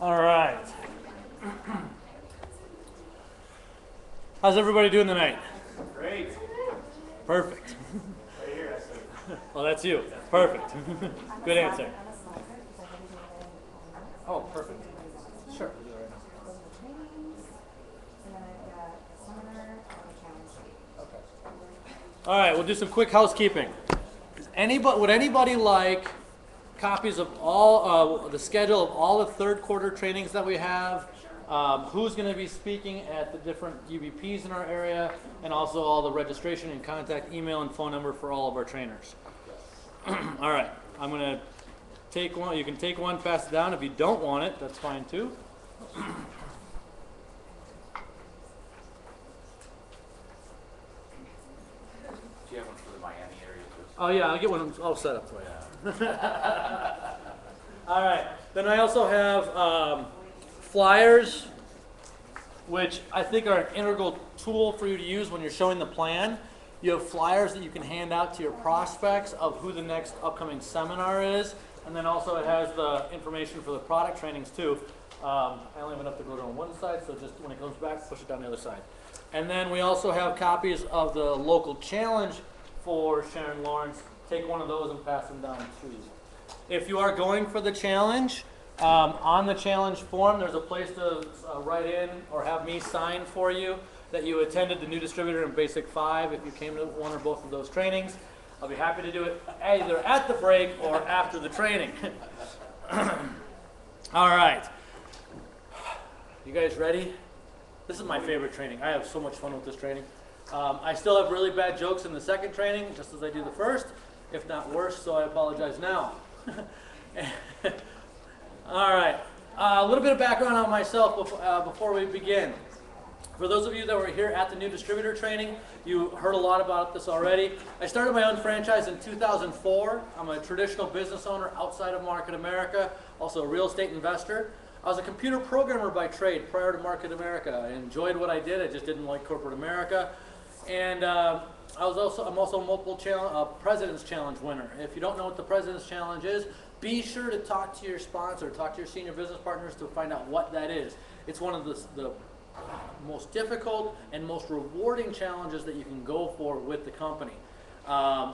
All right. How's everybody doing tonight? Great. Perfect. Right here, I see. Well, that's you. Perfect. Good answer. Oh, perfect. Sure. All right, we'll do some quick housekeeping. Would anybody like copies of all the schedule of all the third quarter trainings that we have? Who's going to be speaking at the different UBPs in our area, and also all the registration and contact email and phone number for all of our trainers. All right, I'm going to take one. You can take one, pass it down. If you don't want it, that's fine too. Do you have one for the Miami area too? Oh yeah, I'll get one all set up for you. All right, then I also have flyers, which I think are an integral tool for you to use when you're showing the plan. You have flyers that you can hand out to your prospects of who the next upcoming seminar is, and then also it has the information for the product trainings too. I only have enough to go to on one side, so just when it comes back, push it down the other side. And then we also have copies of the local challenge for Sharon Lawrence. Take one of those and pass them down to you. If you are going for the challenge, on the challenge form, there's a place to write in or have me sign for you that you attended the new distributor in Basic 5 if you came to one or both of those trainings. I'll be happy to do it either at the break or after the training. All right. You guys ready? This is my favorite training. I have so much fun with this training. I still have really bad jokes in the second training, just as I do the first, if not worse, so I apologize now. All right, a little bit of background on myself before we begin. For those of you that were here at the new distributor training, you heard a lot about this already. I started my own franchise in 2004. I'm a traditional business owner outside of Market America, also a real estate investor. I was a computer programmer by trade prior to Market America. I enjoyed what I did, I just didn't like corporate America. And I'm also a multiple President's Challenge winner. If you don't know what the President's Challenge is, be sure to talk to your sponsor, talk to your senior business partners to find out what that is. It's one of the most difficult and most rewarding challenges that you can go for with the company. I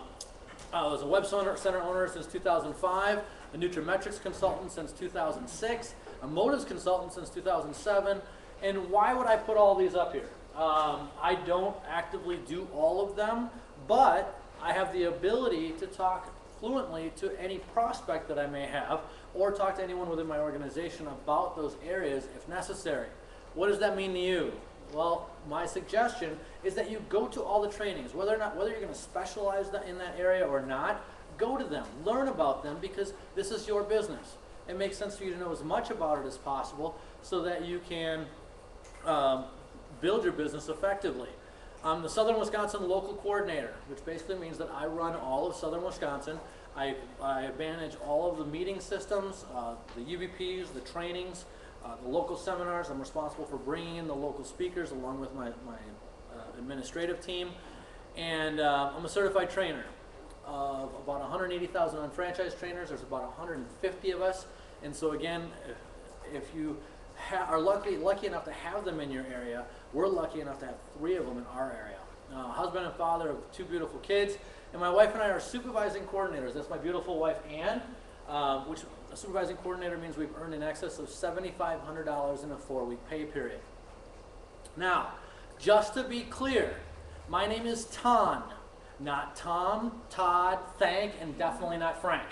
was a web center owner since 2005, a Nutrimetrics consultant since 2006, a Motives consultant since 2007, and why would I put all these up here? I don't actively do all of them, but I have the ability to talk fluently to any prospect that I may have, or talk to anyone within my organization about those areas if necessary. What does that mean to you? Well, my suggestion is that you go to all the trainings, whether you're going to specialize in that area or not. Go to them, learn about them, because this is your business. It makes sense for you to know as much about it as possible so that you can build your business effectively. I'm the Southern Wisconsin Local Coordinator, which basically means that I run all of Southern Wisconsin. I manage all of the meeting systems, the UBPs, the trainings, the local seminars. I'm responsible for bringing in the local speakers along with my administrative team. And I'm a certified trainer of about 180,000 unfranchised trainers. There's about 150 of us. And so again, if you are lucky enough to have them in your area, we're lucky enough to have 3 of them in our area. Husband and father of 2 beautiful kids, and my wife and I are supervising coordinators. That's my beautiful wife, Ann, which a supervising coordinator means we've earned in excess of $7,500 in a 4-week pay period. Now, just to be clear, my name is Ton, not Tom, Todd, Thank, and definitely not Frank.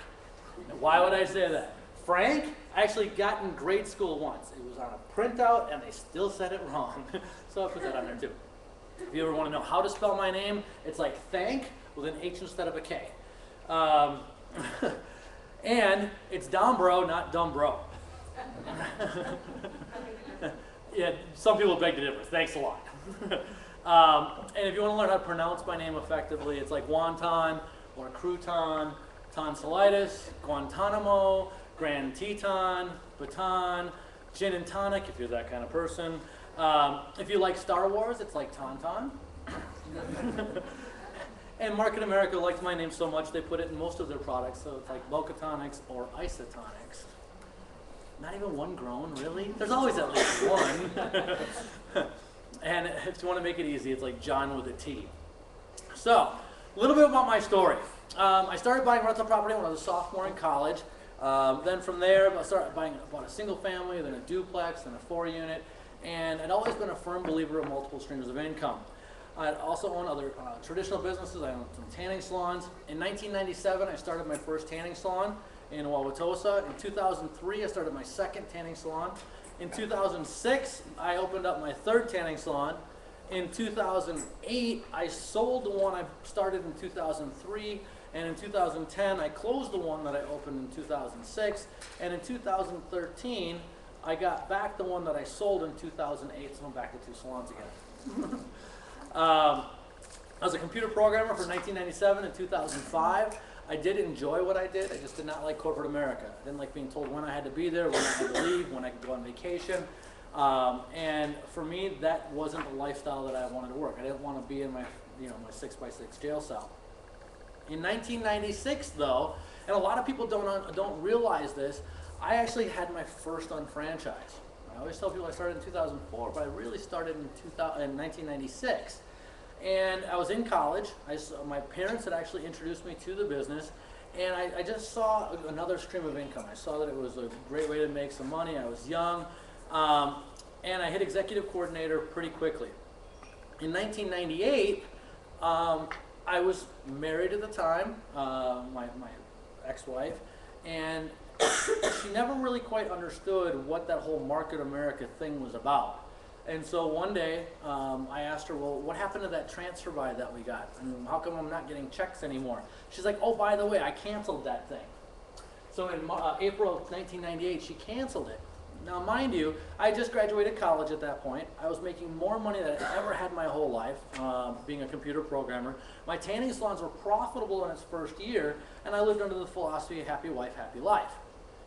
Why would I say that? Frank, I actually got in grade school once. It was on a printout, and they still said it wrong. So I'll put that on there too. If you ever want to know how to spell my name, it's like Thank with an H instead of a K. And it's Dombroe, not Dombroe. Yeah, some people beg to differ. Thanks a lot. And if you want to learn how to pronounce my name effectively, it's like wonton or crouton, tonsillitis, Guantanamo, Grand Teton, Baton, gin and tonic, if you're that kind of person. If you like Star Wars, it's like Tauntaun. And Market America liked my name so much they put it in most of their products, so it's like Bocatonics or Isotonics. Not even one grown, really? There's always at least one. And if you want to make it easy, it's like John with a T. So, a little bit about my story. I started buying rental property when I was a sophomore in college. Then from there, I bought a single family, then a duplex, then a 4-unit, and I'd always been a firm believer of multiple streams of income. I'd also owned other traditional businesses. I owned some tanning salons. In 1997, I started my first tanning salon in Wauwatosa. In 2003, I started my second tanning salon. In 2006, I opened up my third tanning salon. In 2008, I sold the one I started in 2003. And in 2010, I closed the one that I opened in 2006. And in 2013, I got back the one that I sold in 2008, so I'm back to 2 salons again. I was a computer programmer from 1997 to 2005. I did enjoy what I did. I just did not like corporate America. I didn't like being told when I had to be there, when I had to leave, when I could go on vacation. And for me, that wasn't the lifestyle that I wanted to work. I didn't want to be in my 6x6 jail cell. In 1996, though, and a lot of people don't realize this, I actually had my first unfranchise. I always tell people I started in 2004, but I really started in 1996. And I was in college. My parents had actually introduced me to the business, and I just saw another stream of income. I saw that it was a great way to make some money. I was young, and I hit executive coordinator pretty quickly. In 1998, I was married at the time, my ex-wife, and she never really quite understood what that whole Market America thing was about. And so one day, I asked her, well, what happened to that transfer buy that we got? And how come I'm not getting checks anymore? She's like, oh, by the way, I canceled that thing. So in April of 1998, she canceled it. Now, mind you, I just graduated college at that point. I was making more money than I ever had my whole life, being a computer programmer. My tanning salons were profitable in its first year, and I lived under the philosophy of happy wife, happy life.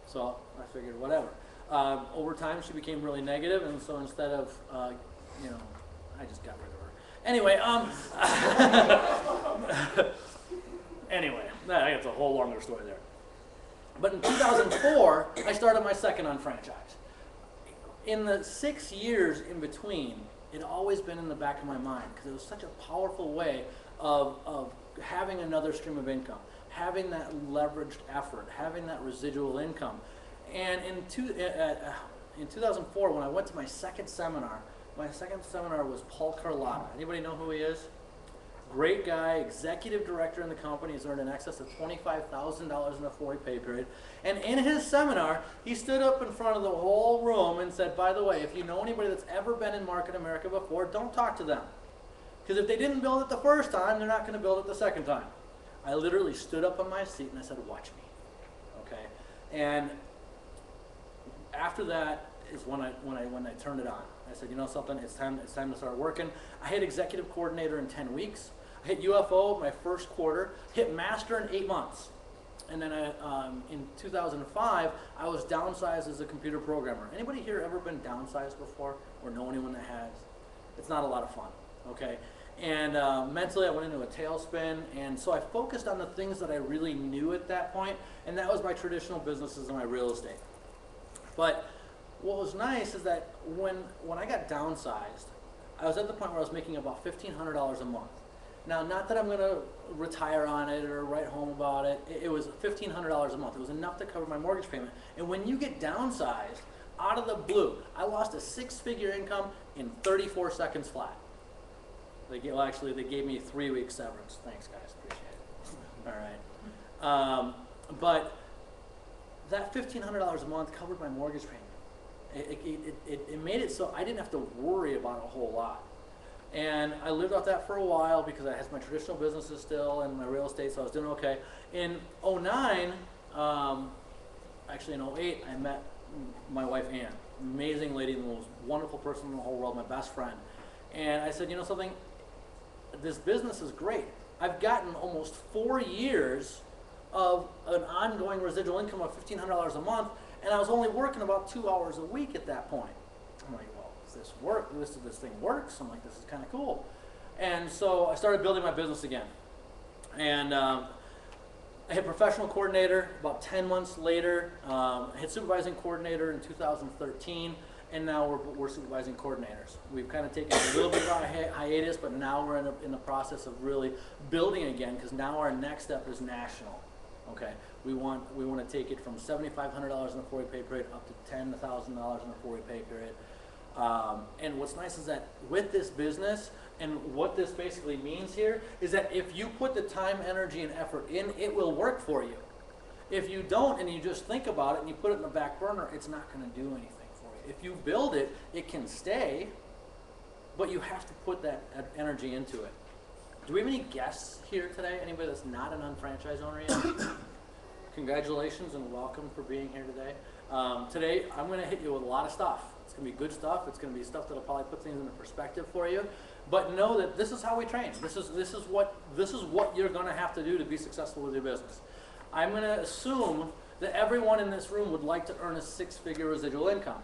So I figured, whatever. Over time, she became really negative, and so instead of, I just got rid of her. Anyway, anyway, that's a whole longer story there. But in 2004, I started my second unfranchise. In the 6 years in between, it had always been in the back of my mind because it was such a powerful way of having another stream of income, having that leveraged effort, having that residual income. And in 2004, when I went to my second seminar was Paul Carlotta. Anybody know who he is? Great guy, executive director in the company. He's earned in excess of $25,000 in a 4-week pay period. And in his seminar, he stood up in front of the whole room and said, by the way, if you know anybody that's ever been in Market America before, don't talk to them. Because if they didn't build it the first time, they're not going to build it the second time. I literally stood up on my seat and I said, watch me. Okay? And after that is when I turned it on. I said, you know something, it's time to start working. I hit executive coordinator in 10 weeks. I hit UFO my first quarter, hit master in 8 months. And then in 2005, I was downsized as a computer programmer. Anybody here ever been downsized before or know anyone that has? It's not a lot of fun, okay? And mentally I went into a tailspin, and so I focused on the things that I really knew at that point, and that was my traditional businesses and my real estate. But what was nice is that when I got downsized, I was at the point where I was making about $1,500 a month. Now, not that I'm going to retire on it or write home about it. It was $1,500 a month. It was enough to cover my mortgage payment. And when you get downsized, out of the blue, I lost a 6-figure income in 34 seconds flat. They gave me a 3-week severance. Thanks, guys. Appreciate it. All right. But that $1,500 a month covered my mortgage payment. It made it so I didn't have to worry about a whole lot. And I lived off that for a while because I had my traditional businesses still and my real estate, so I was doing okay. In 2009, actually in 2008, I met my wife Ann. Amazing lady, the most wonderful person in the whole world, my best friend. And I said, you know something, this business is great. I've gotten almost 4 years of an ongoing residual income of $1,500 a month, and I was only working about 2 hours a week at that point. I'm like, well, does this work? This thing works. I'm like, this is kind of cool. And so I started building my business again. And I hit professional coordinator about 10 months later. I hit supervising coordinator in 2013, and now we're supervising coordinators. We've kind of taken a little bit of a hiatus, but now we're in the process of really building again, because now our next step is national. Okay, we want to take it from $7,500 in a 4-week pay period up to $10,000 in a 4-week pay period. And what's nice is that with this business, and what this basically means here is that if you put the time, energy, and effort in, it will work for you. If you don't and you just think about it and you put it in the back burner, it's not going to do anything for you. If you build it, it can stay, but you have to put that energy into it. Do we have any guests here today? Anybody that's not an unfranchised owner yet? Congratulations and welcome for being here today. Today, I'm going to hit you with a lot of stuff. It's going to be good stuff. It's going to be stuff that'll probably put things into perspective for you. But know that this is how we train. This is what you're going to have to do to be successful with your business. I'm going to assume that everyone in this room would like to earn a 6-figure residual income.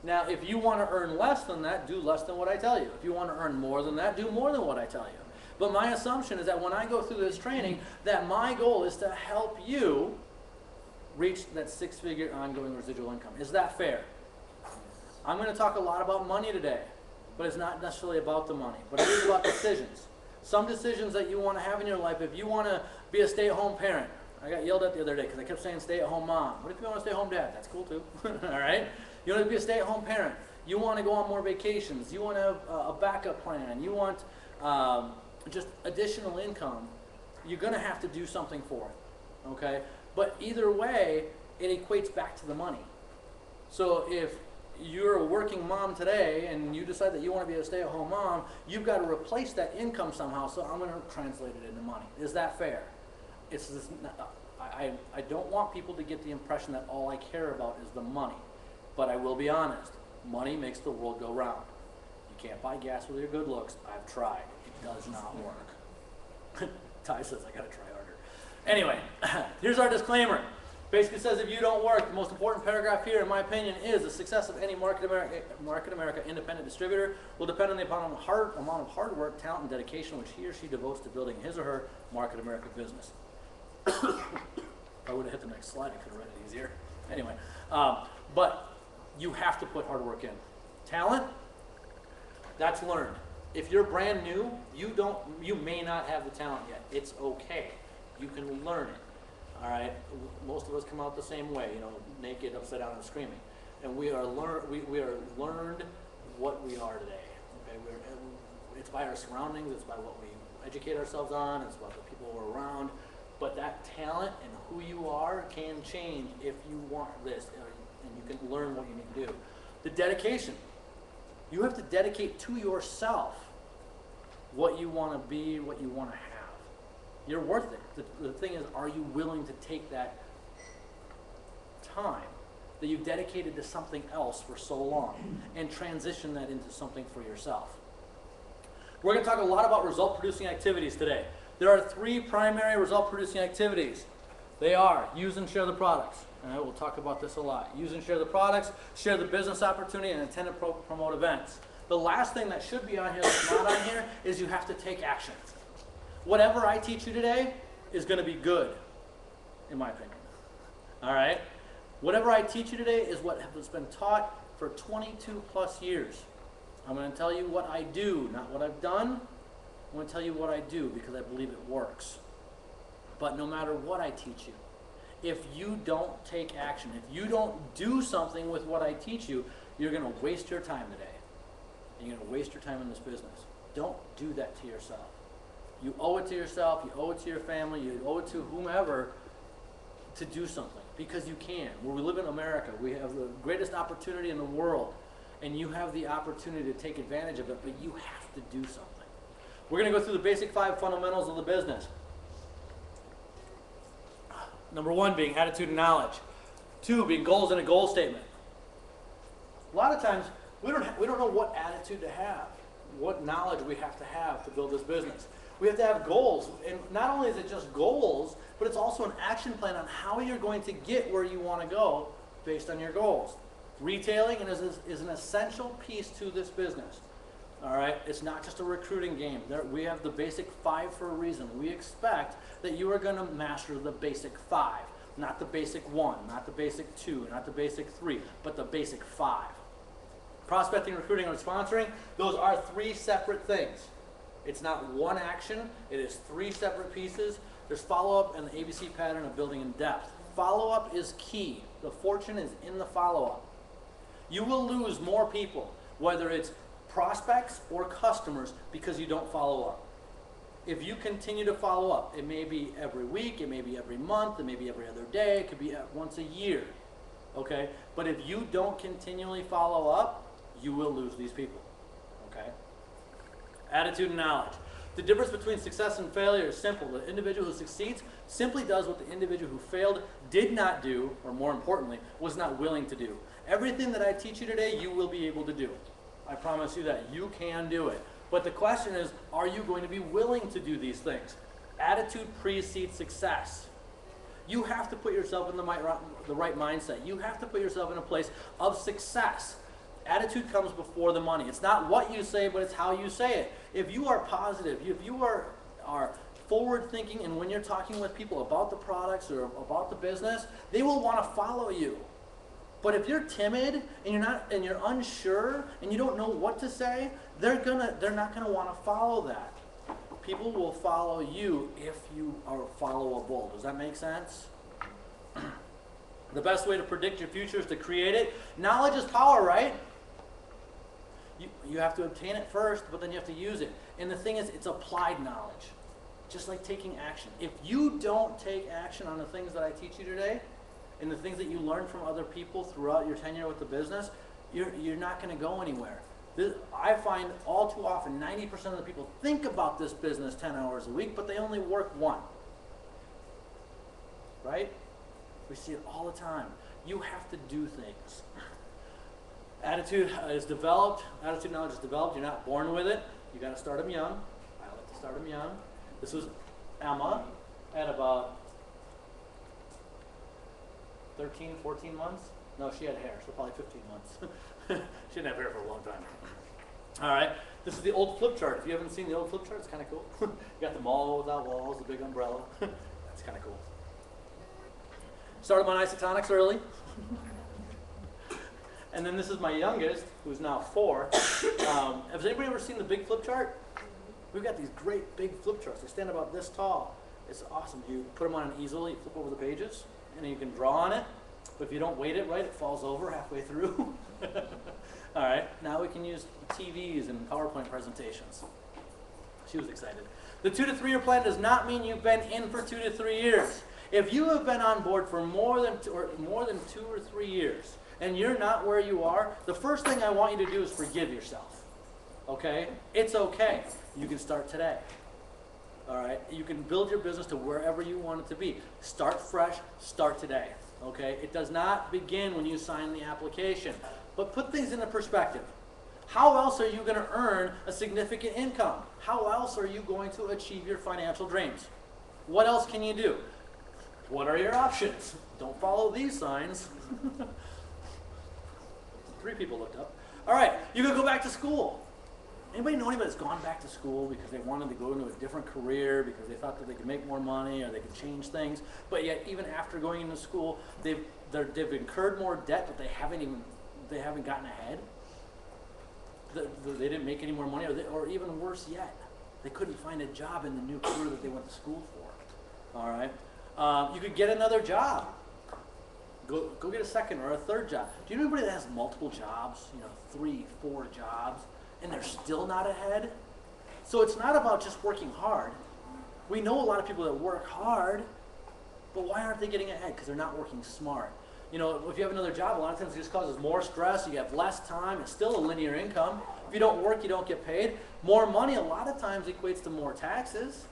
Now, if you want to earn less than that, do less than what I tell you. If you want to earn more than that, do more than what I tell you. But my assumption is that when I go through this training, that my goal is to help you reach that 6-figure ongoing residual income. Is that fair? I'm going to talk a lot about money today, but it's not necessarily about the money, but it is about decisions. Some decisions that you want to have in your life. If you want to be a stay-at-home parent, I got yelled at the other day because I kept saying stay-at-home mom. What if you want to stay-at-home dad? That's cool too. All right? You want to be a stay-at-home parent. You want to go on more vacations. You want to have a backup plan. You want just additional income. You're going to have to do something for it. Okay? But either way, it equates back to the money. So if you're a working mom today and you decide that you want to be a stay-at-home mom, you've got to replace that income somehow, so I'm going to translate it into money. Is that fair? It's this, I don't want people to get the impression that all I care about is the money. But I will be honest, money makes the world go round. You can't buy gas with your good looks. I've tried. It does not work. Ty says I got to try harder. Anyway, here's our disclaimer. Basically says if you don't work, the most important paragraph here, in my opinion, is the success of any Market America independent distributor will depend on the amount of hard work, talent, and dedication which he or she devotes to building his or her Market America business. If I would have hit the next slide, I could have read it easier. Anyway, but you have to put hard work in. Talent, that's learned. If you're brand new, you may not have the talent yet. It's okay. You can learn it. All right, most of us come out the same way, naked, upside down, and screaming, and we are learned what we are today. Okay, it's by our surroundings, it's by what we educate ourselves on, it's about the people we're around. But that talent and who you are can change if you want this, and you can learn what you need to do. The dedication, you have to dedicate to yourself what you want to be, what you want to have. You're worth it. The thing is, are you willing to take that time that you've dedicated to something else for so long and transition that into something for yourself? We're going to talk a lot about result-producing activities today. There are 3 primary result-producing activities. They are use and share the products. All right, we'll talk about this a lot. Use and share the products, share the business opportunity, and attend and promote events. The last thing that should be on here that's not on here is you have to take action. Whatever I teach you today is going to be good, in my opinion. All right? Whatever I teach you today is what has been taught for 22 plus years. I'm going to tell you what I do, not what I've done. I'm going to tell you what I do because I believe it works. But no matter what I teach you, if you don't take action, if you don't do something with what I teach you, you're going to waste your time today. And you're going to waste your time in this business. Don't do that to yourself. You owe it to yourself, you owe it to your family, you owe it to whomever to do something, because you can. Where we live in America, we have the greatest opportunity in the world, and you have the opportunity to take advantage of it, but you have to do something. We're going to go through the basic 5 fundamentals of the business. Number 1 being attitude and knowledge. 2 being goals and a goal statement. A lot of times, we don't know what attitude to have, what knowledge we have to build this business. We have to have goals, and not only is it just goals, but it's also an action plan on how you're going to get where you want to go based on your goals. Retailing is an essential piece to this business. All right, it's not just a recruiting game. We have the basic 5 for a reason. We expect that you are going to master the basic 5, not the basic 1, not the basic 2, not the basic 3, but the basic 5. Prospecting, recruiting, or sponsoring, those are 3 separate things. It's not one action, it is 3 separate pieces. There's follow-up and the ABC pattern of building in depth. Follow-up is key. The fortune is in the follow-up. You will lose more people, whether it's prospects or customers, because you don't follow up. If you continue to follow up, it may be every week, it may be every month, it may be every other day, it could be once a year, okay? But if you don't continually follow up, you will lose these people, okay? Attitude and knowledge. The difference between success and failure is simple. The individual who succeeds simply does what the individual who failed did not do, or more importantly, was not willing to do. Everything that I teach you today, you will be able to do. I promise you that. You can do it. But the question is, are you going to be willing to do these things? Attitude precedes success. You have to put yourself in the right mindset. You have to put yourself in a place of success. Attitude comes before the money. It's not what you say, but it's how you say it. If you are positive, if you are forward thinking, and when you're talking with people about the products or about the business, they will want to follow you. But if you're timid and you're unsure and you don't know what to say, they're not gonna want to follow that. People will follow you if you are followable. Does that make sense? The best way to predict your future is to create it. Knowledge is power, right? You have to obtain it first, but then you have to use it. And the thing is, it's applied knowledge. Just like taking action. If you don't take action on the things that I teach you today, and the things that you learn from other people throughout your tenure with the business, you're not going to go anywhere. I find all too often 90% of the people think about this business 10 hours a week, but they only work 1. Right? We see it all the time. You have to do things. Attitude is developed. Attitude knowledge is developed. You're not born with it. You got to start them young. I like to start them young. This was Emma at about 13, 14 months? No, she had hair, so probably 15 months. She didn't have hair for a long time. All right, this is the old flip chart. If you haven't seen the old flip chart, it's kind of cool. You got the mall without walls, the big umbrella. That's kind of cool. Started my isotonics early. And then this is my youngest, who's now 4. Has anybody ever seen the big flip chart? We've got these great big flip charts. They stand about this tall. It's awesome. You put them on an easel, you flip over the pages, and you can draw on it. But if you don't weight it right, it falls over halfway through. All right, now we can use TVs and PowerPoint presentations. She was excited. The 2 to 3 year plan does not mean you've been in for 2 to 3 years. If you have been on board for more than 2 or 3 years, and you're not where you are, the first thing I want you to do is forgive yourself. Okay? It's okay. You can start today. All right? You can build your business to wherever you want it to be. Start fresh, start today. Okay? It does not begin when you sign the application. But put things into perspective. How else are you going to earn a significant income? How else are you going to achieve your financial dreams? What else can you do? What are your options? Don't follow these signs. 3 people looked up. All right, you can go back to school. Anybody know anybody that's gone back to school because they wanted to go into a different career, because they thought that they could make more money or they could change things, but yet even after going into school, they've incurred more debt, but they haven't gotten ahead? They didn't make any more money, or even worse yet, they couldn't find a job in the new career that they went to school for. All right, you could get another job. Go get a second or a third job. Do you know anybody that has multiple jobs? 3, 4 jobs, and they're still not ahead? So it's not about just working hard. We know a lot of people that work hard, but why aren't they getting ahead? Because they're not working smart. If you have another job, a lot of times it just causes more stress. You have less time. It's still a linear income. If you don't work, you don't get paid. More money a lot of times equates to more taxes,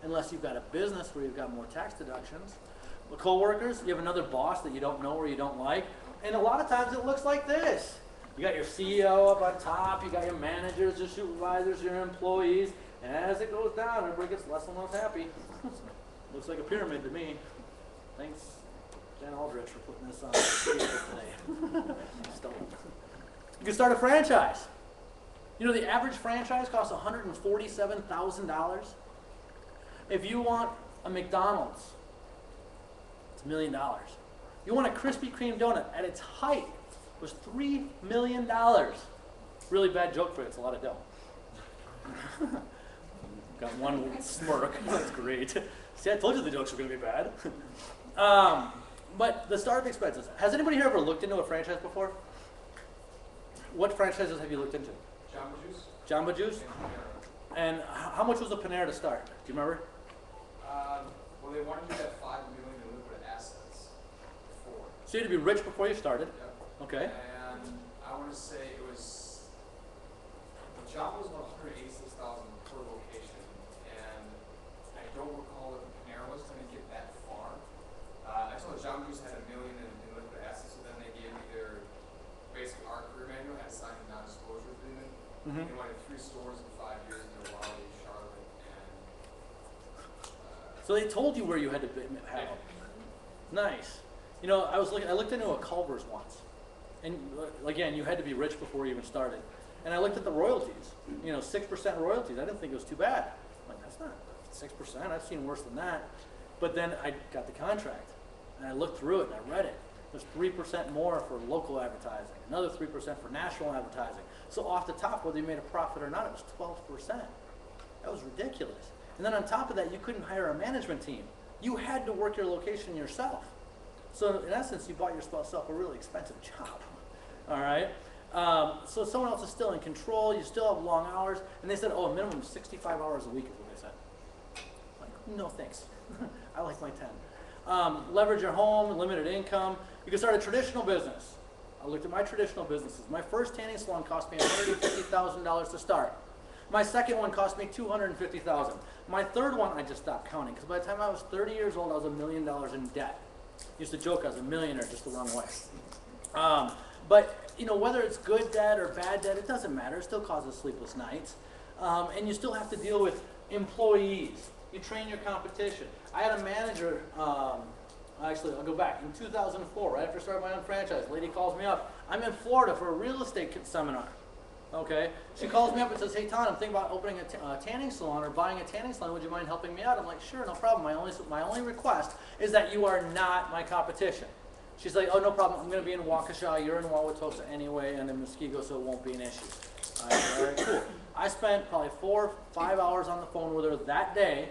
unless you've got a business where you've got more tax deductions. With co-workers, you have another boss that you don't know or you don't like, and a lot of times it looks like this. You got your CEO up on top, you got your managers, your supervisors, your employees, and as it goes down, everybody gets less and less happy. Looks like a pyramid to me. Thanks, Jen Aldrich, for putting this on the table today. Stolen. You can start a franchise. You know, the average franchise costs $147,000. If you want a McDonald's, it's $1 million. You want a Krispy Kreme donut, at its height, was $3 million. Really bad joke for you, it's a lot of dough. Got one smirk, that's great. See, I told you the jokes were gonna be bad. But the startup expenses. Has anybody here ever looked into a franchise before? What franchises have you looked into? Jamba Juice? Jamba Juice? And how much was a Panera to start? Do you remember? Well, they wanted you to have $5 million in liquid assets before. So you had to be rich before you started. Yep. Okay. And I want to say it was, the Jamba was about $186,000 per location, and I don't recall if Panera was going to get that far. I saw Jamba Juice had $1 million in liquid assets, so then they gave me their, basically our career manual, had to sign a non-disclosure agreement. Mm-hmm. They wanted 3 stores in 5 years in Raleigh, Charlotte, and So they told you where you had to have them. Nice. You know, I looked into a Culver's once. And again, you had to be rich before you even started. And I looked at the royalties. You know, 6% royalties. I didn't think it was too bad. I'm like, that's not 6%. I've seen worse than that. But then I got the contract. And I looked through it and I read it. There's 3% more for local advertising. Another 3% for national advertising. So off the top, whether you made a profit or not, it was 12%. That was ridiculous. And then on top of that, you couldn't hire a management team. You had to work your location yourself. So in essence, you bought yourself a really expensive job. All right? So someone else is still in control. You still have long hours. And they said, oh, a minimum of 65 hours a week is what they said. Like, no thanks. I like my 10. Leverage your home, limited income. You can start a traditional business. I looked at my traditional businesses. My first tanning salon cost me $150,000 to start. My second one cost me $250,000. My third one, I just stopped counting because by the time I was 30 years old, I was $1 million in debt. Used to joke I was a millionaire just the wrong way. But you know, whether it's good debt or bad debt, it doesn't matter. It still causes sleepless nights, and you still have to deal with employees. You train your competition. I had a manager. Actually, I'll go back. In 2004, right after I started my own franchise, lady calls me up. I'm in Florida for a real estate seminar. Okay, she calls me up and says, "Hey, Todd, I'm thinking about opening a tanning salon or buying a tanning salon. Would you mind helping me out?" I'm like, "Sure, no problem. My only request is that you are not my competition." She's like, "Oh, no problem. I'm going to be in Waukesha. You're in Wauwatosa anyway, and in Muskego, so it won't be an issue." All right, cool. I spent probably 4 or 5 hours on the phone with her that day,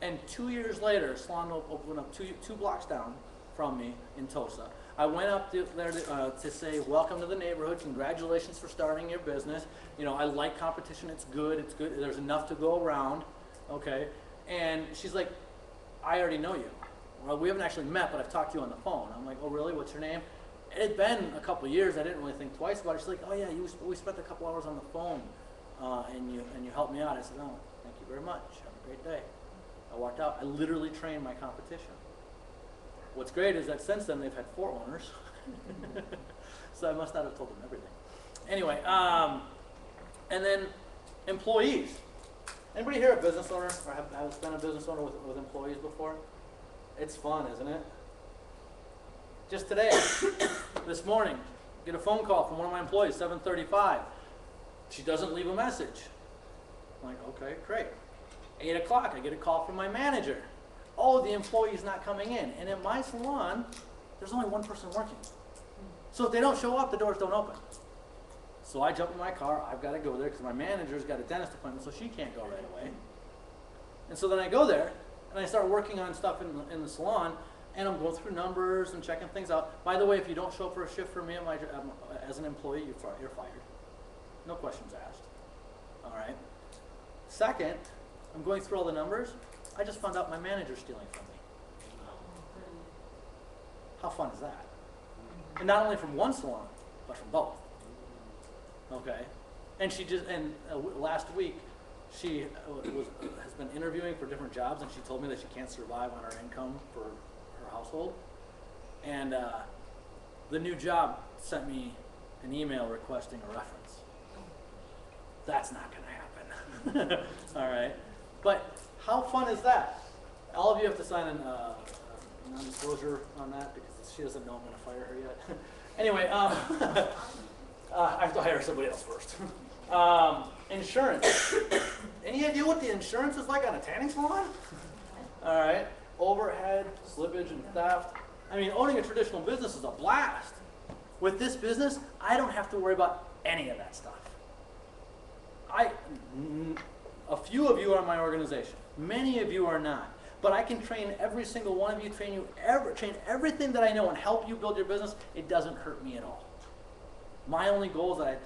and 2 years later, salon opened up two blocks down from me in Tosa. I went up there to say, welcome to the neighborhood, congratulations for starting your business. You know, I like competition, it's good, there's enough to go around, okay? And she's like, I already know you. Well, we haven't actually met, but I've talked to you on the phone. I'm like, oh really, what's your name? It had been a couple of years, I didn't really think twice about it. She's like, oh yeah, we spent a couple hours on the phone, and you helped me out. I said, oh, thank you very much, have a great day. I walked out, I literally trained my competition. What's great is that since then they've had 4 owners, so I must not have told them everything. Anyway, and then employees. Anybody here a business owner or have been a business owner with employees before? It's fun, isn't it? Just today, this morning, get a phone call from one of my employees, 7:35. She doesn't leave a message. I'm like, okay, great. 8 o'clock, I get a call from my manager. Oh, the employee's not coming in. And in my salon, there's only one person working. So if they don't show up, the doors don't open. So I jump in my car, I've got to go there because my manager's got a dentist appointment, so she can't go right away. And so then I go there, and I start working on stuff in the salon, and I'm going through numbers and checking things out. By the way, if you don't show up for a shift for me as an employee, you're fired. No questions asked. All right. Second, I'm going through all the numbers. I just found out my manager's stealing from me. How fun is that? And not only from one salon, but from both. Okay, and last week she has been interviewing for different jobs, and she told me that she can't survive on her income for her household. And the new job sent me an email requesting a reference. That's not going to happen. All right, but how fun is that? All of you have to sign a non-disclosure on that because she doesn't know I'm going to fire her yet. Anyway, I have to hire somebody else first. Insurance. Any idea what the insurance is like on a tanning salon? All right. Overhead, slippage, and theft. I mean, owning a traditional business is a blast. With this business, I don't have to worry about any of that stuff. A few of you are in my organization. Many of you are not. But I can train every single one of you, train everything that I know and help you build your business. It doesn't hurt me at all. My only goal is that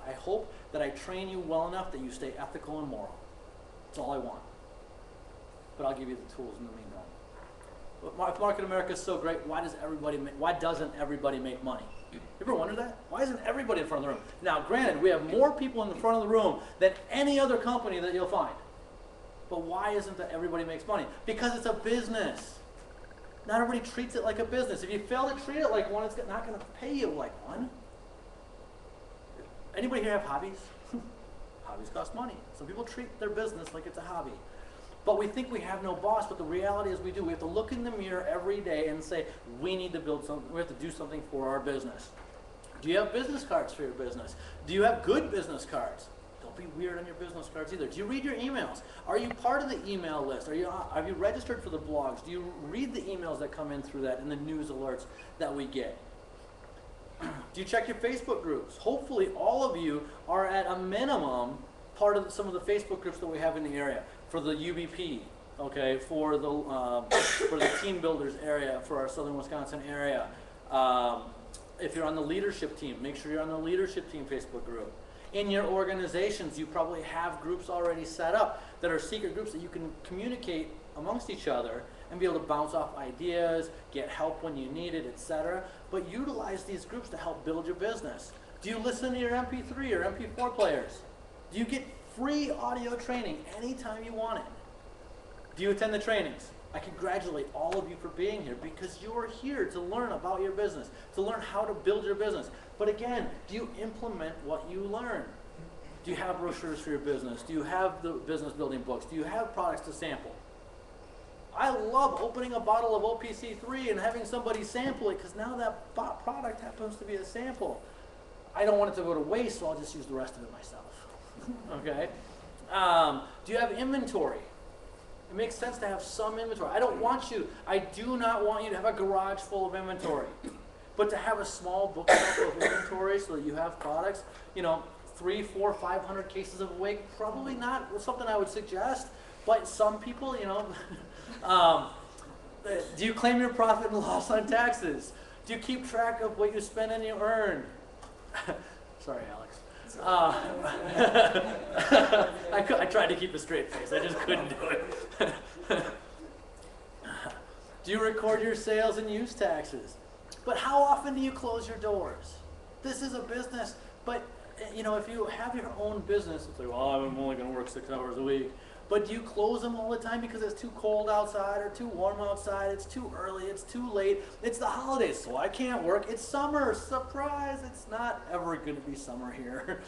I hope that I train you well enough that you stay ethical and moral. That's all I want. But I'll give you the tools in the meantime. But if Market America is so great, why doesn't everybody make money? You ever wonder that? Why isn't everybody in front of the room? Now, granted, we have more people in the front of the room than any other company that you'll find. But why isn't that everybody makes money? Because it's a business. Not everybody treats it like a business. If you fail to treat it like one, it's not going to pay you like one. Anybody here have hobbies? Hobbies cost money. Some people treat their business like it's a hobby. But we think we have no boss, but the reality is we do. We have to look in the mirror every day and say, we need to build something, we have to do something for our business. Do you have business cards for your business? Do you have good business cards? Don't be weird on your business cards either. Do you read your emails? Are you part of the email list? Have you registered for the blogs? Do you read the emails that come in through that and the news alerts that we get? Do you check your Facebook groups? Hopefully all of you are at a minimum part of some of the Facebook groups that we have in the area. For the UBP, okay, for the team builders area, for our Southern Wisconsin area. If you're on the leadership team, make sure you're on the leadership team Facebook group. In your organizations, you probably have groups already set up that are secret groups that you can communicate amongst each other and be able to bounce off ideas, get help when you need it, etc. But utilize these groups to help build your business. Do you listen to your MP3 or MP4 players? Do you get free audio training anytime you want it? Do you attend the trainings? I congratulate all of you for being here because you're here to learn about your business, to learn how to build your business. But again, do you implement what you learn? Do you have brochures for your business? Do you have the business building books? Do you have products to sample? I love opening a bottle of OPC3 and having somebody sample it because now that product happens to be a sample. I don't want it to go to waste, so I'll just use the rest of it myself. Okay? Do you have inventory? It makes sense to have some inventory. I do not want you to have a garage full of inventory. But to have a small bookshelf of inventory so that you have products, 300, 400, 500 cases of wig, probably not something I would suggest. But some people, do you claim your profit and loss on taxes? Do you keep track of what you spend and you earn? Sorry, Alex. I tried to keep a straight face. I just couldn't do it. Do you record your sales and use taxes? But how often do you close your doors? This is a business, but if you have your own business, it's like, well, I'm only going to work 6 hours a week. But do you close them all the time because it's too cold outside or too warm outside, it's too early, it's too late, it's the holidays, so I can't work, it's summer, surprise, it's not ever going to be summer here.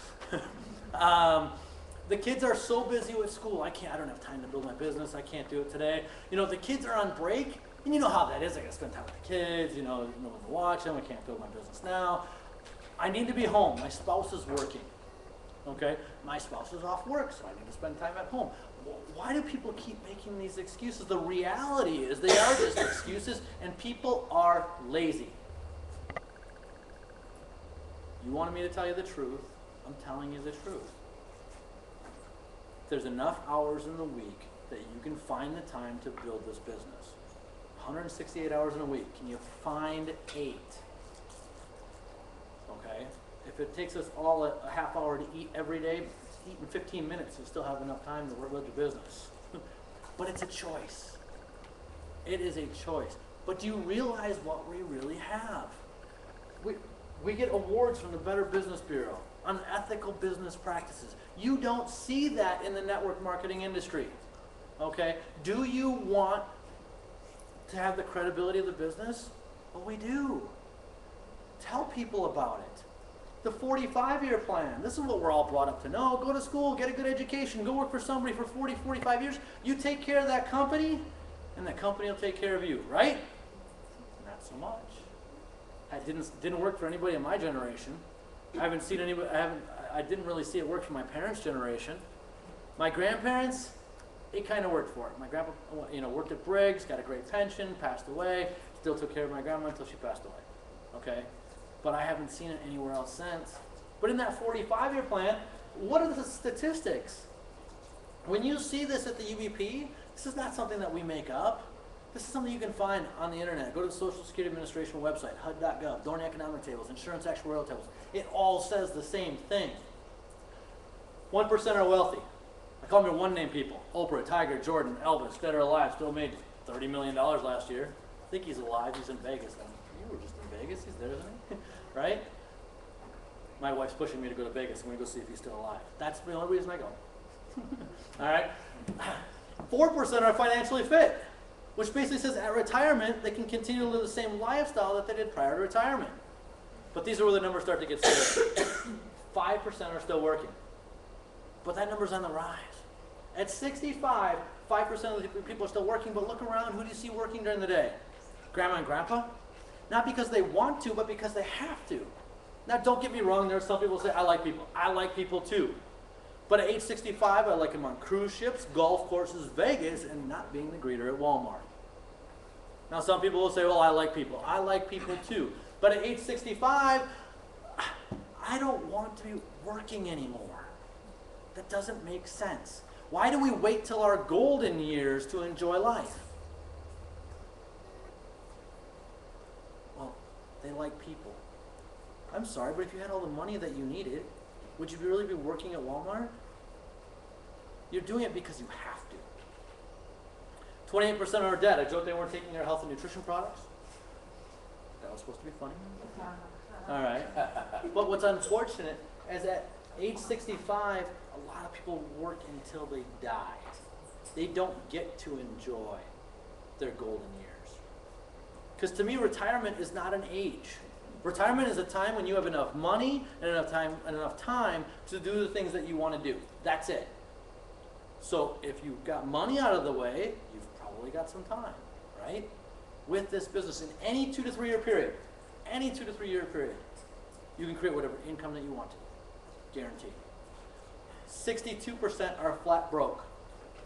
The kids are so busy with school, I don't have time to build my business, I can't do it today. The kids are on break, and you know how that is, I got to spend time with the kids, no one to watch them, I can't build my business now. I need to be home, my spouse is working. Okay, my spouse is off work, so I need to spend time at home. Why do people keep making these excuses? The reality is they are just excuses, and people are lazy. You wanted me to tell you the truth. I'm telling you the truth. There's enough hours in the week that you can find the time to build this business. 168 hours in a week. Can you find 8? Okay? If it takes us all a half hour to eat every day, eat in 15 minutes, you'll still have enough time to build your business. But it's a choice. It is a choice. But do you realize what we really have? We get awards from the Better Business Bureau on ethical business practices. You don't see that in the network marketing industry. Okay? Do you want to have the credibility of the business? Well, we do. Tell people about it. The 45-year plan. This is what we're all brought up to know. Go to school, get a good education, go work for somebody for 40, 45 years. You take care of that company, and that company will take care of you, right? Not so much. That didn't work for anybody in my generation. I haven't seen anybody. I didn't really see it work for my parents' generation. My grandparents, it kind of worked for it. My grandpa, worked at Briggs, got a great pension, passed away, still took care of my grandma until she passed away. Okay? But I haven't seen it anywhere else since. But in that 45-year plan, what are the statistics? When you see this at the UBP, this is not something that we make up. This is something you can find on the internet. Go to the Social Security Administration website, HUD.gov, Dorn economic tables, insurance actuarial tables. It all says the same thing. 1% are wealthy. I call them your one-name people. Oprah, Tiger, Jordan, Elvis, dead or alive, still made $30 million last year. I think he's alive. He's in Vegas. You were just in Vegas. He's there, isn't he? Right? My wife's pushing me to go to Vegas. I'm going to go see if he's still alive. That's the only reason I go. All right? 4% are financially fit, which basically says at retirement, they can continue to live the same lifestyle that they did prior to retirement. But these are where the numbers start to get serious. 5% are still working. But that number's on the rise. At 65, 5% of the people are still working, but look around, who do you see working during the day? Grandma and grandpa? Not because they want to, but because they have to. Now, don't get me wrong, there are some people who say, I like people. I like people too. But at age 65, I like them on cruise ships, golf courses, Vegas, and not being the greeter at Walmart. Now, some people will say, well, I like people. I like people too. But at age 65, I don't want to be working anymore. That doesn't make sense. Why do we wait till our golden years to enjoy life? Well, they like people. I'm sorry, but if you had all the money that you needed, would you really be working at Walmart? You're doing it because you have to. 28% are dead. I joked they weren't taking their health and nutrition products. That was supposed to be funny. All right. But what's unfortunate is at age 65, a lot of people work until they die. They don't get to enjoy their golden years. Because to me, retirement is not an age. Retirement is a time when you have enough money and enough time to do the things that you want to do. That's it. So if you've got money out of the way, you've probably got some time, right? With this business, in any 2 to 3 year period, you can create whatever income that you want to. Guaranteed. 62% are flat broke.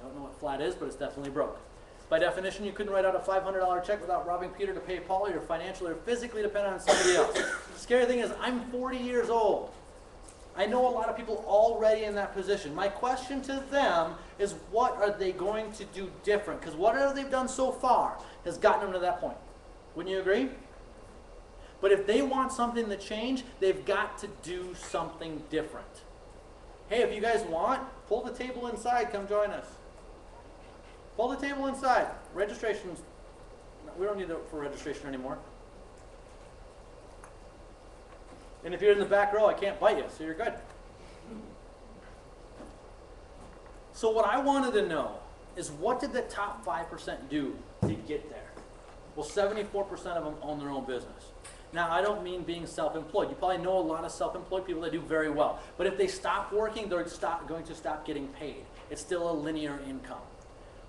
I don't know what flat is, but it's definitely broke. By definition, you couldn't write out a $500 check without robbing Peter to pay Paul. You're financially or physically dependent on somebody else. The scary thing is, I'm 40 years old. I know a lot of people already in that position. My question to them is, what are they going to do different? Because whatever they've done so far has gotten them to that point. Wouldn't you agree? But if they want something to change, they've got to do something different. Hey, if you guys want, pull the table inside. Come join us. Pull the table inside. Registration's, we don't need it for registration anymore. And if you're in the back row, I can't bite you, so you're good. So what I wanted to know is, what did the top 5% do to get there? Well, 74% of them own their own business. Now, I don't mean being self-employed. You probably know a lot of self-employed people that do very well. But if they stop working, they're going to stop getting paid. It's still a linear income.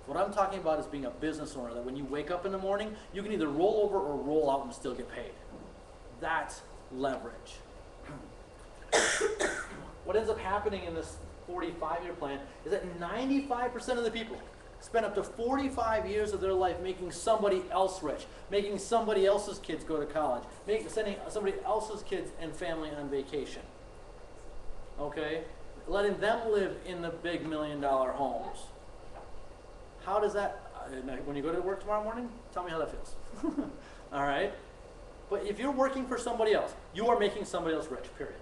What I'm talking about is being a business owner, that when you wake up in the morning, you can either roll over or roll out and still get paid. That's leverage. What ends up happening in this 45-year plan is that 95% of the people spend up to 45 years of their life making somebody else rich, making somebody else's kids go to college, sending somebody else's kids and family on vacation. Okay? Letting them live in the big $1 million homes. How does that, when you go to work tomorrow morning, tell me how that feels. All right? But if you're working for somebody else, you are making somebody else rich, period.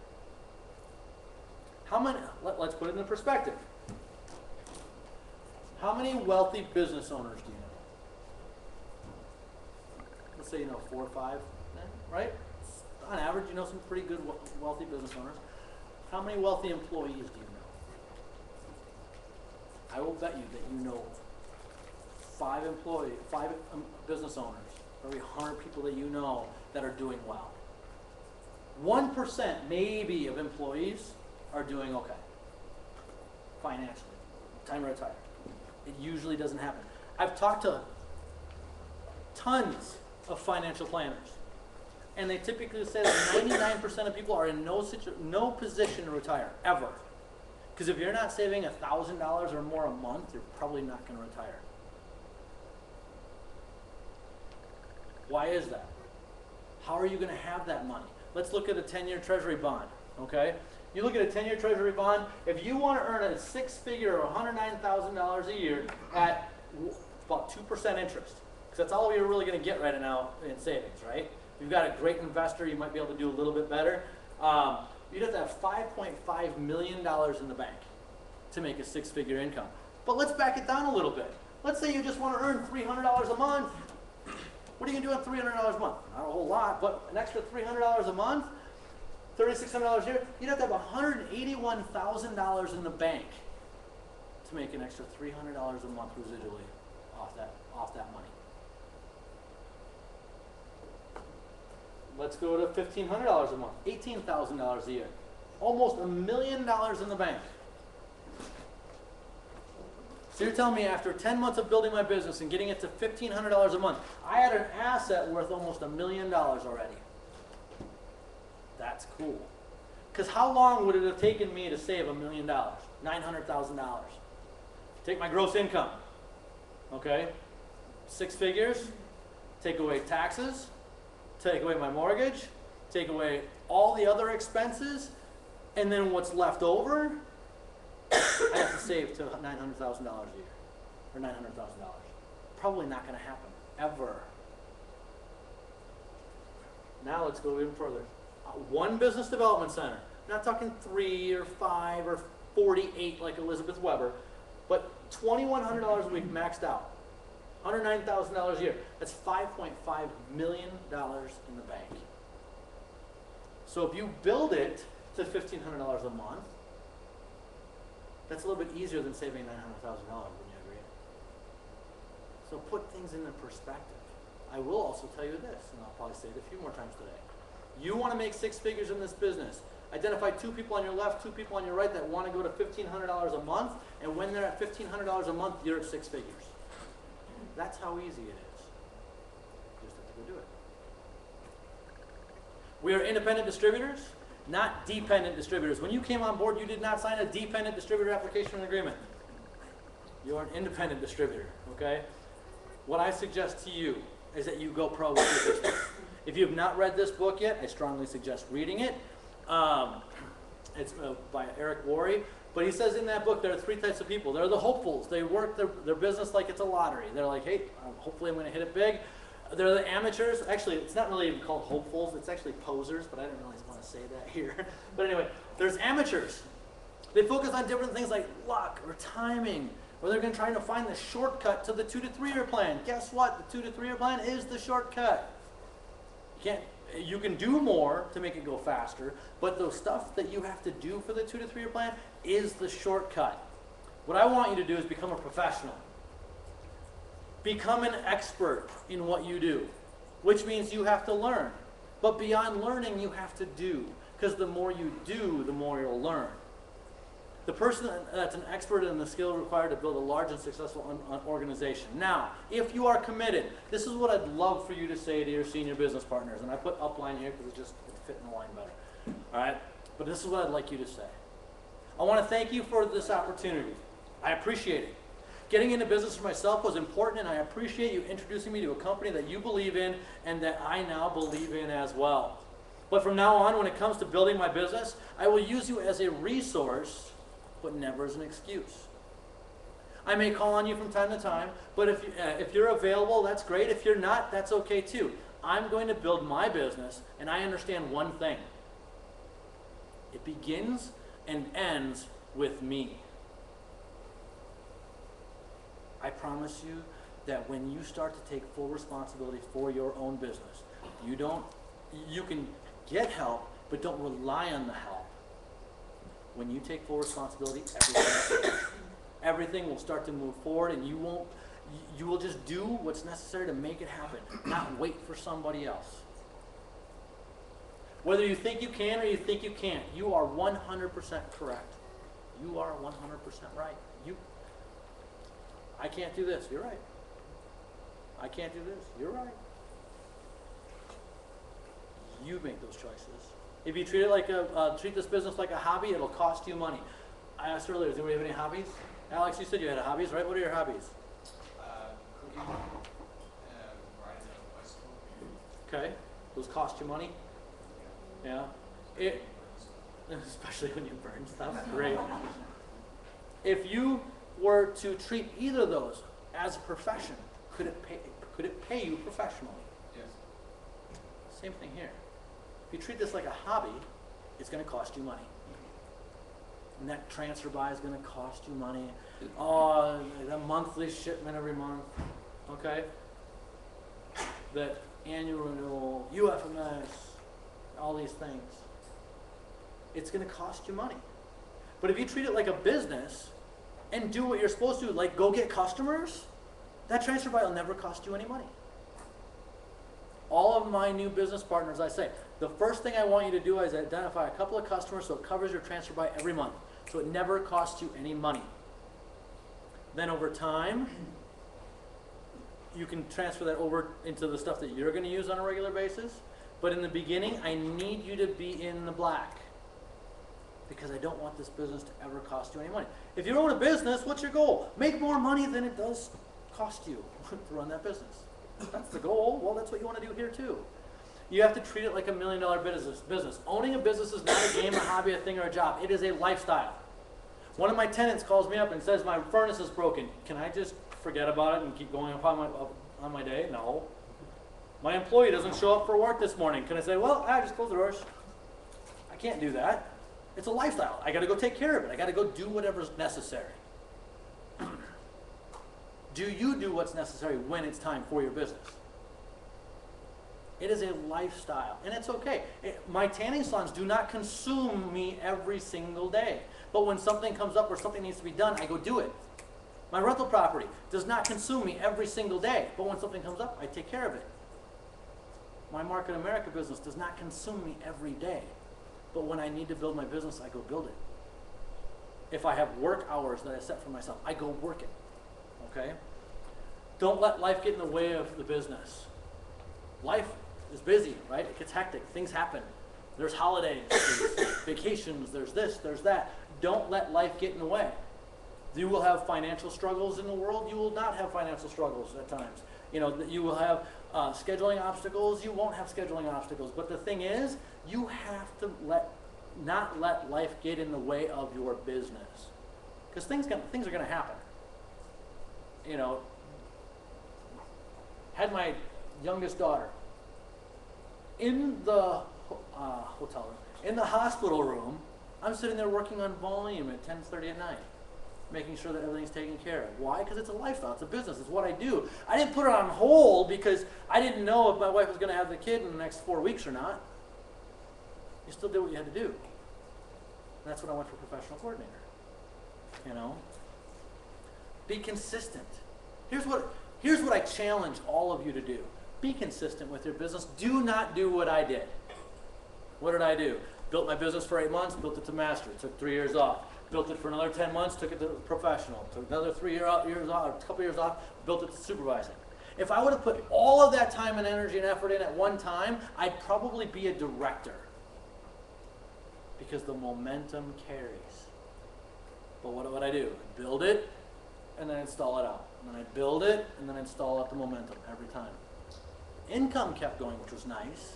How many, let's put it into perspective. How many wealthy business owners do you know? Let's say you know 4 or 5, right? On average, you know some pretty good wealthy business owners. How many wealthy employees do you know? I will bet you that you know 5 business owners, every 100 people that you know that are doing well. 1% maybe of employees are doing okay financially, time to retire. It usually doesn't happen. I've talked to tons of financial planners. And they typically say that 99% of people are in no position to retire, ever. Because if you're not saving $1,000 or more a month, you're probably not going to retire. Why is that? How are you going to have that money? Let's look at a 10-year treasury bond, okay? You look at a 10-year treasury bond, if you want to earn a six-figure or $109,000 a year at about 2% interest, because that's all you're really going to get right now in savings, right? If you've got a great investor, you might be able to do a little bit better. You'd have to have $5.5 million in the bank to make a six-figure income. But let's back it down a little bit. Let's say you just want to earn $300 a month. What are you going to do on $300 a month? Not a whole lot, but an extra $300 a month, $3,600 a year, you'd have to have $181,000 in the bank to make an extra $300 a month residually off that money. Let's go to $1,500 a month, $18,000 a year. Almost $1 million in the bank. So you're telling me after 10 months of building my business and getting it to $1,500 a month, I had an asset worth almost $1 million already. That's cool. Because how long would it have taken me to save $1 million? $900,000. Take my gross income, okay? 6 figures, take away taxes, take away my mortgage, take away all the other expenses, and then what's left over, I have to save to $900,000 a year, or $900,000. Probably not going to happen, ever. Now let's go even further. One business development center. I'm not talking 3 or 5 or 48 like Elizabeth Weber, but $2,100 a week maxed out. $109,000 a year. That's $5.5 million in the bank. So if you build it to $1,500 a month, that's a little bit easier than saving $900,000, wouldn't you agree? So put things into perspective. I will also tell you this, and I'll probably say it a few more times today. You want to make 6 figures in this business. Identify 2 people on your left, 2 people on your right that want to go to $1,500 a month, and when they're at $1,500 a month, you're at 6 figures. That's how easy it is. You just have to go do it. We are independent distributors, not dependent distributors. When you came on board, you did not sign a dependent distributor application agreement. You're an independent distributor, okay? What I suggest to you is that you go pro with your business. If you have not read this book yet, I strongly suggest reading it. It's by Eric Worre. But he says in that book there are 3 types of people. They're the hopefuls. They work their business like it's a lottery. They're like, hey, hopefully I'm going to hit it big. They're the amateurs. Actually, it's not really even called hopefuls. It's actually posers, but I didn't really want to say that here. But anyway, there's amateurs. They focus on different things like luck or timing, or they're going to try to find the shortcut to the 2 to 3 year plan. Guess what? The 2 to 3 year plan is the shortcut. You can do more to make it go faster, but the stuff that you have to do for the 2 to 3 year plan is the shortcut. What I want you to do is become a professional. Become an expert in what you do, which means you have to learn. But beyond learning, you have to do, because the more you do, the more you'll learn. The person that's an expert in the skill required to build a large and successful organization. Now, if you are committed, this is what I'd love for you to say to your senior business partners. And I put upline here because it fit in the line better. All right? But this is what I'd like you to say. I want to thank you for this opportunity. I appreciate it. Getting into business for myself was important, and I appreciate you introducing me to a company that you believe in and that I now believe in as well. But from now on, when it comes to building my business, I will use you as a resource, but never as an excuse. I may call on you from time to time, but if you're available, that's great. If you're not, that's okay too. I'm going to build my business, and I understand one thing. It begins and ends with me. I promise you that when you start to take full responsibility for your own business, you can get help, but don't rely on the help. When you take full responsibility, everything will start to move forward, and you will just do what's necessary to make it happen, not wait for somebody else. Whether you think you can or you think you can't, you are 100% correct. You are 100% right. I can't do this. You're right. I can't do this. You're right. You make those choices. If you treat it like treat this business like a hobby, it'll cost you money. I asked earlier, does anybody have any hobbies? Alex, you said you had hobbies, right? What are your hobbies? Cooking and riding a bicycle. Okay. Those cost you money? Yeah. Especially when you burn stuff. Great. If you were to treat either of those as a profession, could it pay you professionally? Yes. Same thing here. If you treat this like a hobby, it's going to cost you money. Net transfer buy is going to cost you money. Oh, the monthly shipment every month. Okay? That annual renewal, UFMS, all these things. It's going to cost you money. But if you treat it like a business and do what you're supposed to, like go get customers, that transfer buy will never cost you any money. All of my new business partners, I say, the first thing I want you to do is identify a couple of customers so it covers your transfer buy every month. So it never costs you any money. Then over time, you can transfer that over into the stuff that you're going to use on a regular basis. But in the beginning, I need you to be in the black, because I don't want this business to ever cost you any money. If you own a business, what's your goal? Make more money than it does cost you to run that business. That's the goal. Well, that's what you want to do here too. You have to treat it like $1 million business. Owning a business is not a game, a hobby, a thing, or a job. It is a lifestyle. One of my tenants calls me up and says, my furnace is broken. Can I just forget about it and keep going on my day? No. My employee doesn't show up for work this morning. Can I say, well, I just close the doors? I can't do that. It's a lifestyle. I got to go take care of it. I got to go do whatever's necessary. Do you do what's necessary when it's time for your business? It is a lifestyle, and it's okay. My tanning salons do not consume me every single day. But when something comes up or something needs to be done, I go do it. My rental property does not consume me every single day. But when something comes up, I take care of it. My Market America business does not consume me every day. But when I need to build my business, I go build it. If I have work hours that I set for myself, I go work it. Okay? Don't let life get in the way of the business. Life is busy, right? It gets hectic. Things happen. There's holidays, there's vacations, there's this, there's that. Don't let life get in the way. You will have financial struggles in the world. You will not have financial struggles at times. You know, you will have scheduling obstacles. You won't have scheduling obstacles. But the thing is, you have to not let life get in the way of your business. Because things are going to happen. You know, had my youngest daughter in the hotel room, in the hospital room. I'm sitting there working on volume at 10:30 at night, making sure that everything's taken care of. Why? Because it's a lifestyle, it's a business, it's what I do. I didn't put it on hold because I didn't know if my wife was going to have the kid in the next 4 weeks or not. You still did what you had to do. And that's when I went for professional coordinator. You know? Be consistent. Here's what I challenge all of you to do. Be consistent with your business. Do not do what I did. What did I do? Built my business for 8 months, built it to master, took 3 years off. Built it for another 10 months, took it to professional. Took another 3 years off, a couple years off, built it to supervising. If I would have put all of that time and energy and effort in at one time, I'd probably be a director. Because the momentum carries. But what would I do? I'd build it, and then install it out. And then I'd build it, and then install out the momentum every time. Income kept going, which was nice.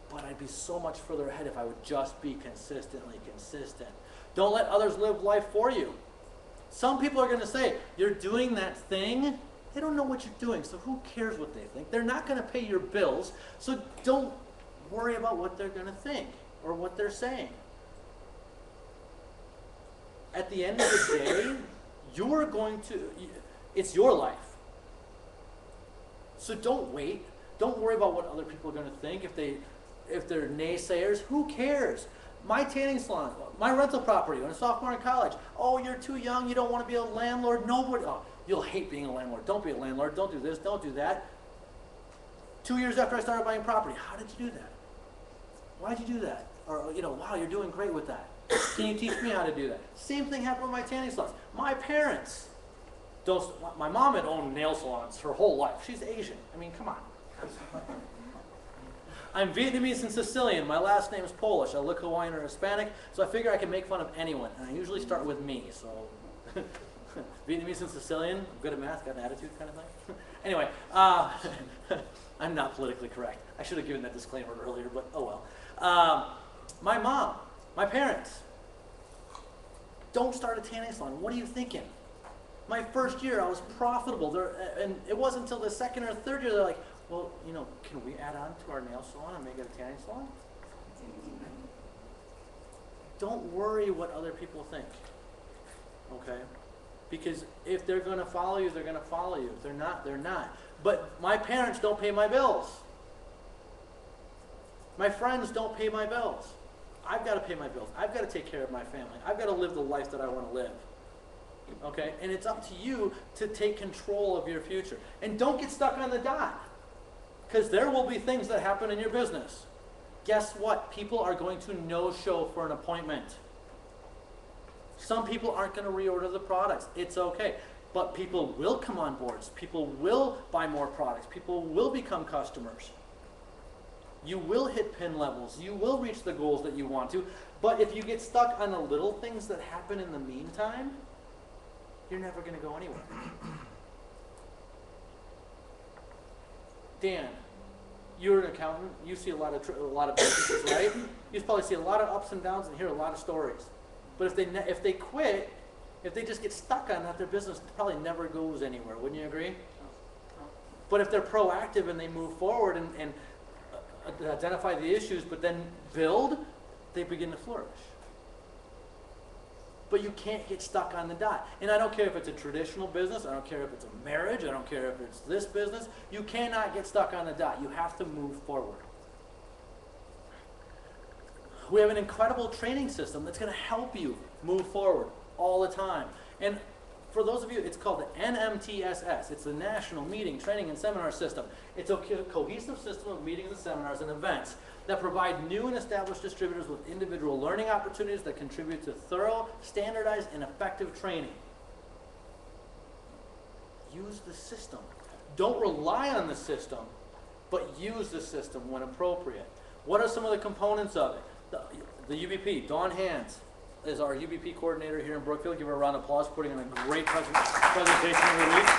But I'd be so much further ahead if I would just be consistently consistent. Don't let others live life for you. Some people are going to say, you're doing that thing. They don't know what you're doing, so who cares what they think? They're not going to pay your bills, so don't worry about what they're going to think or what they're saying. At the end of the day, you're going to, it's your life. So don't wait. Don't worry about what other people are going to think. If they're naysayers, who cares? My tanning salon, my rental property, when I was a sophomore in college, oh, you're too young, you don't want to be a landlord. Nobody, oh, you'll hate being a landlord. Don't be a landlord. Don't do this. Don't do that. 2 years after I started buying property, how did you do that? Why'd you do that? Or, you know, wow, you're doing great with that. Can you teach me how to do that? Same thing happened with my tanning salons. My parents, my mom had owned nail salons her whole life. She's Asian. I mean, come on. I'm Vietnamese and Sicilian. My last name is Polish. I look Hawaiian or Hispanic, so I figure I can make fun of anyone. And I usually start with me, so Vietnamese and Sicilian, I'm good at math, got an attitude kind of thing. Anyway, I'm not politically correct. I should have given that disclaimer earlier, but oh well. My mom, my parents, don't start a tanning salon. What are you thinking? My first year, I was profitable, and it wasn't until the second or third year they're like, well, you know, can we add on to our nail salon and make it a tanning salon? Don't worry what other people think, okay? Because if they're going to follow you, they're going to follow you. If they're not, they're not. But my parents don't pay my bills. My friends don't pay my bills. I've got to pay my bills. I've got to take care of my family. I've got to live the life that I want to live. Okay? And it's up to you to take control of your future. And don't get stuck on the dot. Because there will be things that happen in your business. Guess what? People are going to no-show for an appointment. Some people aren't going to reorder the products. It's okay. But people will come on boards. People will buy more products. People will become customers. You will hit pin levels. You will reach the goals that you want to. But if you get stuck on the little things that happen in the meantime, you're never going to go anywhere. Dan, you're an accountant. You see a lot of businesses, right? You probably see a lot of ups and downs and hear a lot of stories. But if they quit, if they just get stuck on that, their business probably never goes anywhere. Wouldn't you agree? But if they're proactive and they move forward and identify the issues, but then build, they begin to flourish. But you can't get stuck on the dot. And I don't care if it's a traditional business, I don't care if it's a marriage, I don't care if it's this business, you cannot get stuck on the dot. You have to move forward. We have an incredible training system that's going to help you move forward all the time. And for those of you, it's called the NMTSS. It's the National Meeting, Training, and Seminar System. It's a cohesive system of meetings and seminars and events that provide new and established distributors with individual learning opportunities that contribute to thorough, standardized, and effective training. Use the system. Don't rely on the system, but use the system when appropriate. What are some of the components of it? The UBP, Dawn Hands, is our UBP coordinator here in Brookfield. Give her a round of applause for putting on a great presentation every week.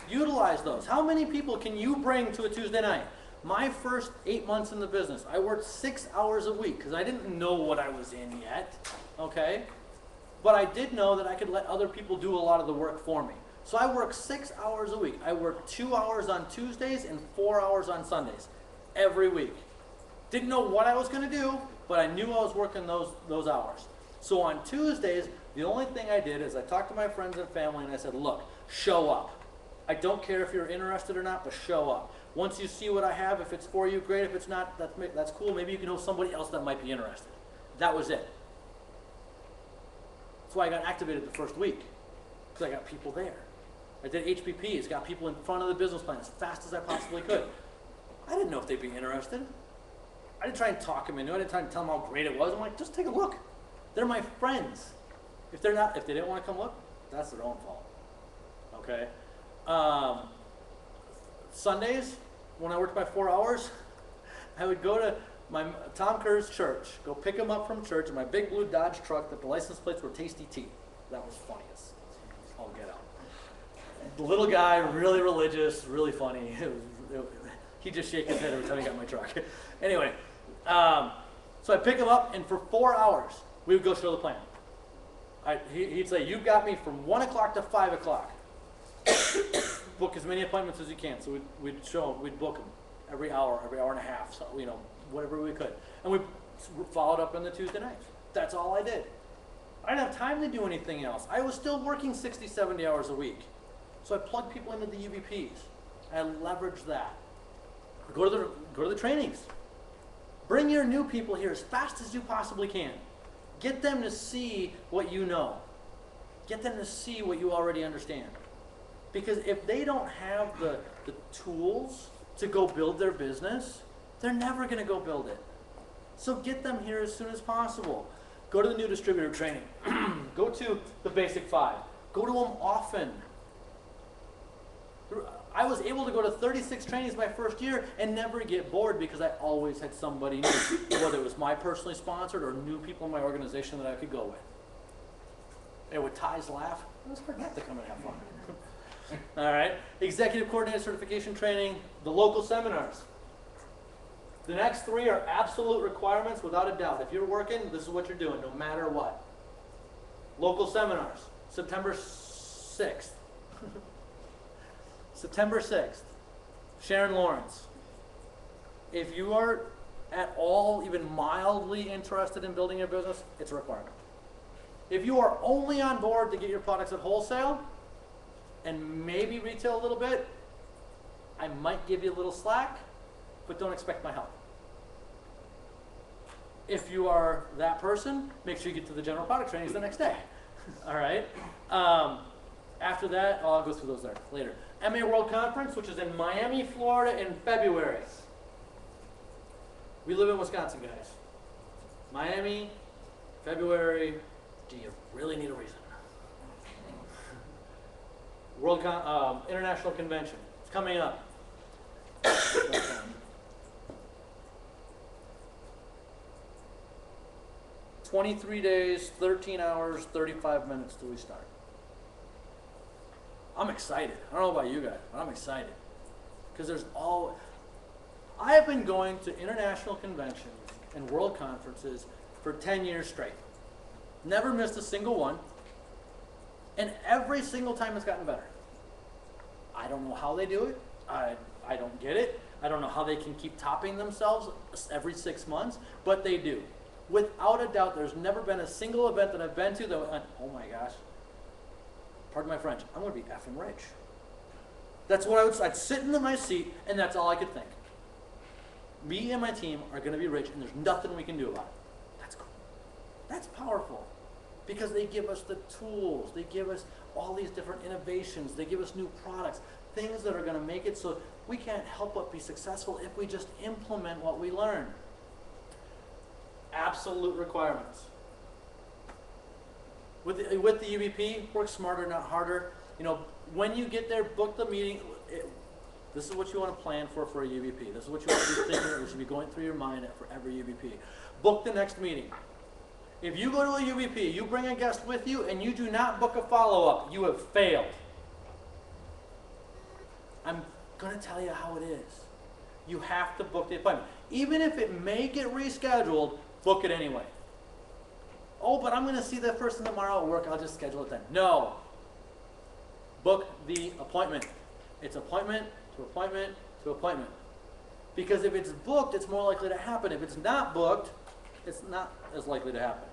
Utilize those. How many people can you bring to a Tuesday night? My first 8 months in the business, I worked 6 hours a week because I didn't know what I was in yet, okay? But I did know that I could let other people do a lot of the work for me. So I worked 6 hours a week. I worked 2 hours on Tuesdays and 4 hours on Sundays every week. Didn't know what I was going to do, but I knew I was working those hours. So on Tuesdays, the only thing I did is I talked to my friends and family and I said, look, show up. I don't care if you're interested or not, but show up. Once you see what I have, if it's for you, great. If it's not, that's cool. Maybe you can know somebody else that might be interested. That was it. That's why I got activated the first week, because I got people there. I did HPPs, got people in front of the business plan as fast as I possibly could. I didn't know if they'd be interested. I didn't try and talk them into it. I didn't try and tell them how great it was. I'm like, just take a look. They're my friends. If they didn't want to come look, that's their own fault. Okay? Sundays, when I worked my 4 hours, I would go to Tom Kerr's church, go pick him up from church in my big blue Dodge truck that the license plates were Tasty Tea. That was funny as all get out. The little guy, really religious, really funny. He'd just shake his head every time he got in my truck. Anyway, so I pick him up, and for 4 hours, we would go show the plan. He'd say, you've got me from 1 o'clock to 5 o'clock. Book as many appointments as you can. So we'd book them every hour and a half, so, you know, whatever we could. And we followed up on the Tuesday nights. That's all I did. I didn't have time to do anything else. I was still working 60, 70 hours a week. So I plugged people into the UBPs. I leveraged that. Go to the trainings. Bring your new people here as fast as you possibly can. Get them to see what you know. Get them to see what you already understand. Because if they don't have the tools to go build their business, they're never going to go build it. So get them here as soon as possible. Go to the new distributor training. Go to the basic 5. Go to them often. I I was able to go to 36 trainings my first year and never get bored because I always had somebody new, whether it was my personally sponsored or new people in my organization that I could go with. And with Ty's laugh, it was hard not to come and have fun. All right, executive coordinator certification training, the local seminars. The next 3 are absolute requirements without a doubt. If you're working, this is what you're doing, no matter what. Local seminars, September 6th. September 6th, Sharon Lawrence. If you are at all even mildly interested in building your business, it's a requirement. If you are only on board to get your products at wholesale and maybe retail a little bit, I might give you a little slack, but don't expect my help. If you are that person, make sure you get to the general product trainings the next day. All right? After that, I'll go through those there later. MA World Conference, which is in Miami, Florida in February. We live in Wisconsin, guys. Miami, February. Do you really need a reason? International Convention. It's coming up. 23 days, 13 hours, 35 minutes till we start. I'm excited. I don't know about you guys, but I'm excited. Because I have been going to international conventions and world conferences for 10 years straight. Never missed a single one. And every single time it's gotten better. I don't know how they do it. I don't get it. I don't know how they can keep topping themselves every 6 months, but they do. Without a doubt, there's never been a single event that I've been to that went, oh my gosh, pardon my French, I'm going to be effing rich. That's what I'd sit in my seat, and that's all I could think. Me and my team are going to be rich, and there's nothing we can do about it. That's cool. That's powerful. Because they give us the tools, they give us all these different innovations, they give us new products, things that are going to make it so we can't help but be successful if we just implement what we learn. Absolute requirements. With the UBP, work smarter, not harder. You know, when you get there, book the meeting. This is what you want to plan for a UBP. This is what you want to be thinking. It should be going through your mind for every UBP. Book the next meeting. If you go to a UBP, you bring a guest with you, and you do not book a follow-up, you have failed. I'm going to tell you how it is. You have to book the appointment. Even if it may get rescheduled, book it anyway. Oh, but I'm going to see that person tomorrow at work. I'll just schedule it then. No. Book the appointment. It's appointment to appointment to appointment. Because if it's booked, it's more likely to happen. If it's not booked, it's not as likely to happen.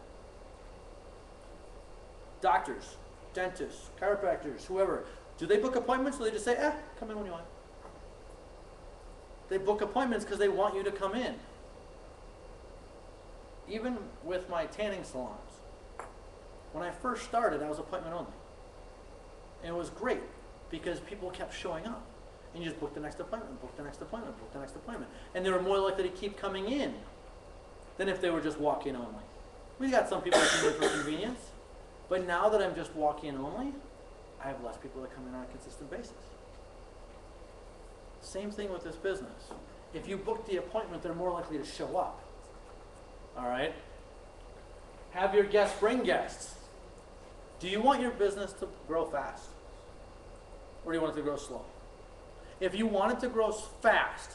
Doctors, dentists, chiropractors, whoever, do they book appointments or they just say, come in when you want? They book appointments because they want you to come in. Even with my tanning salons, when I first started, I was appointment only. And it was great because people kept showing up. And you just book the next appointment, book the next appointment, book the next appointment. And they were more likely to keep coming in than if they were just walk-in only. We got some people that come in for convenience, but now that I'm just walk-in only, I have less people that come in on a consistent basis. Same thing with this business. If you book the appointment, they're more likely to show up. All right? Have your guests bring guests. Do you want your business to grow fast? Or do you want it to grow slow? If you want it to grow fast,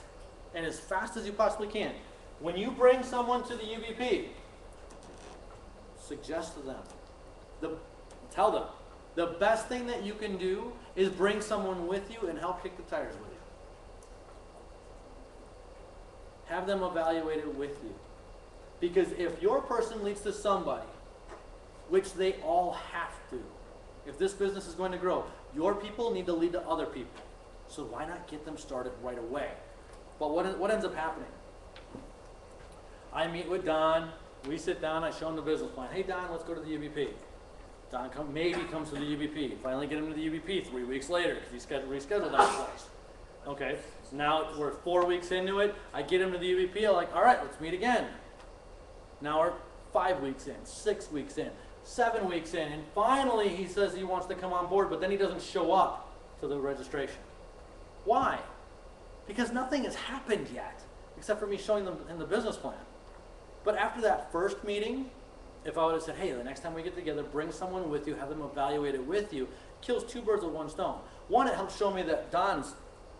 and as fast as you possibly can, when you bring someone to the UBP, suggest to them, tell them, the best thing that you can do is bring someone with you and help kick the tires with you. Have them evaluate it with you. Because if your person leads to somebody, which they all have to, if this business is going to grow, your people need to lead to other people. So why not get them started right away? But what ends up happening? I meet with Don, we sit down, I show him the business plan. Hey Don, let's go to the UBP. Don maybe comes to the UBP. Finally get him to the UBP 3 weeks later because he's rescheduled that place. Okay, so now we're 4 weeks into it. I get him to the UBP, I'm like, all right, let's meet again. Now we're 5 weeks in, 6 weeks in, 7 weeks in, and finally he says he wants to come on board, but then he doesn't show up to the registration. Why? Because nothing has happened yet, except for me showing them in the business plan. But after that first meeting, if I would have said, hey, the next time we get together, bring someone with you, have them evaluate it with you, kills two birds with one stone. One, it helps show me that Don's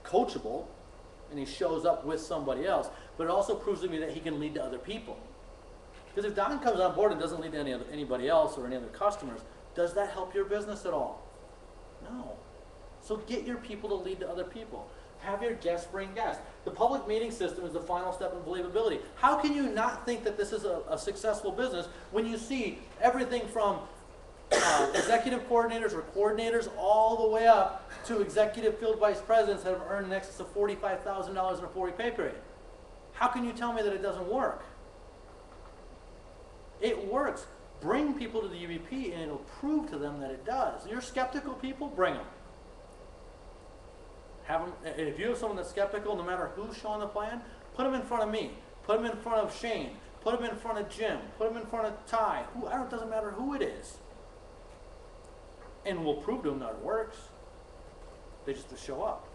coachable, and he shows up with somebody else, but it also proves to me that he can lead to other people. Because if Don comes on board and doesn't lead to anybody else or any other customers, does that help your business at all? No. So get your people to lead to other people. Have your guests bring guests. The public meeting system is the final step in believability. How can you not think that this is a successful business when you see everything from executive coordinators or coordinators all the way up to executive field vice presidents that have earned in excess of $45,000 in a 40 pay period? How can you tell me that it doesn't work? It works. Bring people to the UBP and it'll prove to them that it does. You're skeptical people, bring them. If you have someone that's skeptical, no matter who's showing the plan, put them in front of me. Put them in front of Shane. Put them in front of Jim. Put them in front of Ty. It doesn't matter who it is. And we'll prove to them that it works. They just have to show up.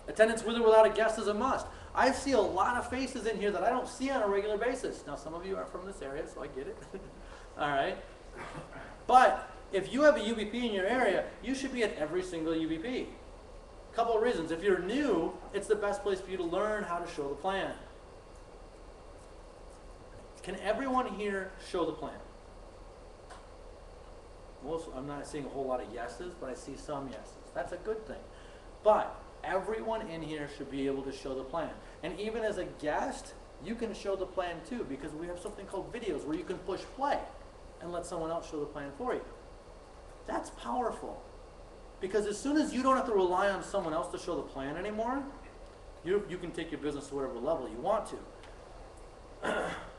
Attendance with or without a guest is a must. I see a lot of faces in here that I don't see on a regular basis. Now, some of you are from this area, so I get it. All right. But if you have a UBP in your area, you should be at every single UBP. Couple of reasons. If you're new, it's the best place for you to learn how to show the plan. Can everyone here show the plan? I'm not seeing a whole lot of yeses, but I see some yeses. That's a good thing. But everyone in here should be able to show the plan. And even as a guest, you can show the plan too, because we have something called videos where you can push play and let someone else show the plan for you. That's powerful. Because as soon as you don't have to rely on someone else to show the plan anymore, you can take your business to whatever level you want to.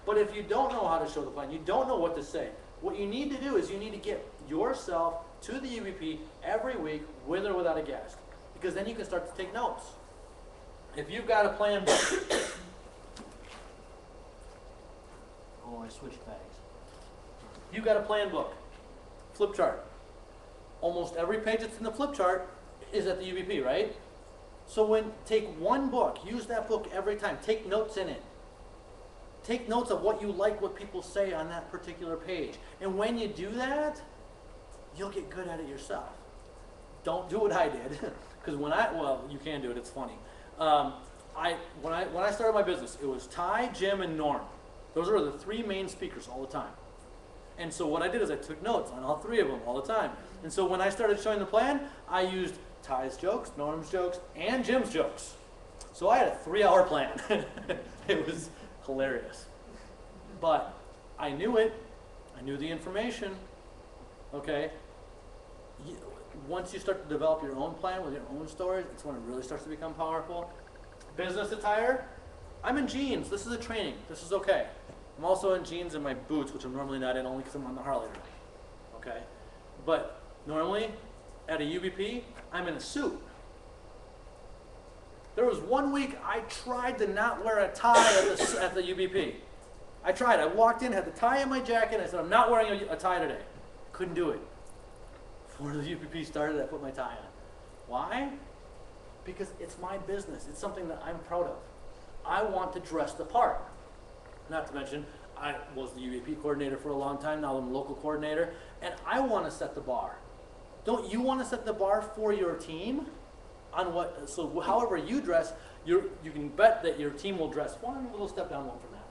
But if you don't know how to show the plan, you don't know what to say, what you need to do is you need to get yourself to the UBP every week with or without a guest. Because then you can start to take notes. If you've got a plan book. Oh, I switched bags. You've got a plan book, flip chart. Almost every page that's in the flip chart is at the UBP, right? So take one book, use that book every time. Take notes in it. Take notes of what you like, what people say on that particular page. And when you do that, you'll get good at it yourself. Don't do what I did, because you can do it, it's funny. When I started my business, it was Ty, Jim, and Norm. Those are the three main speakers all the time. And so what I did is I took notes on all three of them all the time. And so when I started showing the plan, I used Ty's jokes, Norm's jokes, and Jim's jokes. So I had a 3-hour plan. It was hilarious. But I knew it. I knew the information. Okay? Once you start to develop your own plan with your own stories, it's when it really starts to become powerful. Business attire. I'm in jeans. This is a training. This is okay. I'm also in jeans and my boots, which I'm normally not in, only because I'm on the Harley today. Okay? But normally, at a UBP, I'm in a suit. There was one week I tried to not wear a tie at the UBP. I tried. I walked in, had the tie in my jacket, and I said, I'm not wearing a tie today. Couldn't do it. Before the UBP started, I put my tie on. Why? Because it's my business. It's something that I'm proud of. I want to dress the part. Not to mention, I was the UBP coordinator for a long time. Now I'm a local coordinator. And I want to set the bar. Don't you want to set the bar for your team? So however you dress, you can bet that your team will dress one little step down one from that.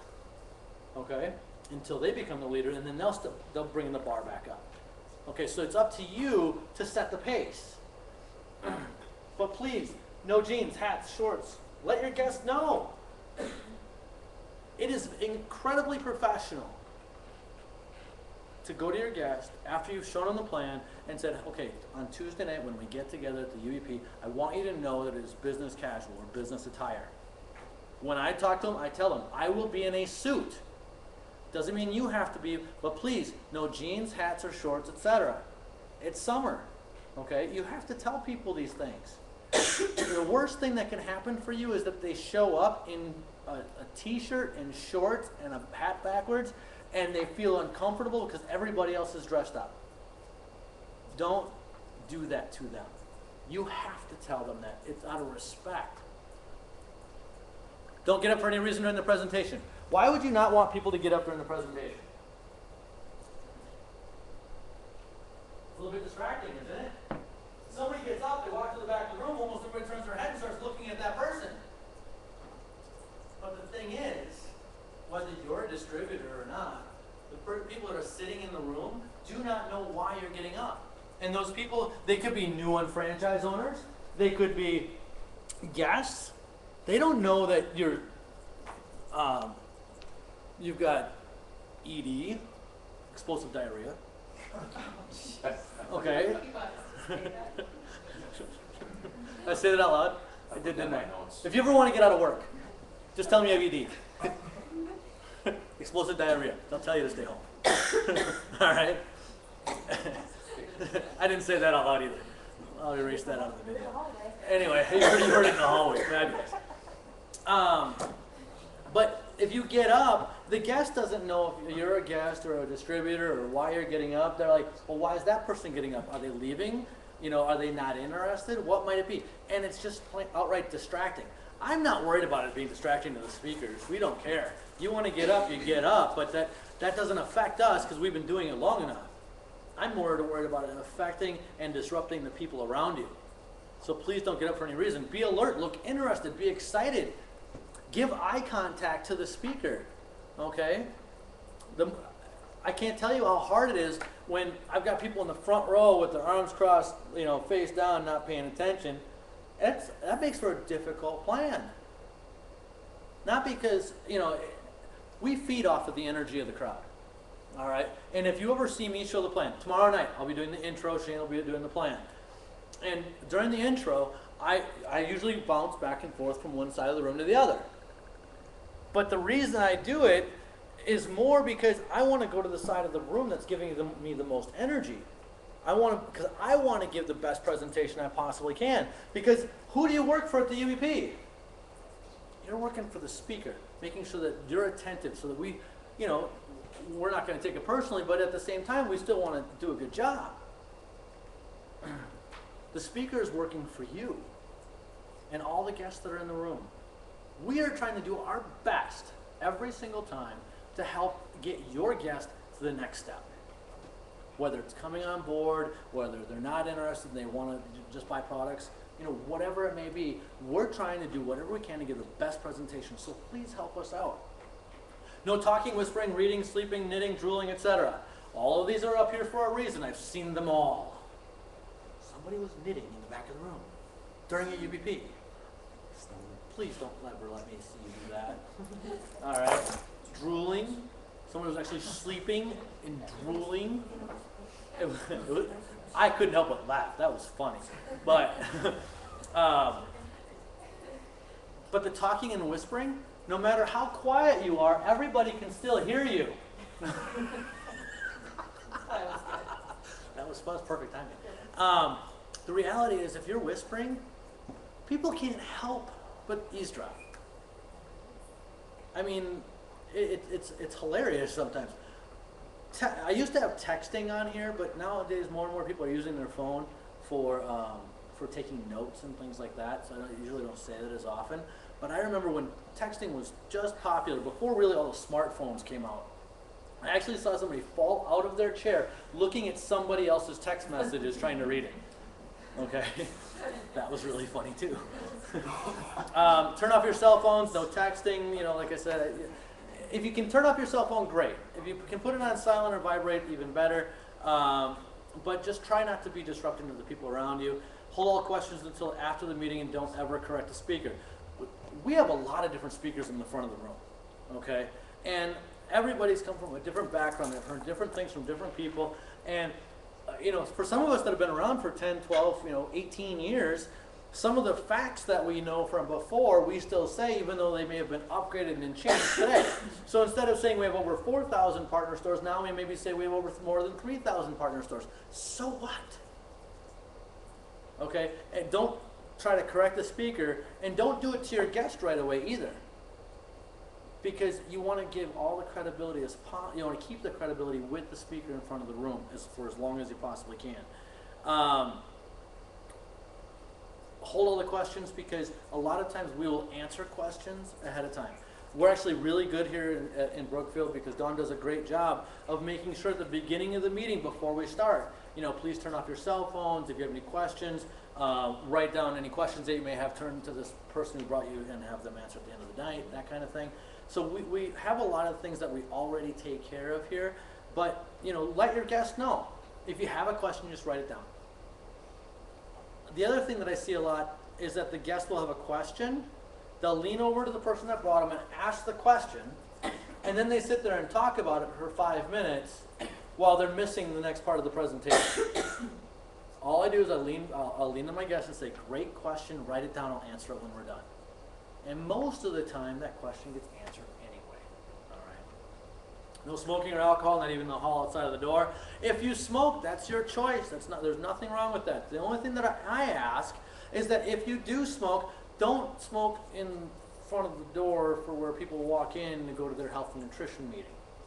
Okay? Until they become the leader, and then they'll bring the bar back up. Okay, so it's up to you to set the pace. But please, no jeans, hats, shorts. Let your guests know. It is incredibly professional to go to your guest after you've shown them the plan and said, okay, on Tuesday night when we get together at the UEP, I want you to know that it is business casual or business attire. When I talk to them, I tell them, I will be in a suit. Doesn't mean you have to be, but please, no jeans, hats, or shorts, etc. It's summer, okay? You have to tell people these things. The worst thing that can happen for you is that they show up in a t-shirt and shorts and a hat backwards, and they feel uncomfortable because everybody else is dressed up. Don't do that to them. You have to tell them that. It's out of respect. Don't get up for any reason during the presentation. Why would you not want people to get up during the presentation? It's a little bit distracting, isn't it? Somebody gets up, they walk to the back of the room, almost everybody turns their head and starts looking at that person. But the thing is, whether you're a distributor or not, the people that are sitting in the room do not know why you're getting up. And those people, they could be new on franchise owners, they could be guests. They don't know that you've got ED, explosive diarrhea. Okay. I say that out loud? I did, didn't I? If you ever want to get out of work, just tell me you have ED. Explosive diarrhea. They'll tell you to stay home. All right? I didn't say that out loud either. I'll erase that out of the video. Anyway, you heard it in the hallway. Fabulous. But if you get up, the guest doesn't know if you're a guest or a distributor or why you're getting up. They're like, well, why is that person getting up? Are they leaving? You know, are they not interested? What might it be? And it's just outright distracting. I'm not worried about it being distracting to the speakers. We don't care. You want to get up, you get up, but that doesn't affect us because we've been doing it long enough. I'm more worried about it affecting and disrupting the people around you. So please don't get up for any reason. Be alert, look interested, be excited. Give eye contact to the speaker, okay? I can't tell you how hard it is when I've got people in the front row with their arms crossed, you know, face down, not paying attention. That makes for a difficult plan. Not because, you know, we feed off of the energy of the crowd, all right? And if you ever see me show the plan, tomorrow night I'll be doing the intro, Shane will be doing the plan. And during the intro, I usually bounce back and forth from one side of the room to the other. But the reason I do it is more because I want to go to the side of the room that's giving me the most energy. Because I want to give the best presentation I possibly can. Because who do you work for at the UEP? You're working for the speaker, making sure that you're attentive so that we, you know, we're not going to take it personally, but at the same time, we still want to do a good job. The speaker is working for you and all the guests that are in the room. We are trying to do our best every single time to help get your guest to the next step. Whether it's coming on board, whether they're not interested and they want to just buy products, you know, whatever it may be, we're trying to do whatever we can to give the best presentation. So please help us out. No talking, whispering, reading, sleeping, knitting, drooling, etc. All of these are up here for a reason. I've seen them all. Somebody was knitting in the back of the room during a UBP. Please don't ever let me see you do that. All right. Drooling. Someone was actually sleeping and drooling. I couldn't help but laugh. That was funny. But the talking and whispering, no matter how quiet you are, everybody can still hear you. That was fun. Perfect timing. The reality is, if you're whispering, people can't help but eavesdrop. I mean, it's hilarious sometimes. I used to have texting on here, but nowadays more and more people are using their phone for taking notes and things like that, so I usually don't say that as often. But I remember when texting was just popular, before really all the smartphones came out, I actually saw somebody fall out of their chair looking at somebody else's text messages trying to read it. Okay? That was really funny too. Turn off your cell phones, no texting, you know, like I said. If you can turn off your cell phone, great. If you can put it on silent or vibrate, even better. But just try not to be disrupting to the people around you. Hold all questions until after the meeting and don't ever correct the speaker. We have a lot of different speakers in the front of the room, okay? And everybody's come from a different background. They've heard different things from different people. And, you know, for some of us that have been around for 10, 12, 18 years, some of the facts that we know from before, we still say, even though they may have been upgraded and changed today. So instead of saying we have over 4,000 partner stores, now we maybe say we have over more than 3,000 partner stores. So what? Okay? And don't try to correct the speaker, and don't do it to your guest right away either. Because you want to give all the credibility you want to keep the credibility with the speaker in front of the room for as long as you possibly can. hold all the questions because a lot of times we will answer questions ahead of time. We're actually really good here in Brookfield because Dawn does a great job of making sure at the beginning of the meeting before we start, you know, please turn off your cell phones. If you have any questions, write down any questions that you may have, turn to this person who brought you and have them answer at the end of the night, that kind of thing. So we have a lot of things that we already take care of here, but, you know, let your guests know. If you have a question, just write it down. The other thing that I see a lot is that the guest will have a question. They'll lean over to the person that brought them and ask the question, and then they sit there and talk about it for 5 minutes while they're missing the next part of the presentation. All I do is I'll lean to my guest and say, great question, write it down, I'll answer it when we're done. And most of the time, that question gets answered anyway. All right. No smoking or alcohol, not even in the hall outside of the door. If you smoke, that's your choice. There's nothing wrong with that. The only thing that I ask is that if you do smoke, don't smoke in front of the door for where people walk in to go to their health and nutrition meeting.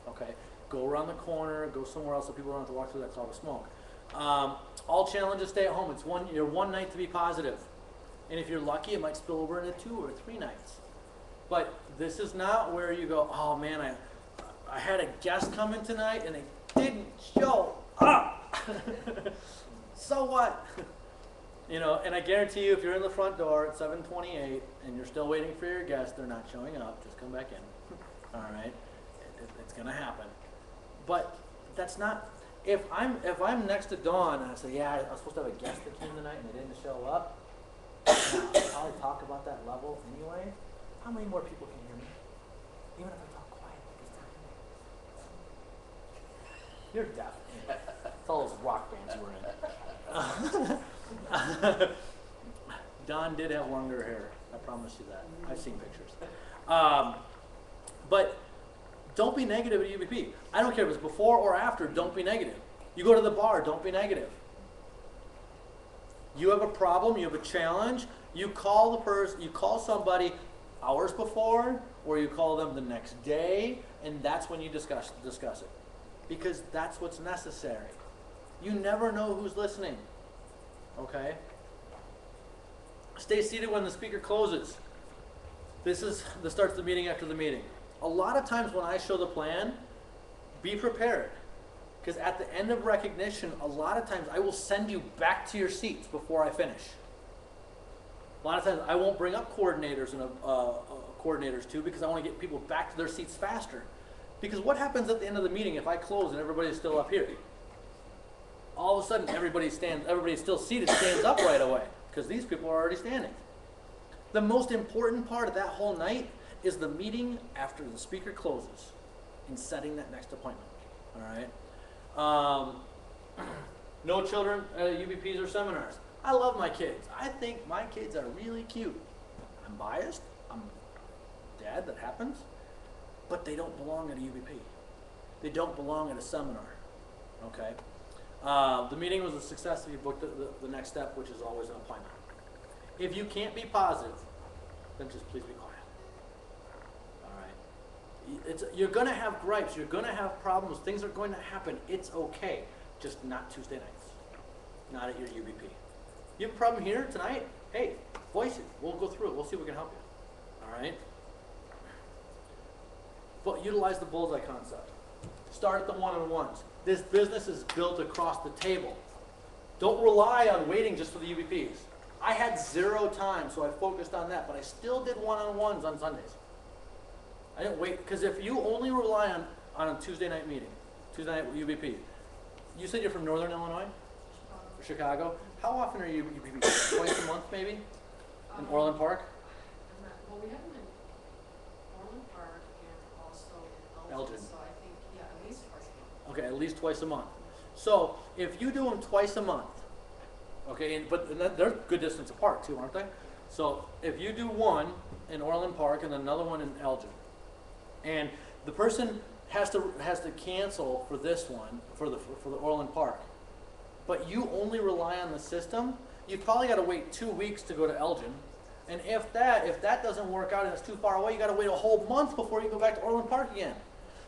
Okay? Go around the corner, go somewhere else so people don't have to walk through that cloud of smoke. All challenges stay at home. It's your one night to be positive. And if you're lucky, it might spill over into 2 or 3 nights. But this is not where you go, oh man, I had a guest come in tonight and they didn't show up. So what? You know, and I guarantee you if you're in the front door at 7:28 and you're still waiting for your guest, they're not showing up, just come back in. All right? It's going to happen. But that's not, if I'm next to Dawn and I say, yeah, I was supposed to have a guest that came tonight and they didn't show up, I'll probably talk about that level anyway. How many more people can hear me? Even if I talk quiet, you're deaf. It's all those rock bands you were in. Don did have longer hair. I promise you that. I've seen pictures. But don't be negative at UBP. I don't care if it's before or after, don't be negative. You go to the bar, don't be negative. You have a problem, you have a challenge, you call the person, you call somebody hours before, or you call them the next day, and that's when you discuss it. Because that's what's necessary. You never know who's listening. Okay? Stay seated when the speaker closes. This starts the meeting after the meeting. A lot of times when I show the plan, be prepared. Because at the end of recognition, a lot of times I will send you back to your seats before I finish. A lot of times I won't bring up coordinators and coordinators too because I want to get people back to their seats faster. Because what happens at the end of the meeting if I close and everybody's still up here? All of a sudden everybody's still seated, stands up right away because these people are already standing. The most important part of that whole night is the meeting after the speaker closes and setting that next appointment. All right? No children at UBPs or seminars. I love my kids. I think my kids are really cute. I'm biased. I'm a dad, that happens. But they don't belong at a UBP. They don't belong at a seminar. Okay? The meeting was a success if you booked the next step, which is always an appointment. If you can't be positive, then just please be quiet. All right? You're going to have gripes. You're going to have problems. Things are going to happen. It's okay. Just not Tuesday nights. Not at your UBP. You have a problem here tonight? Hey, voice it. We'll go through it. We'll see if we can help you. All right? But utilize the bullseye concept. Start at the one-on-ones. This business is built across the table. Don't rely on waiting just for the UBPs. I had 0 time, so I focused on that, but I still did one-on-ones on Sundays. I didn't wait, because if you only rely on a Tuesday night meeting, Tuesday night UBP, you said you're from Northern Illinois? Or Chicago? How often are you UBP? Twice a month, maybe? In Orland Park? Well, we have them in Orland Park and also in Elgin. So I think, yeah, at least twice a month. Okay, at least twice a month. So if you do them twice a month, okay, but they're good distance apart too, aren't they? So if you do one in Orland Park and another one in Elgin, and the person has to cancel for this one for the Orland Park, but you only rely on the system, you've probably got to wait 2 weeks to go to Elgin. And if that doesn't work out and it's too far away, you got to wait a whole month before you go back to Orland Park again.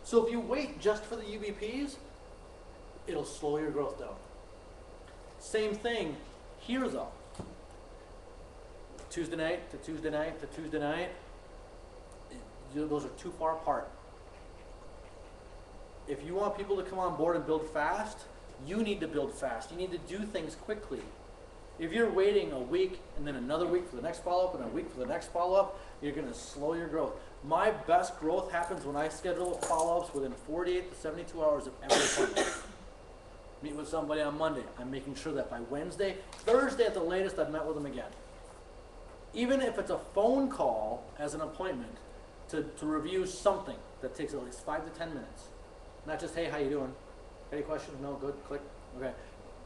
So if you wait just for the UBPs, it'll slow your growth down. Same thing here though. Tuesday night to Tuesday night to Tuesday night, those are too far apart. If you want people to come on board and build fast, you need to build fast. You need to do things quickly. If you're waiting a week and then another week for the next follow-up and a week for the next follow-up, you're going to slow your growth. My best growth happens when I schedule follow-ups within 48 to 72 hours of every appointment. Meet with somebody on Monday. I'm making sure that by Wednesday, Thursday at the latest, I've met with them again. Even if it's a phone call as an appointment to review something that takes at least 5 to 10 minutes. Not just, hey, how you doing? Any questions? No? Good? Click. Okay.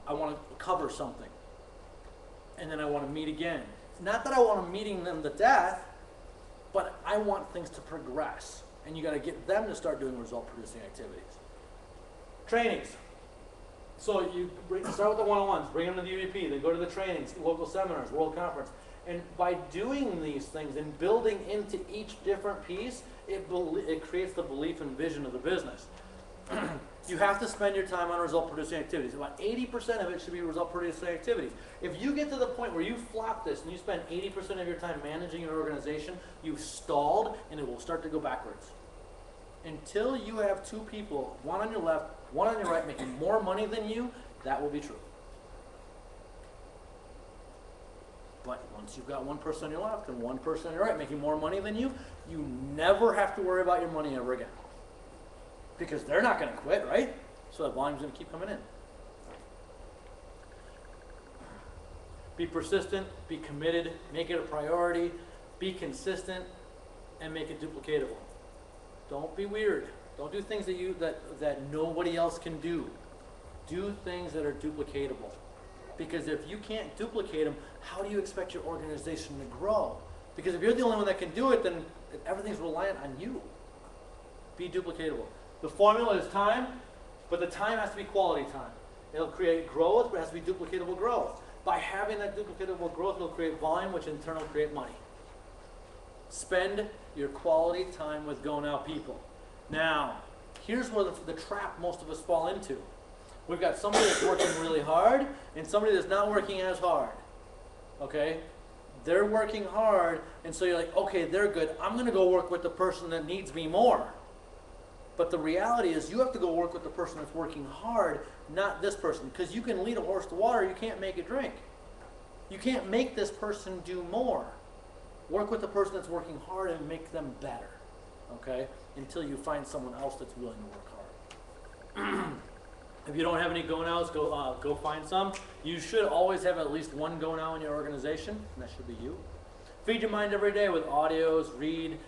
I want to cover something. And then I want to meet again. Not that I want to meeting them to death, but I want things to progress. And you got to get them to start doing result-producing activities. Trainings. So you start with the one-on-ones, bring them to the UVP, then go to the trainings, local seminars, world conference. And by doing these things and building into each different piece, it creates the belief and vision of the business. You have to spend your time on result-producing activities. About 80% of it should be result-producing activities. If you get to the point where you flop this and you spend 80% of your time managing your organization, you've stalled and it will start to go backwards. Until you have two people, one on your left, one on your right, making more money than you, that will be true. But once you've got one person on your left and one person on your right making more money than you, you never have to worry about your money ever again. Because they're not going to quit, right? So that volume's going to keep coming in. Be persistent, be committed, make it a priority, be consistent, and make it duplicatable. Don't be weird. Don't do things that nobody else can do. Do things that are duplicatable. Because if you can't duplicate them, how do you expect your organization to grow? Because if you're the only one that can do it, then everything's reliant on you. Be duplicatable. The formula is time, but the time has to be quality time. It'll create growth, but it has to be duplicatable growth. By having that duplicatable growth, it'll create volume, which in turn will create money. Spend your quality time with Go Now people. Now, here's where the trap most of us fall into. We've got somebody that's working really hard and somebody that's not working as hard. Okay? They're working hard, and so you're like, okay, they're good. I'm going to go work with the person that needs me more. But the reality is you have to go work with the person that's working hard, not this person. Because you can lead a horse to water, you can't make it drink. You can't make this person do more. Work with the person that's working hard and make them better. Okay? Until you find someone else that's willing to work hard. If you don't have any go-nows, go find some. You should always have at least one go-now in your organization, and that should be you. Feed your mind every day with audios, read,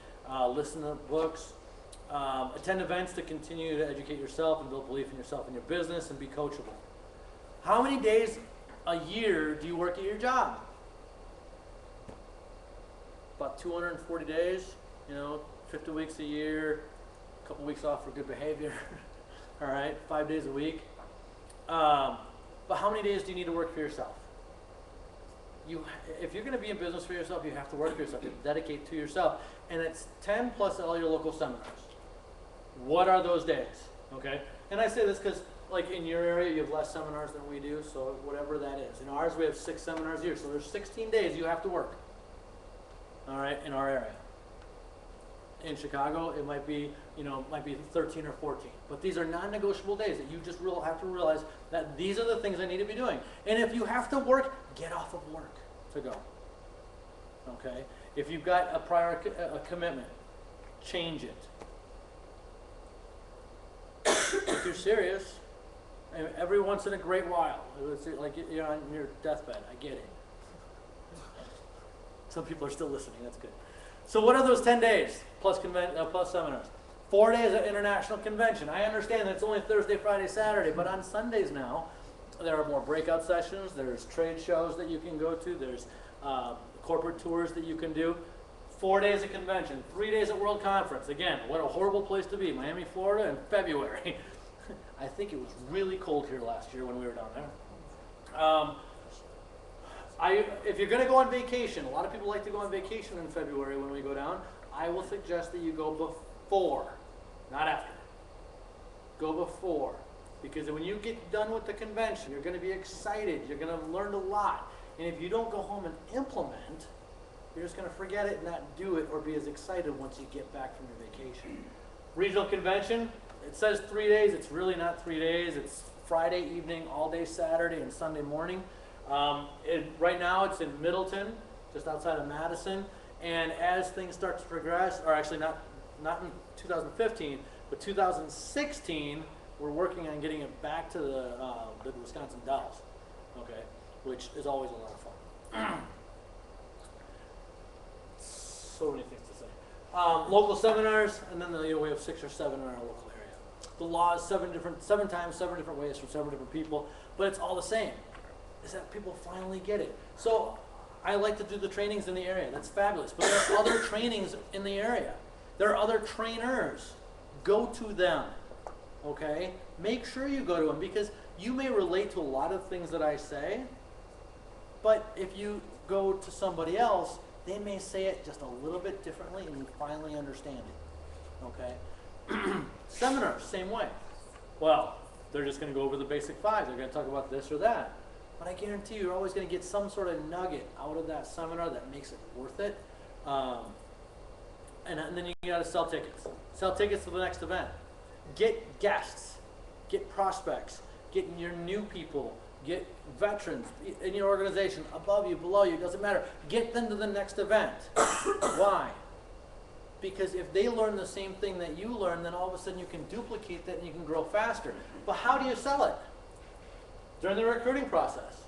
listen to books. Attend events to continue to educate yourself and build belief in yourself and your business, and be coachable. How many days a year do you work at your job? About 240 days, 50 weeks a year, a couple weeks off for good behavior. All right, 5 days a week. But how many days do you need to work for yourself? If you're going to be in business for yourself, you have to work for yourself. You have to dedicate to yourself. And it's 10 plus all your local seminars. What are those days? Okay? And I say this because, like, in your area, you have less seminars than we do, so whatever that is. In ours, we have 6 seminars a year, so there's 16 days you have to work. All right, in our area. In Chicago, it might be, might be 13 or 14. But these are non-negotiable days that you just have to realize that these are the things I need to be doing. And if you have to work, get off of work to go. Okay? If you've got a commitment, change it. If you're serious, every once in a great while, it's like you're on your deathbed, I get it. Some people are still listening, that's good. So what are those 10 days plus seminars? 4 days at international convention. I understand that it's only Thursday, Friday, Saturday, but on Sundays now, there are more breakout sessions, there's trade shows that you can go to, there's corporate tours that you can do. 4 days at convention, 3 days at World Conference. Again, what a horrible place to be, Miami, Florida in February. I think it was really cold here last year when we were down there. If you're going to go on vacation, a lot of people like to go on vacation in February when we go down. I will suggest that you go before, not after. Go before. Because when you get done with the convention, you're going to be excited. You're going to have learned a lot. And if you don't go home and implement, you're just going to forget it and not do it or be as excited once you get back from your vacation. Regional convention, it says 3 days. It's really not 3 days. It's Friday evening, all day Saturday, and Sunday morning. Right now it's in Middleton, just outside of Madison. And as things start to progress, or actually not in 2015, but 2016, we're working on getting it back to the Wisconsin Dells, okay, which is always a lot of fun. So many things to say. Local seminars, and then we have 6 or 7 in our local area. The law is 7 times, 7 different ways from 7 different people, but it's all the same. Is that people finally get it. So I like to do the trainings in the area. That's fabulous. But there are other trainings in the area. There are other trainers. Go to them. Okay? Make sure you go to them, because you may relate to a lot of things that I say, but if you go to somebody else, they may say it just a little bit differently and you finally understand it. Okay? Seminars, same way. Well, they're just going to go over the basic 5. They're going to talk about this or that. But I guarantee you're always going to get some sort of nugget out of that seminar that makes it worth it. And then you got to sell tickets. Sell tickets to the next event. Get guests. Get prospects. Get your new people. Get veterans in your organization, above you, below you, doesn't matter. Get them to the next event. Why? Because if they learn the same thing that you learn, then all of a sudden you can duplicate that and you can grow faster. But how do you sell it? During the recruiting process.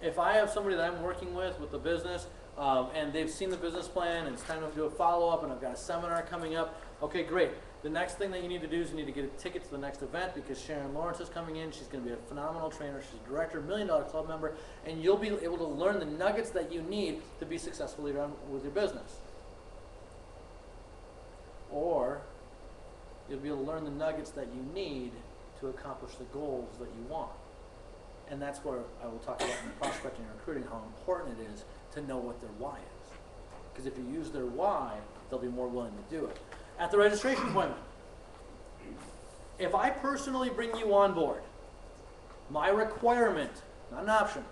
If I have somebody that I'm working with the business, and they've seen the business plan, and it's time to do a follow-up, and I've got a seminar coming up, okay, great. The next thing that you need to do is you need to get a ticket to the next event, because Sharon Lawrence is coming in. She's going to be a phenomenal trainer. She's a director, $1 Million Club member, and you'll be able to learn the nuggets that you need to be successfully run with your business. Or you'll be able to learn the nuggets that you need to accomplish the goals that you want. And that's where I will talk about in prospecting and recruiting how important it is to know what their why is. Because if you use their why, they'll be more willing to do it. At the registration appointment, if I personally bring you on board, my requirement, not an option,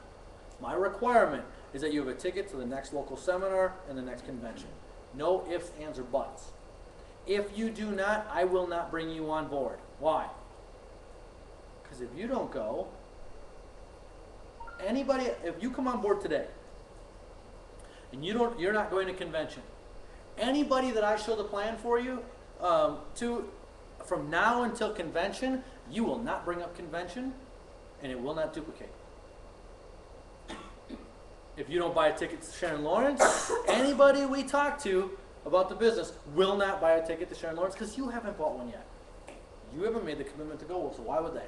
my requirement is that you have a ticket to the next local seminar and the next convention. No ifs, ands, or buts. If you do not, I will not bring you on board. Why? Because if you don't go, anybody, if you come on board today and you're not going to convention, anybody that I show the plan for you from now until convention, you will not bring up convention and it will not duplicate. If you don't buy a ticket to Sharon Lawrence, anybody we talk to about the business will not buy a ticket to Sharon Lawrence because you haven't bought one yet. You haven't made the commitment to go, so why would they?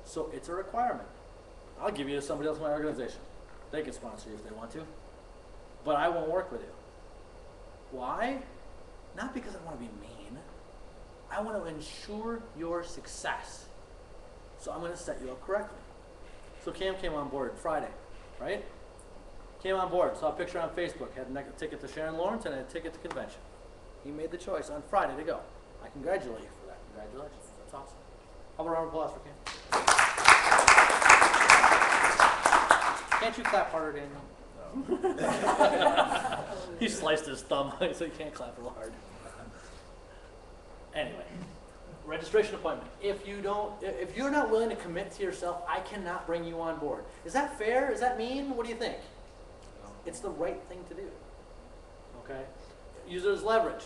So it's a requirement. I'll give you to somebody else in my organization. They can sponsor you if they want to. But I won't work with you. Why? Not because I want to be mean. I want to ensure your success. So I'm going to set you up correctly. So Cam came on board Friday, right? Came on board, saw a picture on Facebook, had a ticket to Sharon Lawrence and a ticket to convention. He made the choice on Friday to go. I congratulate you for that. Congratulations. That's awesome. How about a round of applause for Cam? Can't you clap harder, Daniel? No. He sliced his thumb, so he can't clap real hard. Anyway, registration appointment. If you're not willing to commit to yourself, I cannot bring you on board. Is that fair? Is that mean? What do you think? No. It's the right thing to do. Okay? Use it as leverage.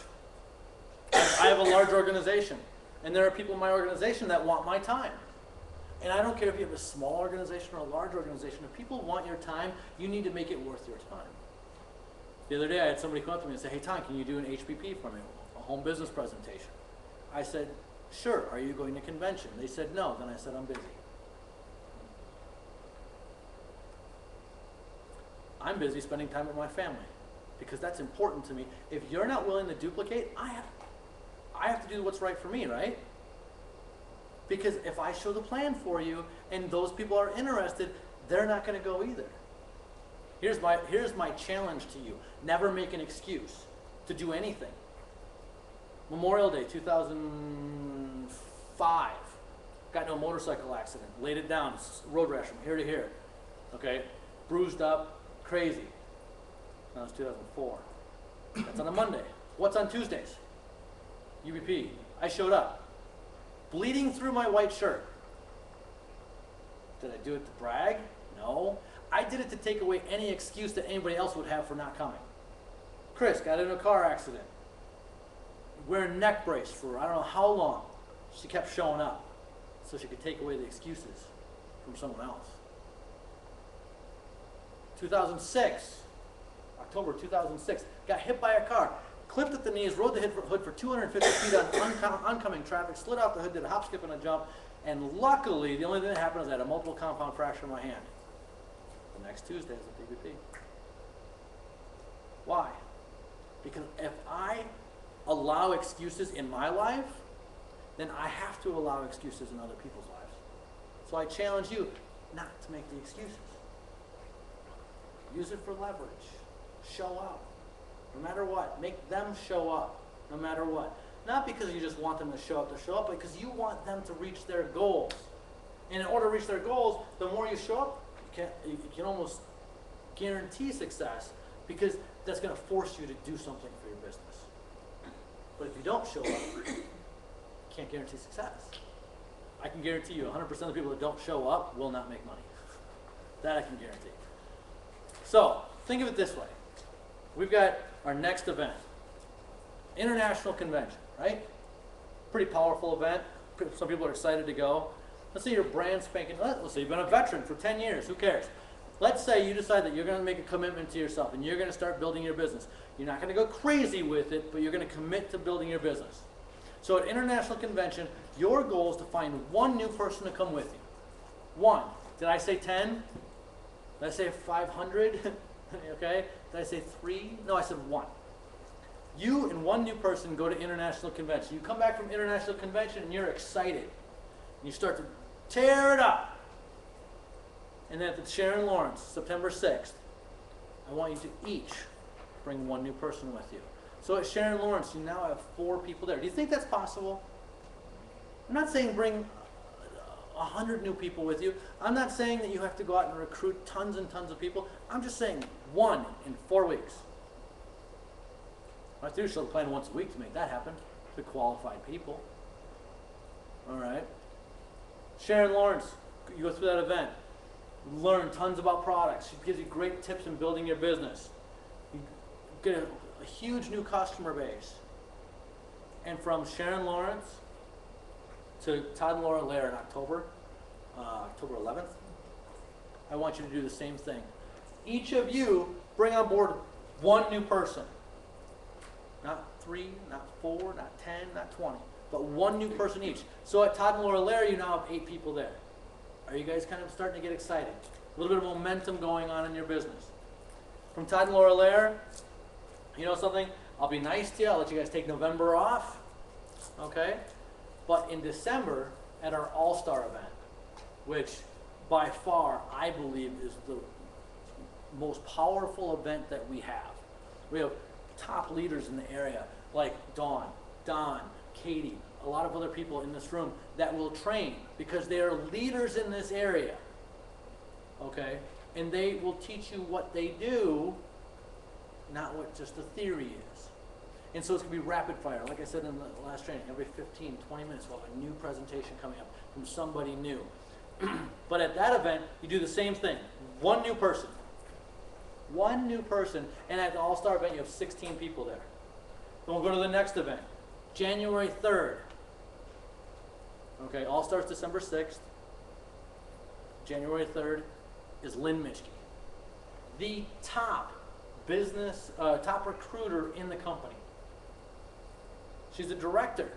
I have a large organization, and there are people in my organization that want my time. And I don't care if you have a small organization or a large organization. If people want your time, you need to make it worth your time. The other day, I had somebody come up to me and say, "Hey, Tom, can you do an HBP for me, a home business presentation?" I said, "Sure. Are you going to convention?" They said, "No." Then I said, "I'm busy." I'm busy spending time with my family because that's important to me. If you're not willing to duplicate, I have to do what's right for me, right? Because if I show the plan for you and those people are interested, they're not going to go either. Here's my challenge to you. Never make an excuse to do anything. Memorial Day 2005. Got into a motorcycle accident. Laid it down. Road rash from here to here. Okay? Bruised up. Crazy. No, it's 2004. That's on a Monday. What's on Tuesdays? UBP. I showed up. Bleeding through my white shirt. Did I do it to brag? No. I did it to take away any excuse that anybody else would have for not coming. Chris got in a car accident. Wearing a neck brace for I don't know how long. She kept showing up so she could take away the excuses from someone else. 2006, October 2006, got hit by a car, clipped at the knees, rode the hood for 250 feet on oncoming traffic, slid off the hood, did a hop, skip, and a jump, and luckily, the only thing that happened is I had a multiple compound fracture in my hand. The next Tuesday is a DBP. Why? Because if I allow excuses in my life, then I have to allow excuses in other people's lives. So I challenge you not to make the excuses. Use it for leverage. Show up. No matter what. Make them show up. No matter what. Not because you just want them to show up, but because you want them to reach their goals. And in order to reach their goals, the more you show up, you can almost guarantee success, because that's going to force you to do something for your business. But if you don't show up, you can't guarantee success. I can guarantee you 100% of the people that don't show up will not make money. That I can guarantee. So, think of it this way. We've got our next event. International convention, right? Pretty powerful event. Some people are excited to go. Let's say you're brand spanking, let's say you've been a veteran for 10 years, who cares? Let's say you decide that you're going to make a commitment to yourself and you're going to start building your business. You're not going to go crazy with it, but you're going to commit to building your business. So at International Convention, your goal is to find one new person to come with you. One. Did I say 10? Did I say 500? Okay. Did I say 3? No, I said 1. You and one new person go to International Convention. You come back from International Convention and you're excited. And you start to tear it up. And then at the Sharon Lawrence, September 6th, I want you to each bring one new person with you. So at Sharon Lawrence, you now have 4 people there. Do you think that's possible? I'm not saying bring 100 new people with you. I'm not saying that you have to go out and recruit tons and tons of people. I'm just saying 1 in 4 weeks. I do show plan once a week to make that happen, to qualified people. All right. Sharon Lawrence, you go through that event. You learn tons about products. She gives you great tips in building your business. You get a huge new customer base. And from Sharon Lawrence to Todd and Laura Lair in October 11th, I want you to do the same thing. Each of you bring on board 1 new person. Not 3, not 4, not 10, not 20, but 1 new person each. So at Todd and Laura Lair, you now have 8 people there. Are you guys kind of starting to get excited? A little bit of momentum going on in your business. From Todd and Laura Lair, you know something? I'll be nice to you. I'll let you guys take November off. Okay? But in December, at our All-Star event, which by far I believe is the most powerful event that we have. We have top leaders in the area like Dawn, Don, Katie, a lot of other people in this room that will train because they are leaders in this area. Okay? And they will teach you what they do, not what just the theory is. And so it's going to be rapid fire. Like I said in the last training, every 15, 20 minutes we'll have a new presentation coming up from somebody new. But at that event, you do the same thing. 1 new person. 1 new person, and at the All-Star event, you have 16 people there. Then we'll go to the next event, January 3rd. Okay, All-Star's December 6th. January 3rd is Lynn Mischke, the top top recruiter in the company. She's a director.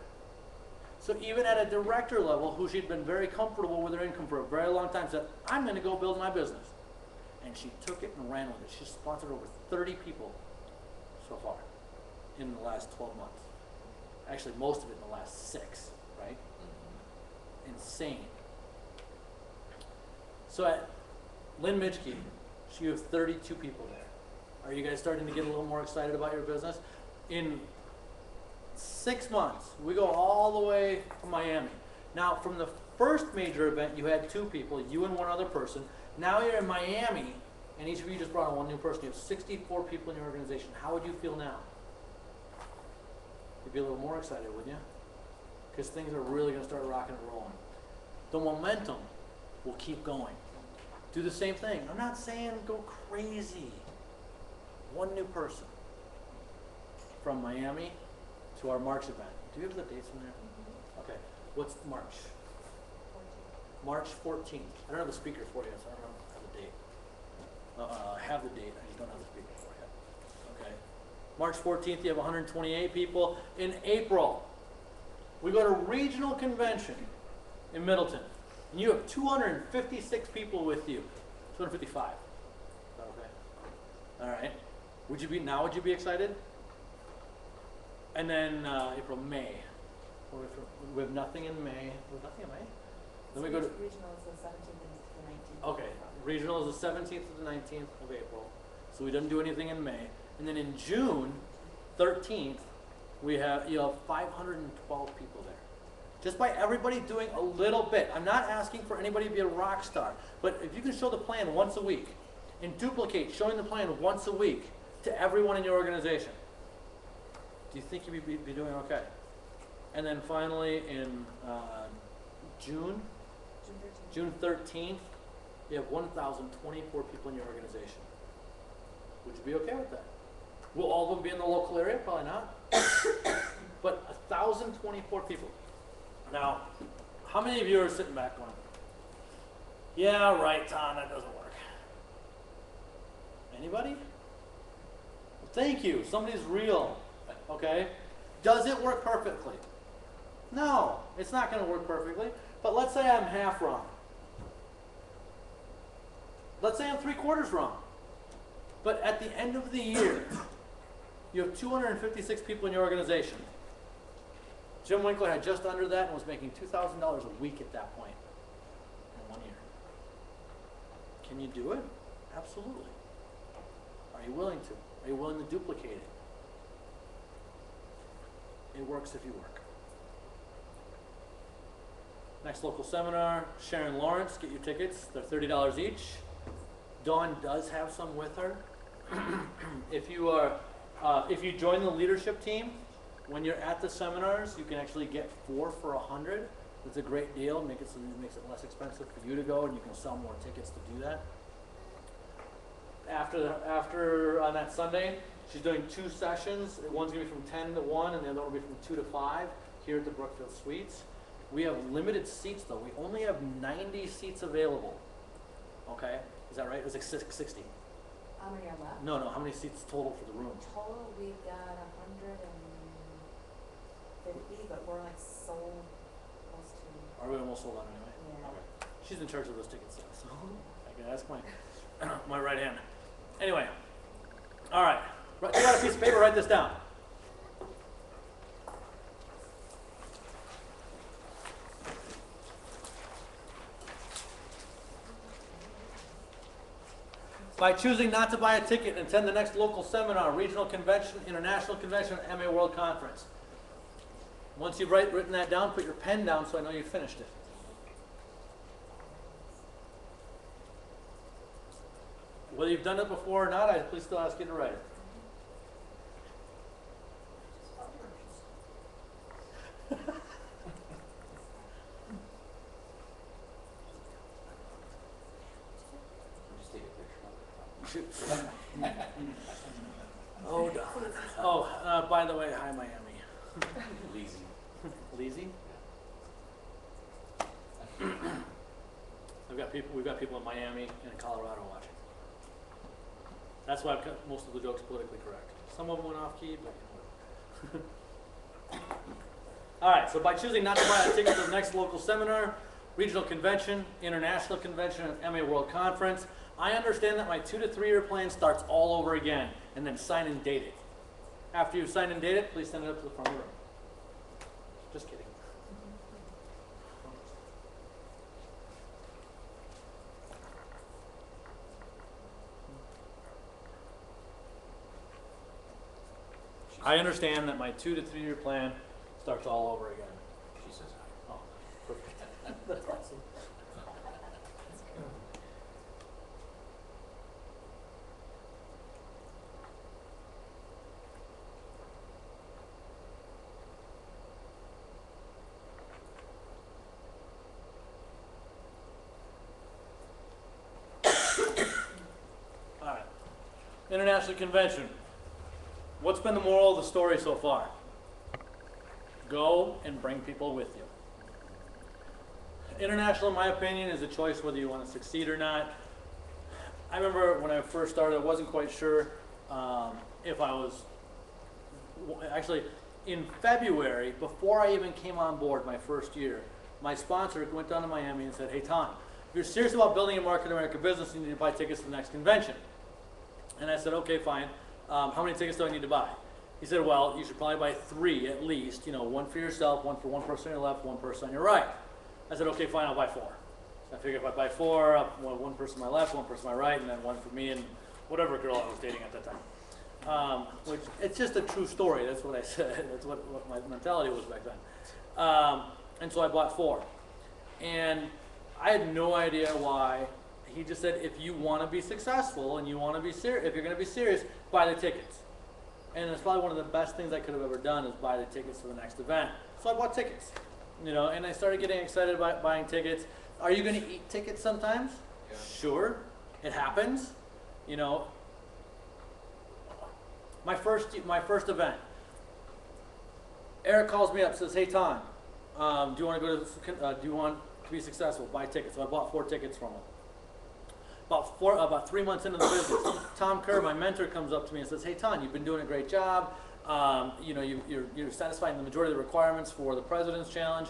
So even at a director level, who she'd been very comfortable with her income for a very long time, said, I'm going to go build my business. And she took it and ran with it. She's sponsored over 30 people so far in the last 12 months. Actually, most of it in the last 6, right? Insane. So at Lynn Mischke, you have 32 people there. Are you guys starting to get a little more excited about your business? In 6 months, we go all the way to Miami. Now, from the first major event, you had 2 people, you and 1 other person. Now you're in Miami and each of you just brought on one new person. You have 64 people in your organization. How would you feel now? You'd be a little more excited, wouldn't you? Because things are really going to start rocking and rolling. The momentum will keep going. Do the same thing. I'm not saying go crazy. One new person. From Miami to our March event. Do you have the dates in there? Okay. What's March? 14. March 14th. I don't have the speaker for you, so I don't have the date. I have the date, I just don't have the speaker for you. Okay. March 14th, you have 128 people. In April, we go to regional convention in Middleton, and you have 256 people with you. 255. Is that okay? All right. Would you be excited? And then April, May. We have nothing in May. We have nothing in May. Then we go to Regional is the 17th and the 19th. okay. Regional is the 17th to the 19th of April. So we didn't do anything in May. And then in June 13th, you'll have 512 people there. Just by everybody doing a little bit. I'm not asking for anybody to be a rock star, but if you can show the plan once a week and duplicate showing the plan once a week to everyone in your organization, do you think you'd be doing okay? And then finally in June 13th, you have 1,024 people in your organization. Would you be okay with that? Will all of them be in the local area? Probably not. But 1,024 people. Now, how many of you are sitting back going, yeah, right, Tom, that doesn't work? Anybody? Well, thank you. Somebody's real. Okay? Does it work perfectly? No, it's not going to work perfectly. But let's say I'm half wrong. Let's say I'm 3/4 wrong. But at the end of the year, you have 256 people in your organization. Jim Winkler had just under that and was making $2,000 a week at that point in 1 year. Can you do it? Absolutely. Are you willing to? Are you willing to duplicate it? It works if you work. Next local seminar, Sharon Lawrence, get your tickets. They're $30 each. Dawn does have some with her. If you join the leadership team, when you're at the seminars, you can actually get 4 for $100. It's a great deal. Makes it less expensive for you to go, and you can sell more tickets to do that. After on that Sunday, she's doing 2 sessions. One's going to be from 10 to 1, and the other one will be from 2 to 5 here at the Brookfield Suites. We have limited seats, though. We only have 90 seats available. Okay? Is that right? It was like 60. How many are left? No, how many seats total for the room? Total, we've got 150, but we're like sold close to. Are we almost sold out anyway? Yeah. Okay. She's in charge of those tickets, so I can ask my right hand. Anyway, all right. You got a piece of paper, write this down. By choosing not to buy a ticket and attend the next local seminar, regional convention, international convention, or MA World Conference. Once you've written that down, put your pen down so I know you finished it. Whether you've done it before or not, I please still ask you to write it. Oh, darn. Oh, by the way, hi, Miami. Lazy. Lazy? We've got people in Miami and in Colorado watching. That's why I've got most of the jokes politically correct. Some of them went off key, but you know. All right, so by choosing not to buy a ticket to the next local seminar, regional convention, international convention, and MA World Conference, I understand that my 2 to 3 year plan starts all over again, and then sign and date it. After you've signed and dated it, please send it up to the front of the room. Just kidding. I understand that my 2 to 3 year plan starts all over again. She says hi. Oh, perfect. That's awesome. International Convention. What's been the moral of the story so far? Go and bring people with you. International, in my opinion, is a choice whether you want to succeed or not. I remember when I first started, I wasn't quite sure if I was, actually, in February, before I even came on board my first year, my sponsor went down to Miami and said, hey Tom, if you're serious about building a market America business, you need to buy tickets to the next convention. And I said, okay, fine. How many tickets do I need to buy? He said, well, you should probably buy 3 at least, you know, 1 for yourself, 1 for one person on your left, 1 person on your right. I said, okay, fine, I'll buy 4. So I figured if I buy 4, one person on my left, 1 person on my right, and then 1 for me and whatever girl I was dating at that time. Which, it's just a true story. That's what I said. That's what my mentality was back then. And so I bought 4. And I had no idea why. He just said, if you want to be successful and you want to be serious, if you're going to be serious, buy the tickets. And it's probably one of the best things I could have ever done is buy the tickets to the next event. So I bought tickets, you know, and I started getting excited about buying tickets. Are you going to eat tickets sometimes? Yeah. Sure, it happens. You know, my first event, Eric calls me up, says, hey Tom, do you want to go to, do you want to be successful? Buy tickets. So I bought 4 tickets from him. About 3 months into the business, Tom Kerr, my mentor, comes up to me and says, hey Tom, you've been doing a great job. You know, you're satisfying the majority of the requirements for the President's Challenge.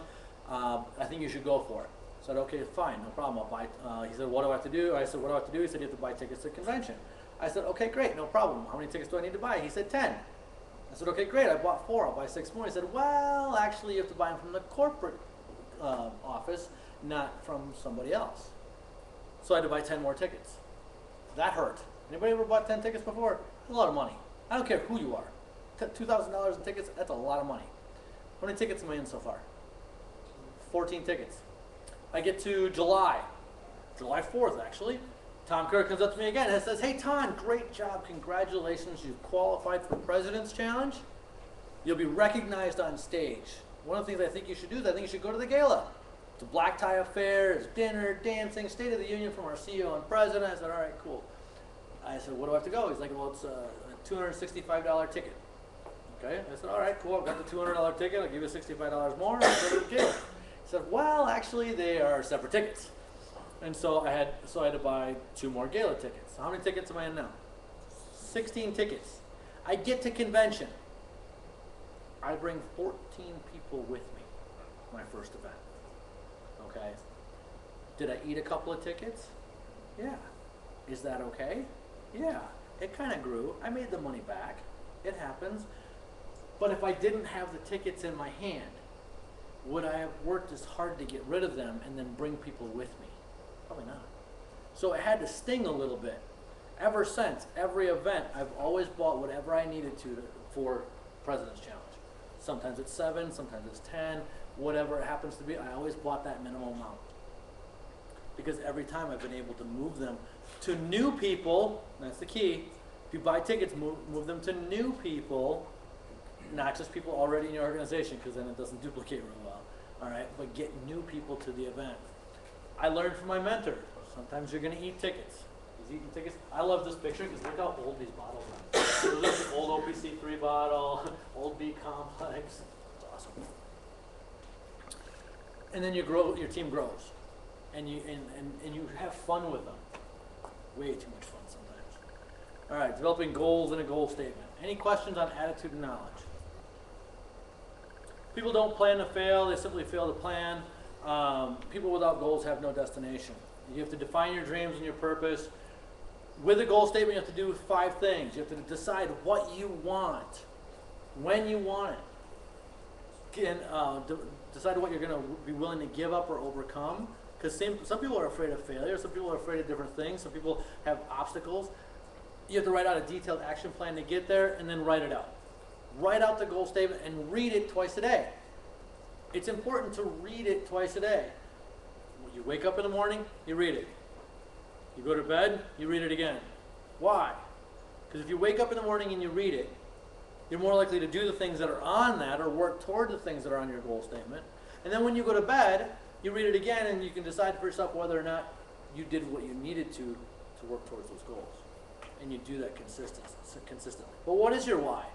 I think you should go for it. I said, okay, fine, no problem, I'll buy. He said, what do I have to do? I said, what do I have to do? He said, you have to buy tickets to the convention. I said, okay, great, no problem. How many tickets do I need to buy? He said, 10. I said, okay, great, I bought 4, I'll buy 6 more. He said, well, actually, you have to buy them from the corporate office, not from somebody else. So I had to buy 10 more tickets. That hurt. Anybody ever bought 10 tickets before? That's a lot of money. I don't care who you are. $2,000 in tickets, that's a lot of money. How many tickets am I in so far? 14 tickets. I get to July 4th actually. Tom Kerr comes up to me again and says, hey Tom, great job, congratulations, you've qualified for the President's Challenge. You'll be recognized on stage. One of the things I think you should do is I think you should go to the gala. It's a black tie affair, it's dinner, dancing, State of the Union from our CEO and President. I said, all right, cool. I said, what do I have to go? He's like, well, it's a $265 ticket. Okay, I said, all right, cool, I've got the $200 ticket, I'll give you $65 more, and go to the gala. He said, well, actually, they are separate tickets. And so I had to buy 2 more gala tickets. So how many tickets am I in now? 16 tickets. I get to convention. I bring 14 people with me, my first event. Okay. Did I eat a couple of tickets? Yeah. Is that okay? Yeah. It kind of grew. I made the money back. It happens. But if I didn't have the tickets in my hand, would I have worked as hard to get rid of them and then bring people with me? Probably not. So it had to sting a little bit. Ever since, every event, I've always bought whatever I needed to for President's Challenge. Sometimes it's 7, sometimes it's 10, whatever it happens to be, I always bought that minimum amount. Because every time I've been able to move them to new people, that's the key. If you buy tickets, move them to new people, not just people already in your organization, because then it doesn't duplicate real well. All right, but get new people to the event. I learned from my mentor, sometimes you're going to eat tickets. He's eating tickets. I love this picture because look how old these bottles are. So this is an old OPC3 bottle, old B complex. It's awesome. And then your team grows, and you have fun with them. Way too much fun sometimes. All right, developing goals and a goal statement. Any questions on attitude and knowledge? People don't plan to fail; they simply fail to plan. People without goals have no destination. You have to define your dreams and your purpose. With a goal statement, you have to do 5 things. You have to decide what you want, when you want it, and decide what you're going to be willing to give up or overcome. Because some people are afraid of failure. Some people are afraid of different things. Some people have obstacles. You have to write out a detailed action plan to get there, and then write it out. Write out the goal statement and read it twice a day. It's important to read it twice a day. When you wake up in the morning, you read it. You go to bed, you read it again. Why? Because if you wake up in the morning and you read it, you're more likely to do the things that are on that or work toward the things that are on your goal statement. And then when you go to bed, you read it again and you can decide for yourself whether or not you did what you needed to work towards those goals. and you do that consistently. But what is your why?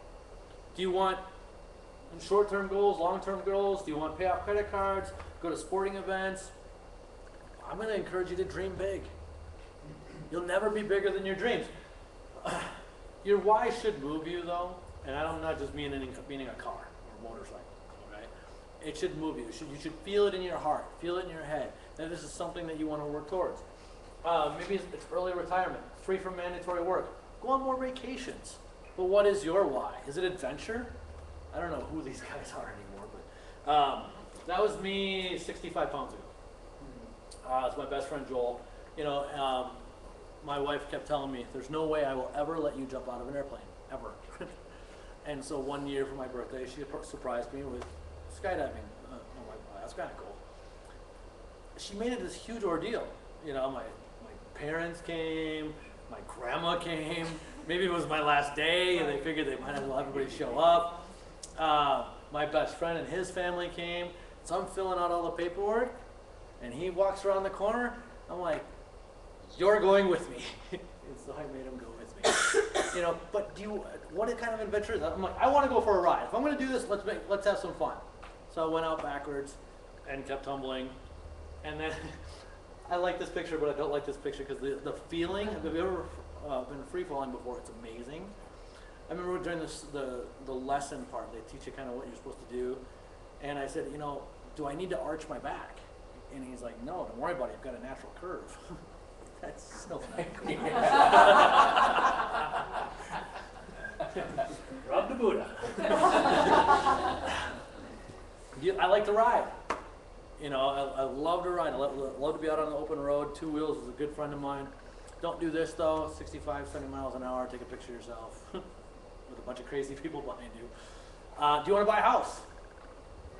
Do you want short-term goals, long-term goals? Do you want to pay off credit cards, go to sporting events? I'm going to encourage you to dream big. You'll never be bigger than your dreams. Your why should move you, though, and I'm not just meaning a car or a motorcycle, okay? It should move you. You should feel it in your heart, feel it in your head, that this is something that you want to work towards. Maybe it's early retirement, free from mandatory work. Go on more vacations. But what is your why? Is it adventure? I don't know who these guys are anymore, but that was me 65 pounds ago. It's my best friend Joel. You know, my wife kept telling me, there's no way I will ever let you jump out of an airplane, ever. And so one year for my birthday, she surprised me with skydiving. I'm like, wow, that's kind of cool. She made it this huge ordeal. You know, my parents came, my grandma came. Maybe it was my last day, and they figured they might as well have everybody show up. My best friend and his family came, so I'm filling out all the paperwork, and he walks around the corner. I'm like, you're going with me. And so I made him go with me. You know, but what kind of adventure is that? I'm like, I want to go for a ride. If I'm going to do this, let's have some fun. So I went out backwards and kept tumbling, and then I like this picture, but I don't like this picture because the feeling. Have you ever been free falling before? It's amazing. I remember during the lesson part, they teach you kind of what you're supposed to do, and I said, you know, do I need to arch my back? And he's like, no, don't worry about it. You've got a natural curve. That's so angry. Rub the Buddha. I like to ride. You know, I love to ride. I love to be out on the open road. Two wheels is a good friend of mine. Don't do this though. 65, 70 miles an hour. Take a picture of yourself with a bunch of crazy people behind you. Do you want to buy a house?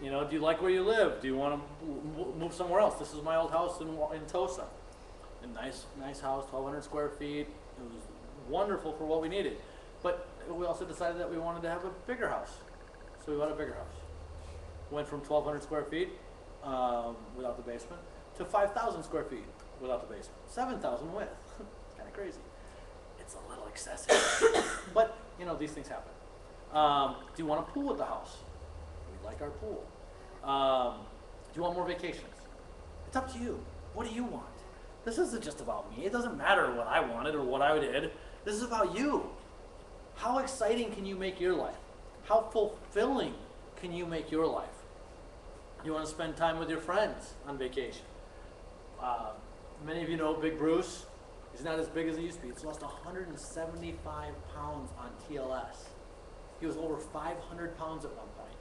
You know, do you like where you live? Do you want to move somewhere else? This is my old house in Tosa. A nice house, 1,200 square feet. It was wonderful for what we needed. But we also decided that we wanted to have a bigger house. So we bought a bigger house. Went from 1,200 square feet without the basement to 5,000 square feet without the basement. 7,000 with. It's kind of crazy. It's a little excessive. But, you know, these things happen. Do you want a pool at the house? We like our pool. Do you want more vacations? It's up to you. What do you want? This isn't just about me. It doesn't matter what I wanted or what I did. This is about you. How exciting can you make your life? How fulfilling can you make your life? You want to spend time with your friends on vacation. Many of you know Big Bruce. He's not as big as he used to be. He's lost 175 pounds on TLS. He was over 500 pounds at one point.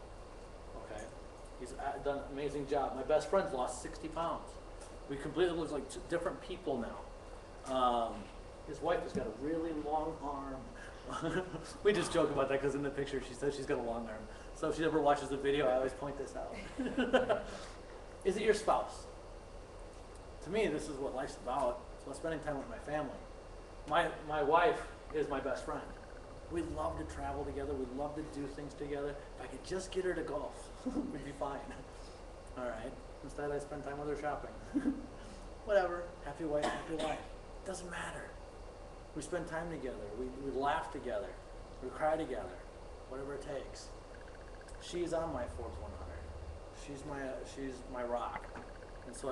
Okay? He's done an amazing job. My best friend's lost 60 pounds. We completely look like different people now. His wife has got a really long arm. We just joke about that because in the picture she says she's got a long arm. So if she ever watches the video, I always point this out. Is it your spouse? To me, this is what life's about. It's about spending time with my family. My wife is my best friend. We love to travel together. We love to do things together. If I could just get her to golf, we'd be fine. All right. Instead, I spend time with her shopping. Whatever. Happy wife, happy life. Doesn't matter. We spend time together. We laugh together. We cry together. Whatever it takes. She's on my Forbes 100. She's my rock. And so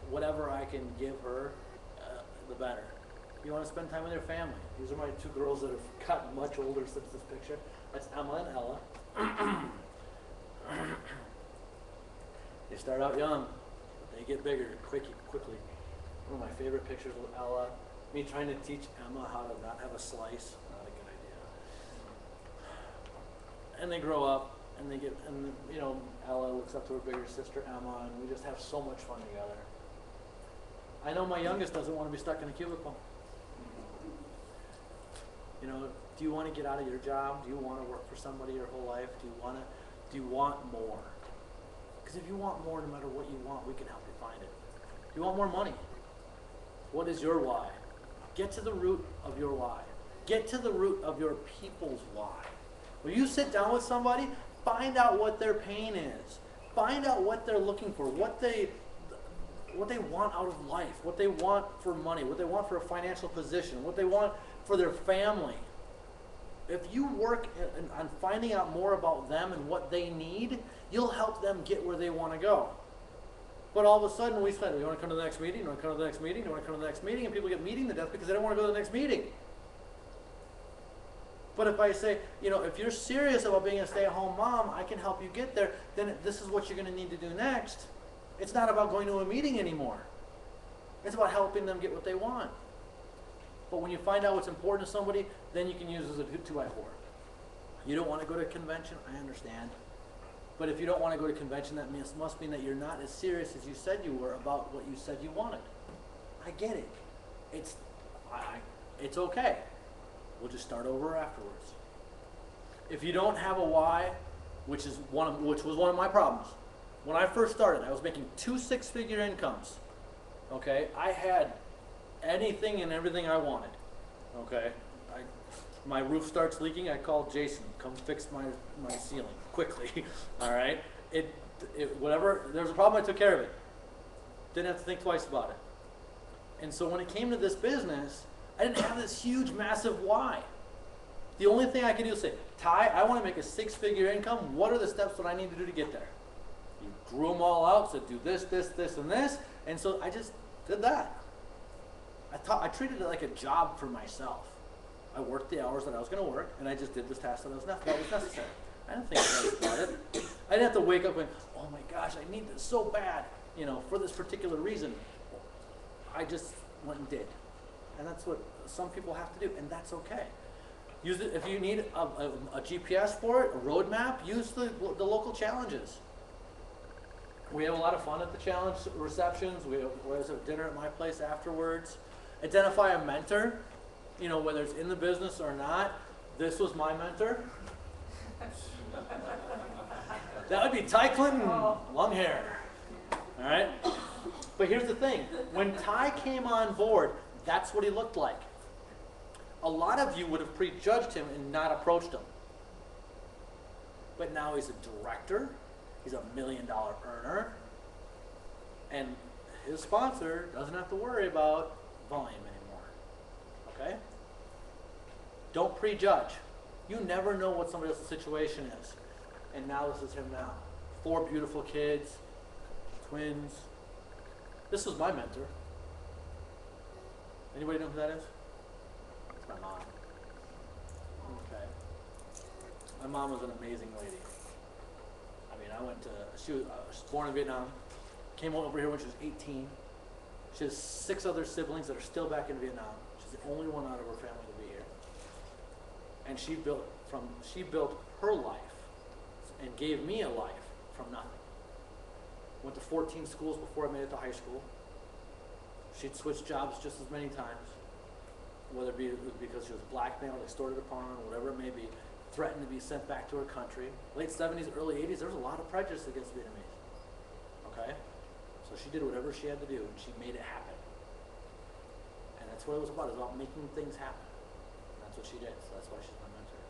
whatever I can give her, the better. You want to spend time with your family. These are my two girls that have gotten much older since this picture. That's Emma and Ella. They start out young, but they get bigger quickly. One of my favorite pictures with Ella, me trying to teach Emma how to not have a slice, not a good idea. And they grow up, and you know, Ella looks up to her bigger sister Emma, and we just have so much fun together. I know my youngest doesn't want to be stuck in a cubicle. You know, do you want to get out of your job? Do you want to work for somebody your whole life? Do you want more? Because if you want more, no matter what you want, we can help you find it. Do you want more money? What is your why? Get to the root of your why. Get to the root of your people's why. When you sit down with somebody, find out what their pain is. Find out what they're looking for, what they want out of life, what they want for money, what they want for a financial position, what they want for their family. If you work on finding out more about them and what they need, you'll help them get where they want to go. But all of a sudden we said, you want to come to the next meeting? You want to come to the next meeting? You want to come to the next meeting? And people get meeting to death because they don't want to go to the next meeting. But if I say, if you're serious about being a stay-at-home mom, I can help you get there, then this is what you're going to need to do next. It's not about going to a meeting anymore. It's about helping them get what they want. But when you find out what's important to somebody, then you can use it as a 2x4. You don't want to go to a convention, I understand. But if you don't want to go to a convention, that must mean that you're not as serious as you said you were about what you said you wanted. I get it. It's okay. We'll just start over afterwards. If you don't have a why, which was one of my problems. When I first started, I was making 2 six-figure incomes. Okay, I had anything and everything I wanted. Okay, my roof starts leaking. I called Jason, come fix my ceiling quickly. All right, whatever. There was a problem, I took care of it. Didn't have to think twice about it. And so when it came to this business, I didn't have this huge, massive why. The only thing I could do is say, Ty, I want to make a 6-figure income. What are the steps that I need to do to get there? You drew them all out, said do this, this, this, and this. And so I just did that. I treated it like a job for myself. I worked the hours that I was going to work, and I just did the tasks that was necessary. I didn't think twice about it. I didn't have to wake up and, oh my gosh, I need this so bad, for this particular reason. I just went and did. And that's what some people have to do, and that's okay. Use it if you need a GPS for it, a roadmap. Use the local challenges. We have a lot of fun at the challenge receptions. We always have dinner at my place afterwards. Identify a mentor, whether it's in the business or not. This was my mentor. That would be Ty Clinton, long hair. All right? But here's the thing. When Ty came on board, that's what he looked like. A lot of you would have prejudged him and not approached him. But now he's a director. He's $1 million earner. And his sponsor doesn't have to worry about volume anymore. Okay? Don't prejudge. You never know what somebody else's situation is. And now this is him now. 4 beautiful kids, twins. This was my mentor. Anybody know who that is? It's my mom. Okay. My mom was an amazing lady. I mean, she was born in Vietnam, came over here when she was 18. She has 6 other siblings that are still back in Vietnam. She's the only one out of her family to be here. And she built her life and gave me a life from nothing. Went to 14 schools before I made it to high school. She'd switched jobs just as many times, whether it be because she was blackmailed, extorted upon, whatever it may be, threatened to be sent back to her country. Late 70s, early 80s, there was a lot of prejudice against Vietnamese. Okay? So she did whatever she had to do, and she made it happen. And that's what it was about. It was about making things happen. And that's what she did, so that's why she's my mentor.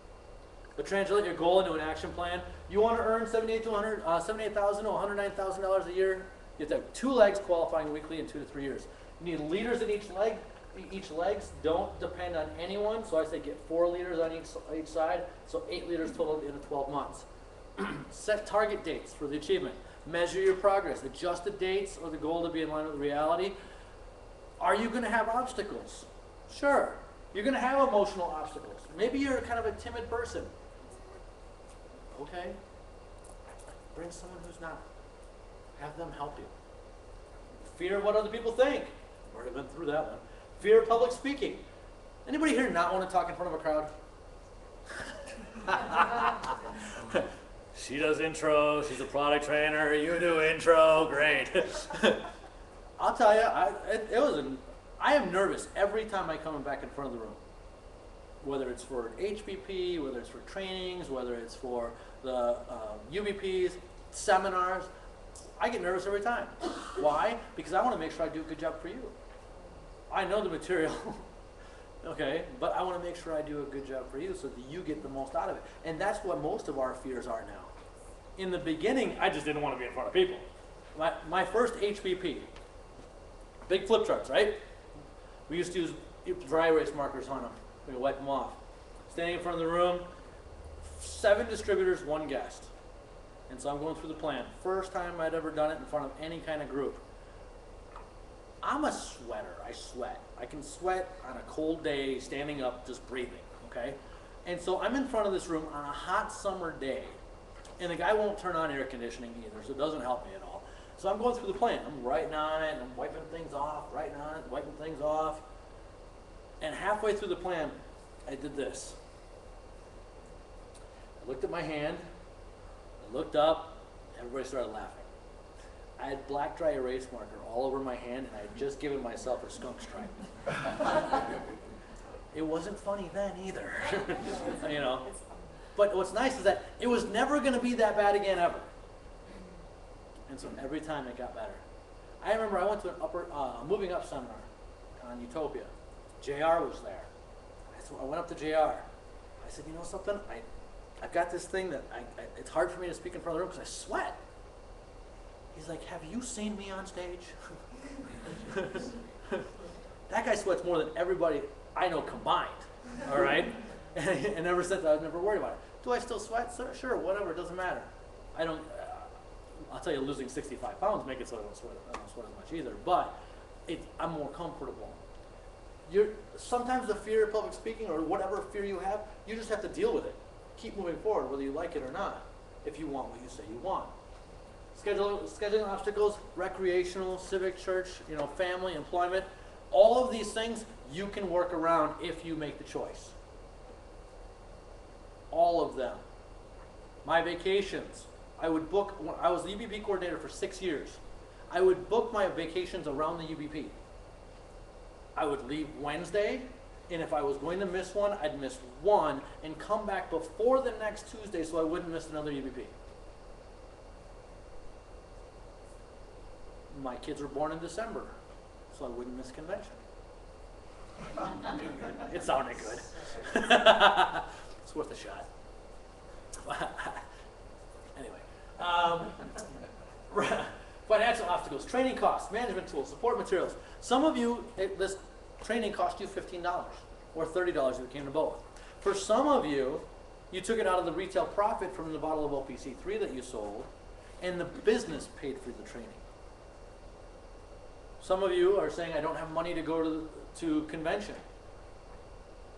But translate your goal into an action plan. You want to earn $78,000 to $109,000 a year? You have to have 2 legs qualifying weekly in 2 to 3 years. You need leaders in each leg. Each legs don't depend on anyone, so I say get 4 leaders on each side, so 8 leaders total in 12 months. Set target dates for the achievement. Measure your progress. Adjust the dates or the goal to be in line with reality. Are you going to have obstacles? Sure. You're going to have emotional obstacles. Maybe you're kind of a timid person. Okay. Bring someone who's not. Have them help you. Fear of what other people think. I've already been through that one. Fear of public speaking. Anybody here not want to talk in front of a crowd? She does intro. She's a product trainer. You do intro. Great. I'll tell you, I am nervous every time I come back in front of the room. Whether it's for an HBP, whether it's for trainings, whether it's for the UBPs, seminars. I get nervous every time. Why? Because I want to make sure I do a good job for you. I know the material, okay, but I want to make sure I do a good job for you so that you get the most out of it. And that's what most of our fears are now. In the beginning, I just didn't want to be in front of people. My first HBP, big flip charts, right? We used to use dry erase markers on them. We wipe them off. Standing in front of the room, 7 distributors, 1 guest. And so I'm going through the plan. First time I'd ever done it in front of any kind of group. I'm a sweater. I sweat. I can sweat on a cold day, standing up, just breathing, okay? And so I'm in front of this room on a hot summer day, and the guy won't turn on air conditioning either, so it doesn't help me at all. So I'm going through the plan. I'm writing on it, and I'm wiping things off, writing on it, wiping things off. And halfway through the plan, I did this. I looked at my hand, I looked up, everybody started laughing. I had black dry erase marker all over my hand, and I had just given myself a skunk stripe. It wasn't funny then either, you know. But what's nice is that it was never going to be that bad again ever. And so every time it got better. I remember I went to an moving up seminar on Utopia. JR was there. So I went up to JR. I said, you know something? I've got this thing that it's hard for me to speak in front of the room because I sweat. He's like, have you seen me on stage? That guy sweats more than everybody I know combined, all right? And ever since, I was never worried about it. Do I still sweat? Sure, whatever, it doesn't matter. I'll tell you, losing 65 pounds makes it so I don't sweat as much either, but I'm more comfortable. Sometimes the fear of public speaking or whatever fear you have, you just have to deal with it. Keep moving forward, whether you like it or not, if you want what you say you want. Scheduling obstacles, recreational, civic, church, family, employment, all of these things you can work around if you make the choice. All of them. My vacations, I would book, I was the UBP coordinator for 6 years. I would book my vacations around the UBP. I would leave Wednesday, and if I was going to miss one, I'd miss one and come back before the next Tuesday so I wouldn't miss another UBP. My kids were born in December, so I wouldn't miss convention. It sounded good. It's worth a shot. Anyway, financial obstacles, training costs, management tools, support materials. Some of you, this training cost you $15 or $30 if it came to both. For some of you, you took it out of the retail profit from the bottle of OPC3 that you sold, and the business paid for the training. Some of you are saying, I don't have money to go to convention.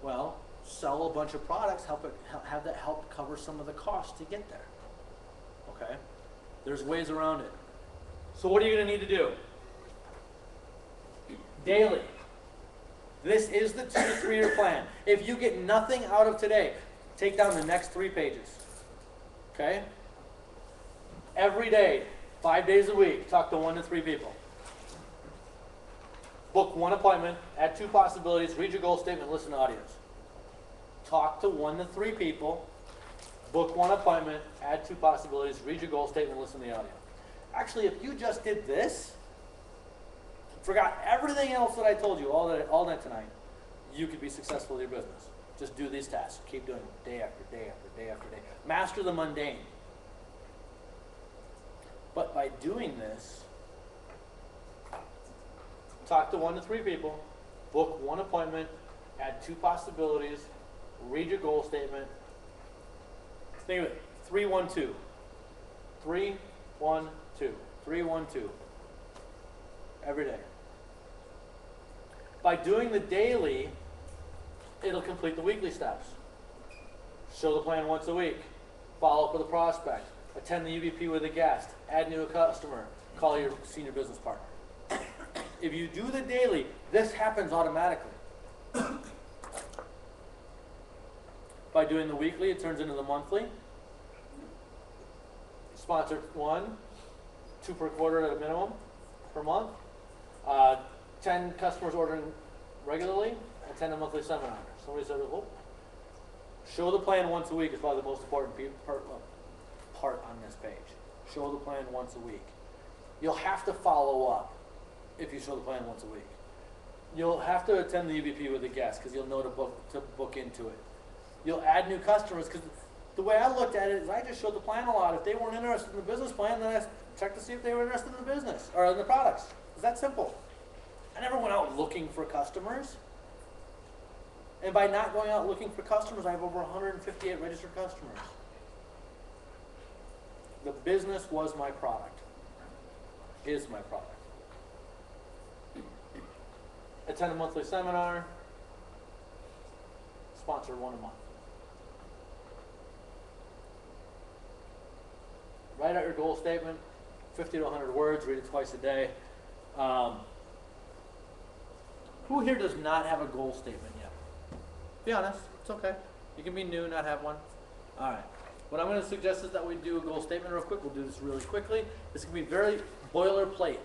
Well, sell a bunch of products, have that help cover some of the costs to get there. Okay? There's ways around it. So what are you going to need to do? Daily. This is the 2 to 3 year plan. If you get nothing out of today, take down the next 3 pages. Okay? Every day, 5 days a week, talk to 1 to 3 people. Book 1 appointment, add 2 possibilities, read your goal statement, listen to audios. Talk to 1 to 3 people, book 1 appointment, add 2 possibilities, read your goal statement, listen to the audio. Actually, if you just did this, forgot everything else that I told you all night tonight, you could be successful in your business. Just do these tasks. Keep doing it day after day after day after day. Master the mundane. But by doing this, talk to 1 to 3 people, book 1 appointment, add 2 possibilities, read your goal statement. Think of it, 3-1-2. 3-1-2. 3-1-2. Every day. By doing the daily, it'll complete the weekly steps. Show the plan once a week. Follow up with a prospect. Attend the UBP with a guest. Add new customer. Call your senior business partner. If you do the daily, this happens automatically. By doing the weekly, it turns into the monthly. Sponsor 1, 2 per quarter at a minimum per month. 10 customers ordering regularly, attend a monthly seminar. Somebody said, oh, show the plan once a week is probably the most important part on this page. Show the plan once a week. You'll have to follow up if you show the plan once a week. You'll have to attend the UBP with a guest because you'll know to book into it. You'll add new customers because the way I looked at it is I just showed the plan a lot. If they weren't interested in the business plan, then I checked to see if they were interested in the business or in the products. It's that simple. I never went out looking for customers. And by not going out looking for customers, I have over 158 registered customers. The business was my product, is my product. Attend a monthly seminar, sponsor one a month. Write out your goal statement, 50 to 100 words, read it twice a day. Who here does not have a goal statement yet? Be honest, it's okay. You can be new, not have one. All right. What I'm going to suggest is that we do a goal statement real quick. We'll do this really quickly. This can be very boilerplate.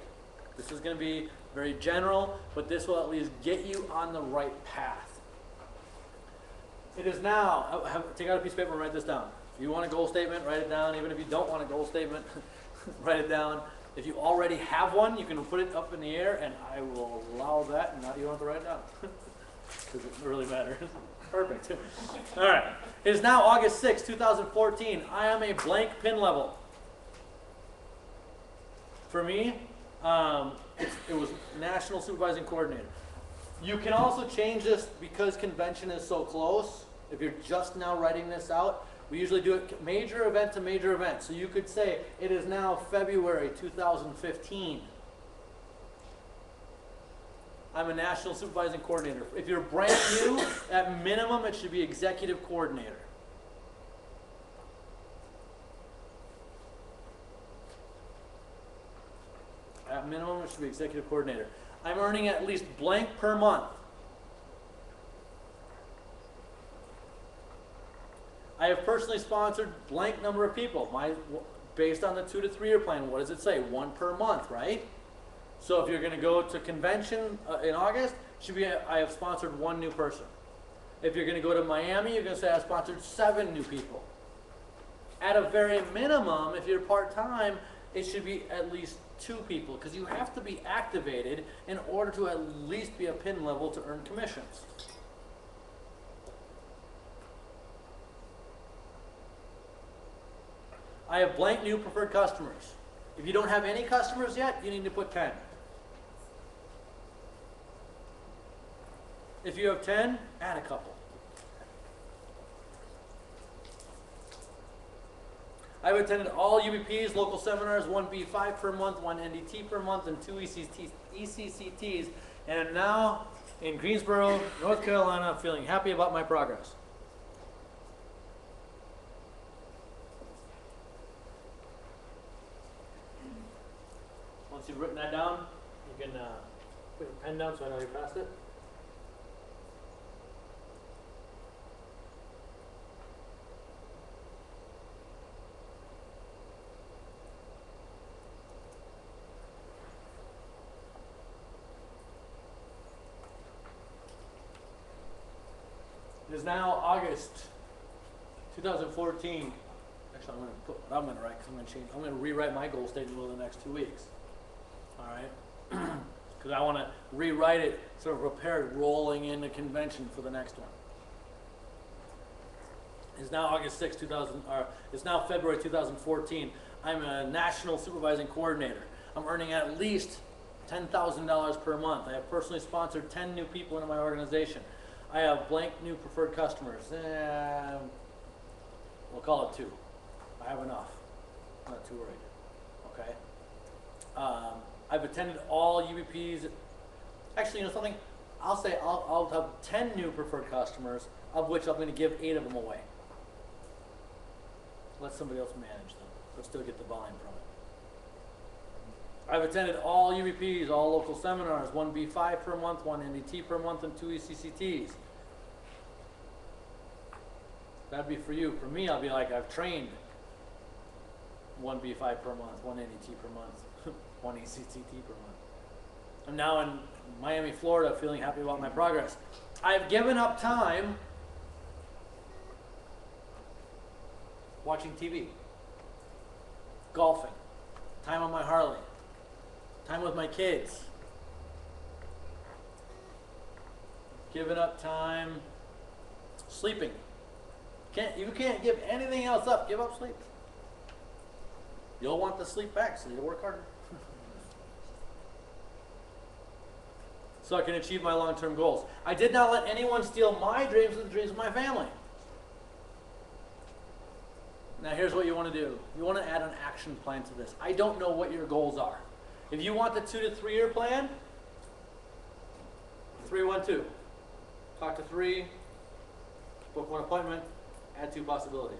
This is going to be very general, but this will at least get you on the right path. It is now, take out a piece of paper and write this down. If you want a goal statement, write it down. Even if you don't want a goal statement, write it down. If you already have one, you can put it up in the air, and I will allow that, and now you don't have to write it down. Because it really matters. Perfect. All right. It is now August 6, 2014. I am a blank pin level. For me, it was National Supervising Coordinator. You can also change this because convention is so close. If you're just now writing this out, we usually do it major event to major event. So you could say, it is now February 2015. I'm a National Supervising Coordinator. If you're brand new, at minimum it should be Executive Coordinator. At minimum it should be Executive Coordinator. I'm earning at least blank per month. I have personally sponsored blank number of people. Based on the 2 to 3 year plan, what does it say? 1 per month, right? So if you're going to go to convention in August, should be I have sponsored 1 new person. If you're going to go to Miami, you're going to say I've sponsored 7 new people. At a very minimum, if you're part-time, it should be at least 2 people, because you have to be activated in order to at least be a pin level to earn commissions. I have blank new preferred customers. If you don't have any customers yet, you need to put 10. If you have 10, add a couple. I've attended all UBPs, local seminars, 1 B5 per month, 1 NDT per month, and 2 ECCTs, and am now in Greensboro, North Carolina, feeling happy about my progress. Once you've written that down, you can put your pen down so I know you passed it. It is now August 2014. Actually, I'm going to put what I'm going to write because I'm going to rewrite my goal statement over the next 2 weeks. All right, because I want to rewrite it sort of prepared, rolling into convention for the next one. It's now August 6, 2000, or it's now February 2014. I'm a National Supervising Coordinator. I'm earning at least $10,000 per month. I have personally sponsored 10 new people into my organization. I have blank new preferred customers. We'll call it 2. I have enough. I'm not too worried. Okay. I've attended all UBPs. Actually, you know something? I'll say I'll have 10 new preferred customers, of which I'm going to give 8 of them away. Let somebody else manage them, but still get the volume from it. I've attended all UBPs, all local seminars, 1 B5 per month, 1 NDT per month, and 2 ECCTs. That'd be for you. For me, I'll be like, I've trained 1 B5 per month, 1 NDT per month, 1 ECCT per month. I'm now in Miami, Florida, feeling happy about my progress. I've given up time watching TV, golfing, time on my Harley, time with my kids. Giving up time sleeping. You can't give anything else up. Give up sleep. You'll want the sleep back, so you'll work harder. so I can achieve my long-term goals. I did not let anyone steal my dreams or the dreams of my family. Now here's what you want to do. You want to add an action plan to this. I don't know what your goals are. If you want the 2 to 3 year plan, 3-1-2. Talk to 3, book 1 appointment, add 2 possibilities.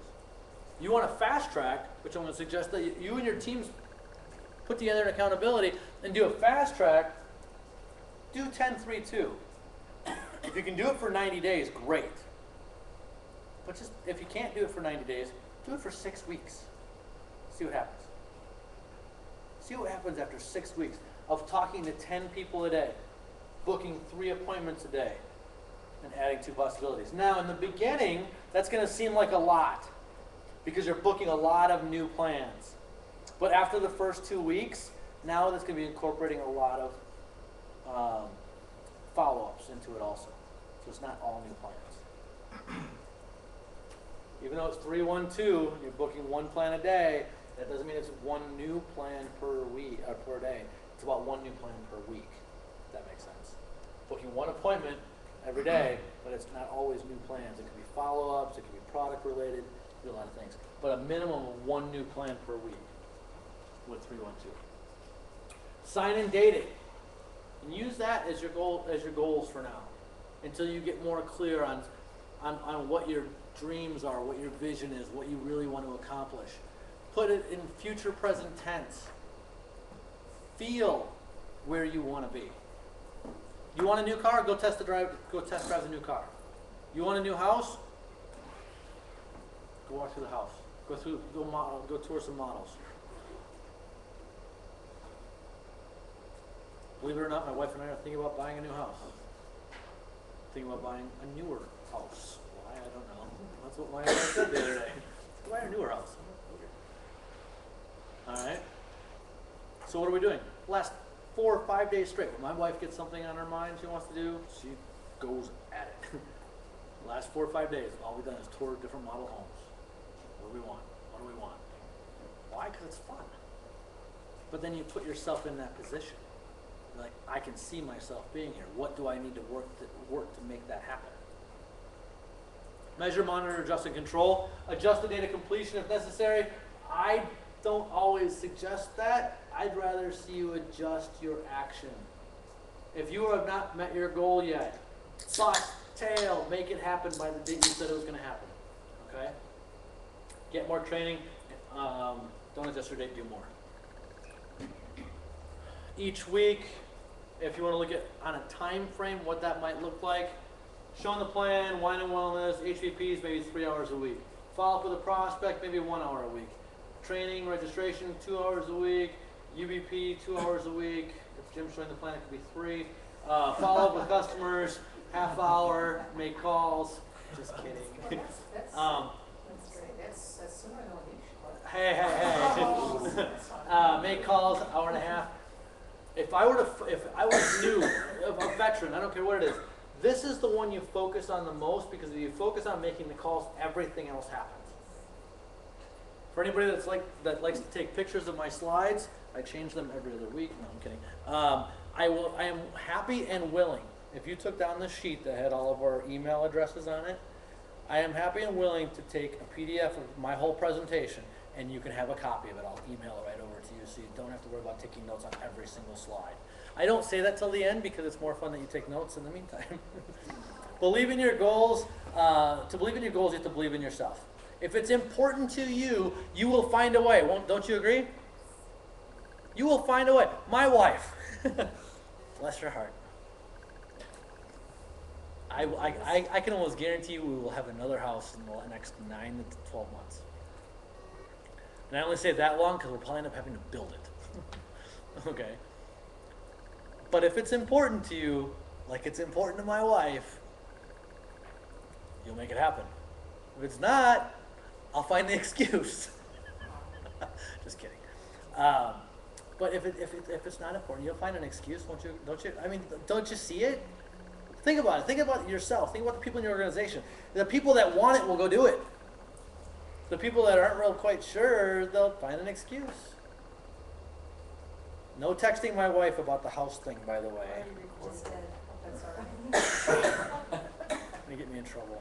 You want to fast track, which I'm going to suggest that you and your teams put together an accountability and do a fast track. Do 10-3-2. If you can do it for 90 days, great. But just if you can't do it for 90 days, do it for 6 weeks. See what happens. See what happens after 6 weeks of talking to 10 people a day, booking 3 appointments a day, and adding 2 possibilities. Now, in the beginning, that's going to seem like a lot because you're booking a lot of new plans. But after the first 2 weeks, now that's going to be incorporating a lot of follow-ups into it also. So it's not all new plans. Even though it's 3-1-2, you're booking 1 plan a day, that doesn't mean it's 1 new plan per week or per day. It's about 1 new plan per week, if that makes sense. Booking 1 appointment every day, but it's not always new plans. It could be follow-ups, it could be product related, it could be a lot of things. But a minimum of 1 new plan per week with 3-1-2. Sign in dating. And use that as your goal, as your goals for now, until you get more clear on what your dreams are, what your vision is, what you really want to accomplish. Put it in future present tense. Feel where you want to be. You want a new car? Go test drive a new car. You want a new house? Go walk through the house. Go tour some models. Believe it or not, my wife and I are thinking about buying a new house. Thinking about buying a newer house. Why? I don't know. That's what my wife said the other day. Let's buy a newer house. Alright. So what are we doing? Last 4 or 5 days straight. When my wife gets something on her mind she wants to do, she goes at it. Last 4 or 5 days, all we've done is tour different model homes. What do we want? What do we want? Why? Because it's fun. But then you put yourself in that position. You're like, I can see myself being here. What do I need to work to make that happen? Measure, monitor, adjust, and control. Adjust the date of completion if necessary. I don't always suggest that. I'd rather see you adjust your action. If you have not met your goal yet, box, tail, make it happen by the date you said it was going to happen. Okay? Get more training. Don't adjust your date, do more. Each week, if you want to look at on a time frame what that might look like, showing the plan, wine and wellness, HVPs, maybe 3 hours a week. Follow up with a prospect, maybe 1 hour a week. Training, registration, 2 hours a week. UBP, 2 hours a week. If Jim's showing the plan, it could be 3. Follow up with customers, half hour, make calls. Just kidding. That's great. That's sooner than what you should. Hey. Make calls, hour and a half. If I was new, a veteran, I don't care what it is, this is the one you focus on the most, because if you focus on making the calls, everything else happens. For anybody that likes to take pictures of my slides, I change them every other week. No, I'm kidding. I am happy and willing. If you took down this sheet that had all of our email addresses on it, I am happy and willing to take a PDF of my whole presentation, and you can have a copy of it. I'll email it right over to you, so you don't have to worry about taking notes on every single slide. I don't say that till the end because it's more fun that you take notes in the meantime. Believe in your goals. To believe in your goals, you have to believe in yourself. If it's important to you, you will find a way. Don't you agree? You will find a way. My wife, bless her heart. I can almost guarantee you we will have another house in the next 9 to 12 months. And I only say that long because we'll probably end up having to build it. Okay. But if it's important to you, like it's important to my wife, you'll make it happen. If it's not, I'll find the excuse. Just kidding. But if it's not important, you'll find an excuse, won't you? Don't you? I mean, don't you see it? Think about it. Think about yourself. Think about the people in your organization. The people that want it will go do it. The people that aren't real quite sure, they'll find an excuse. No texting my wife about the house thing, by the way. Just did. That's all right. Gonna get me in trouble.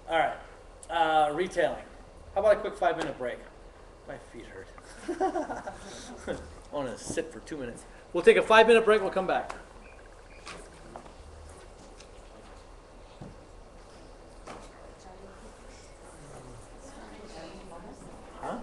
All right, retailing. How about a quick 5-minute break? My feet hurt. I want to sit for 2 minutes. We'll take a 5-minute break. We'll come back. Huh?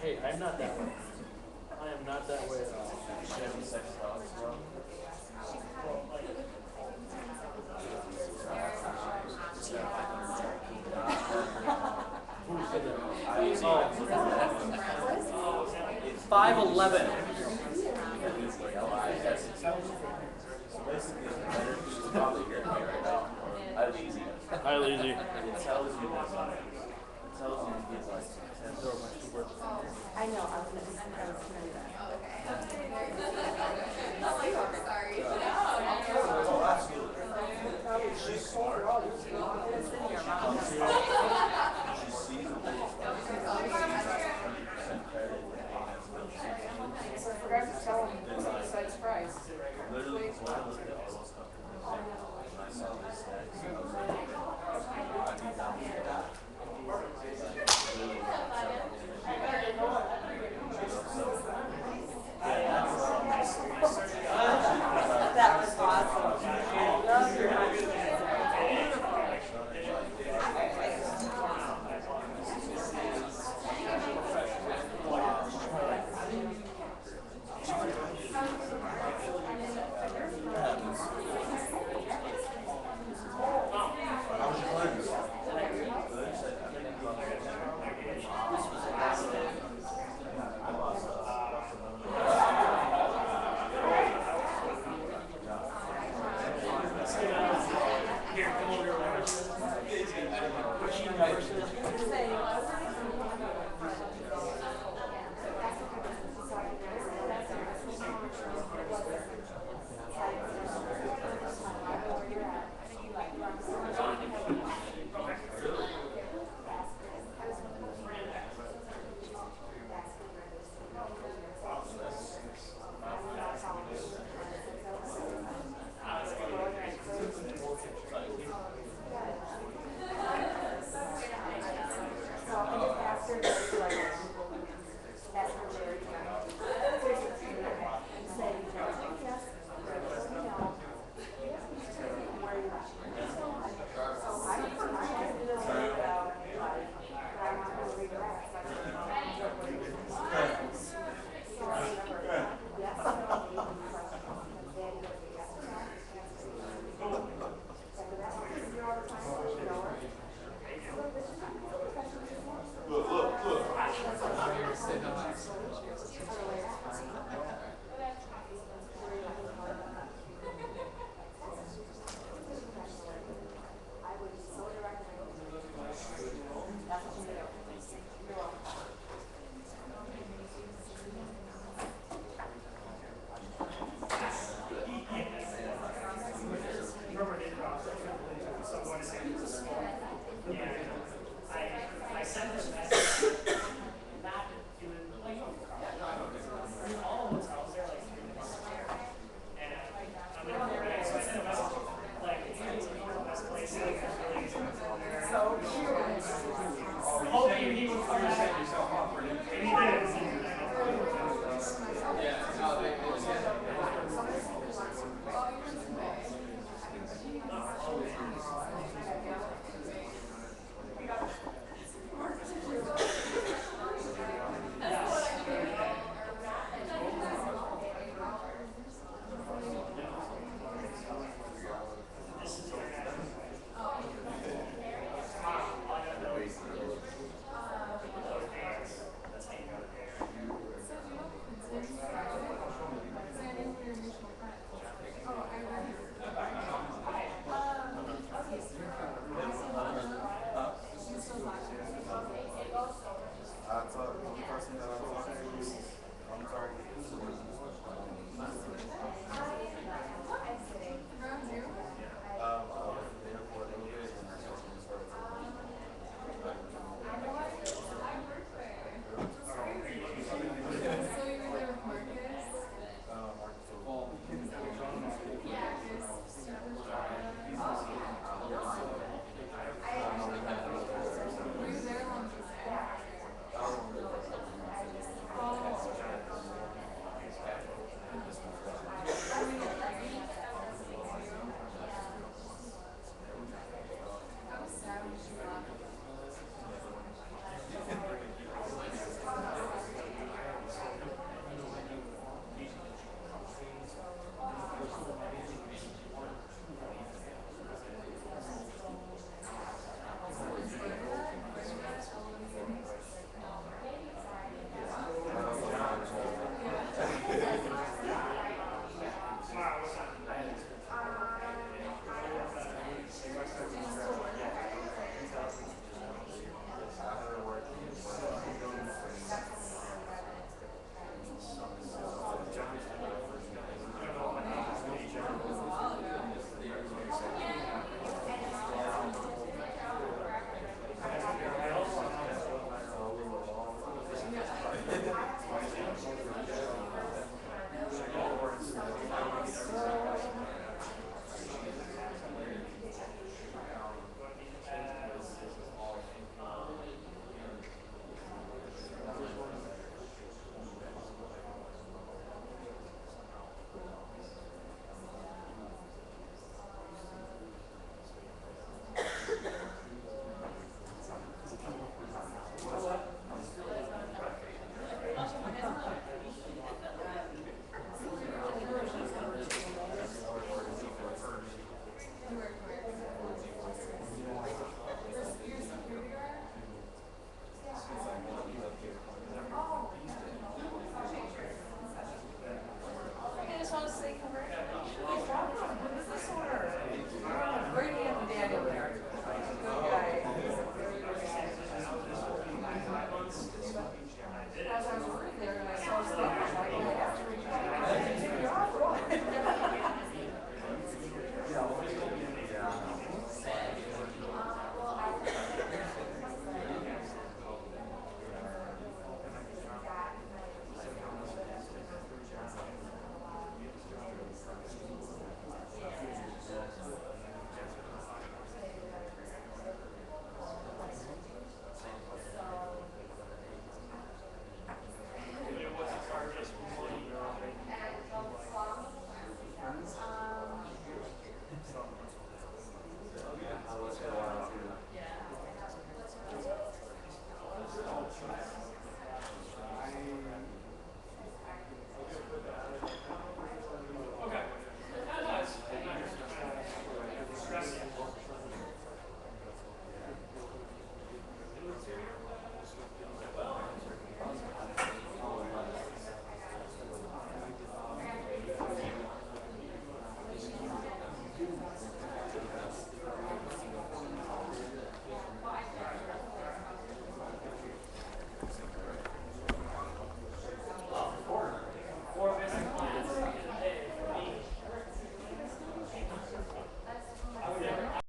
Hey, I'm not that way. I am not that way at all. Who said that? Oh. 5'11". Hi, Lazy. I know, I was gonna do that.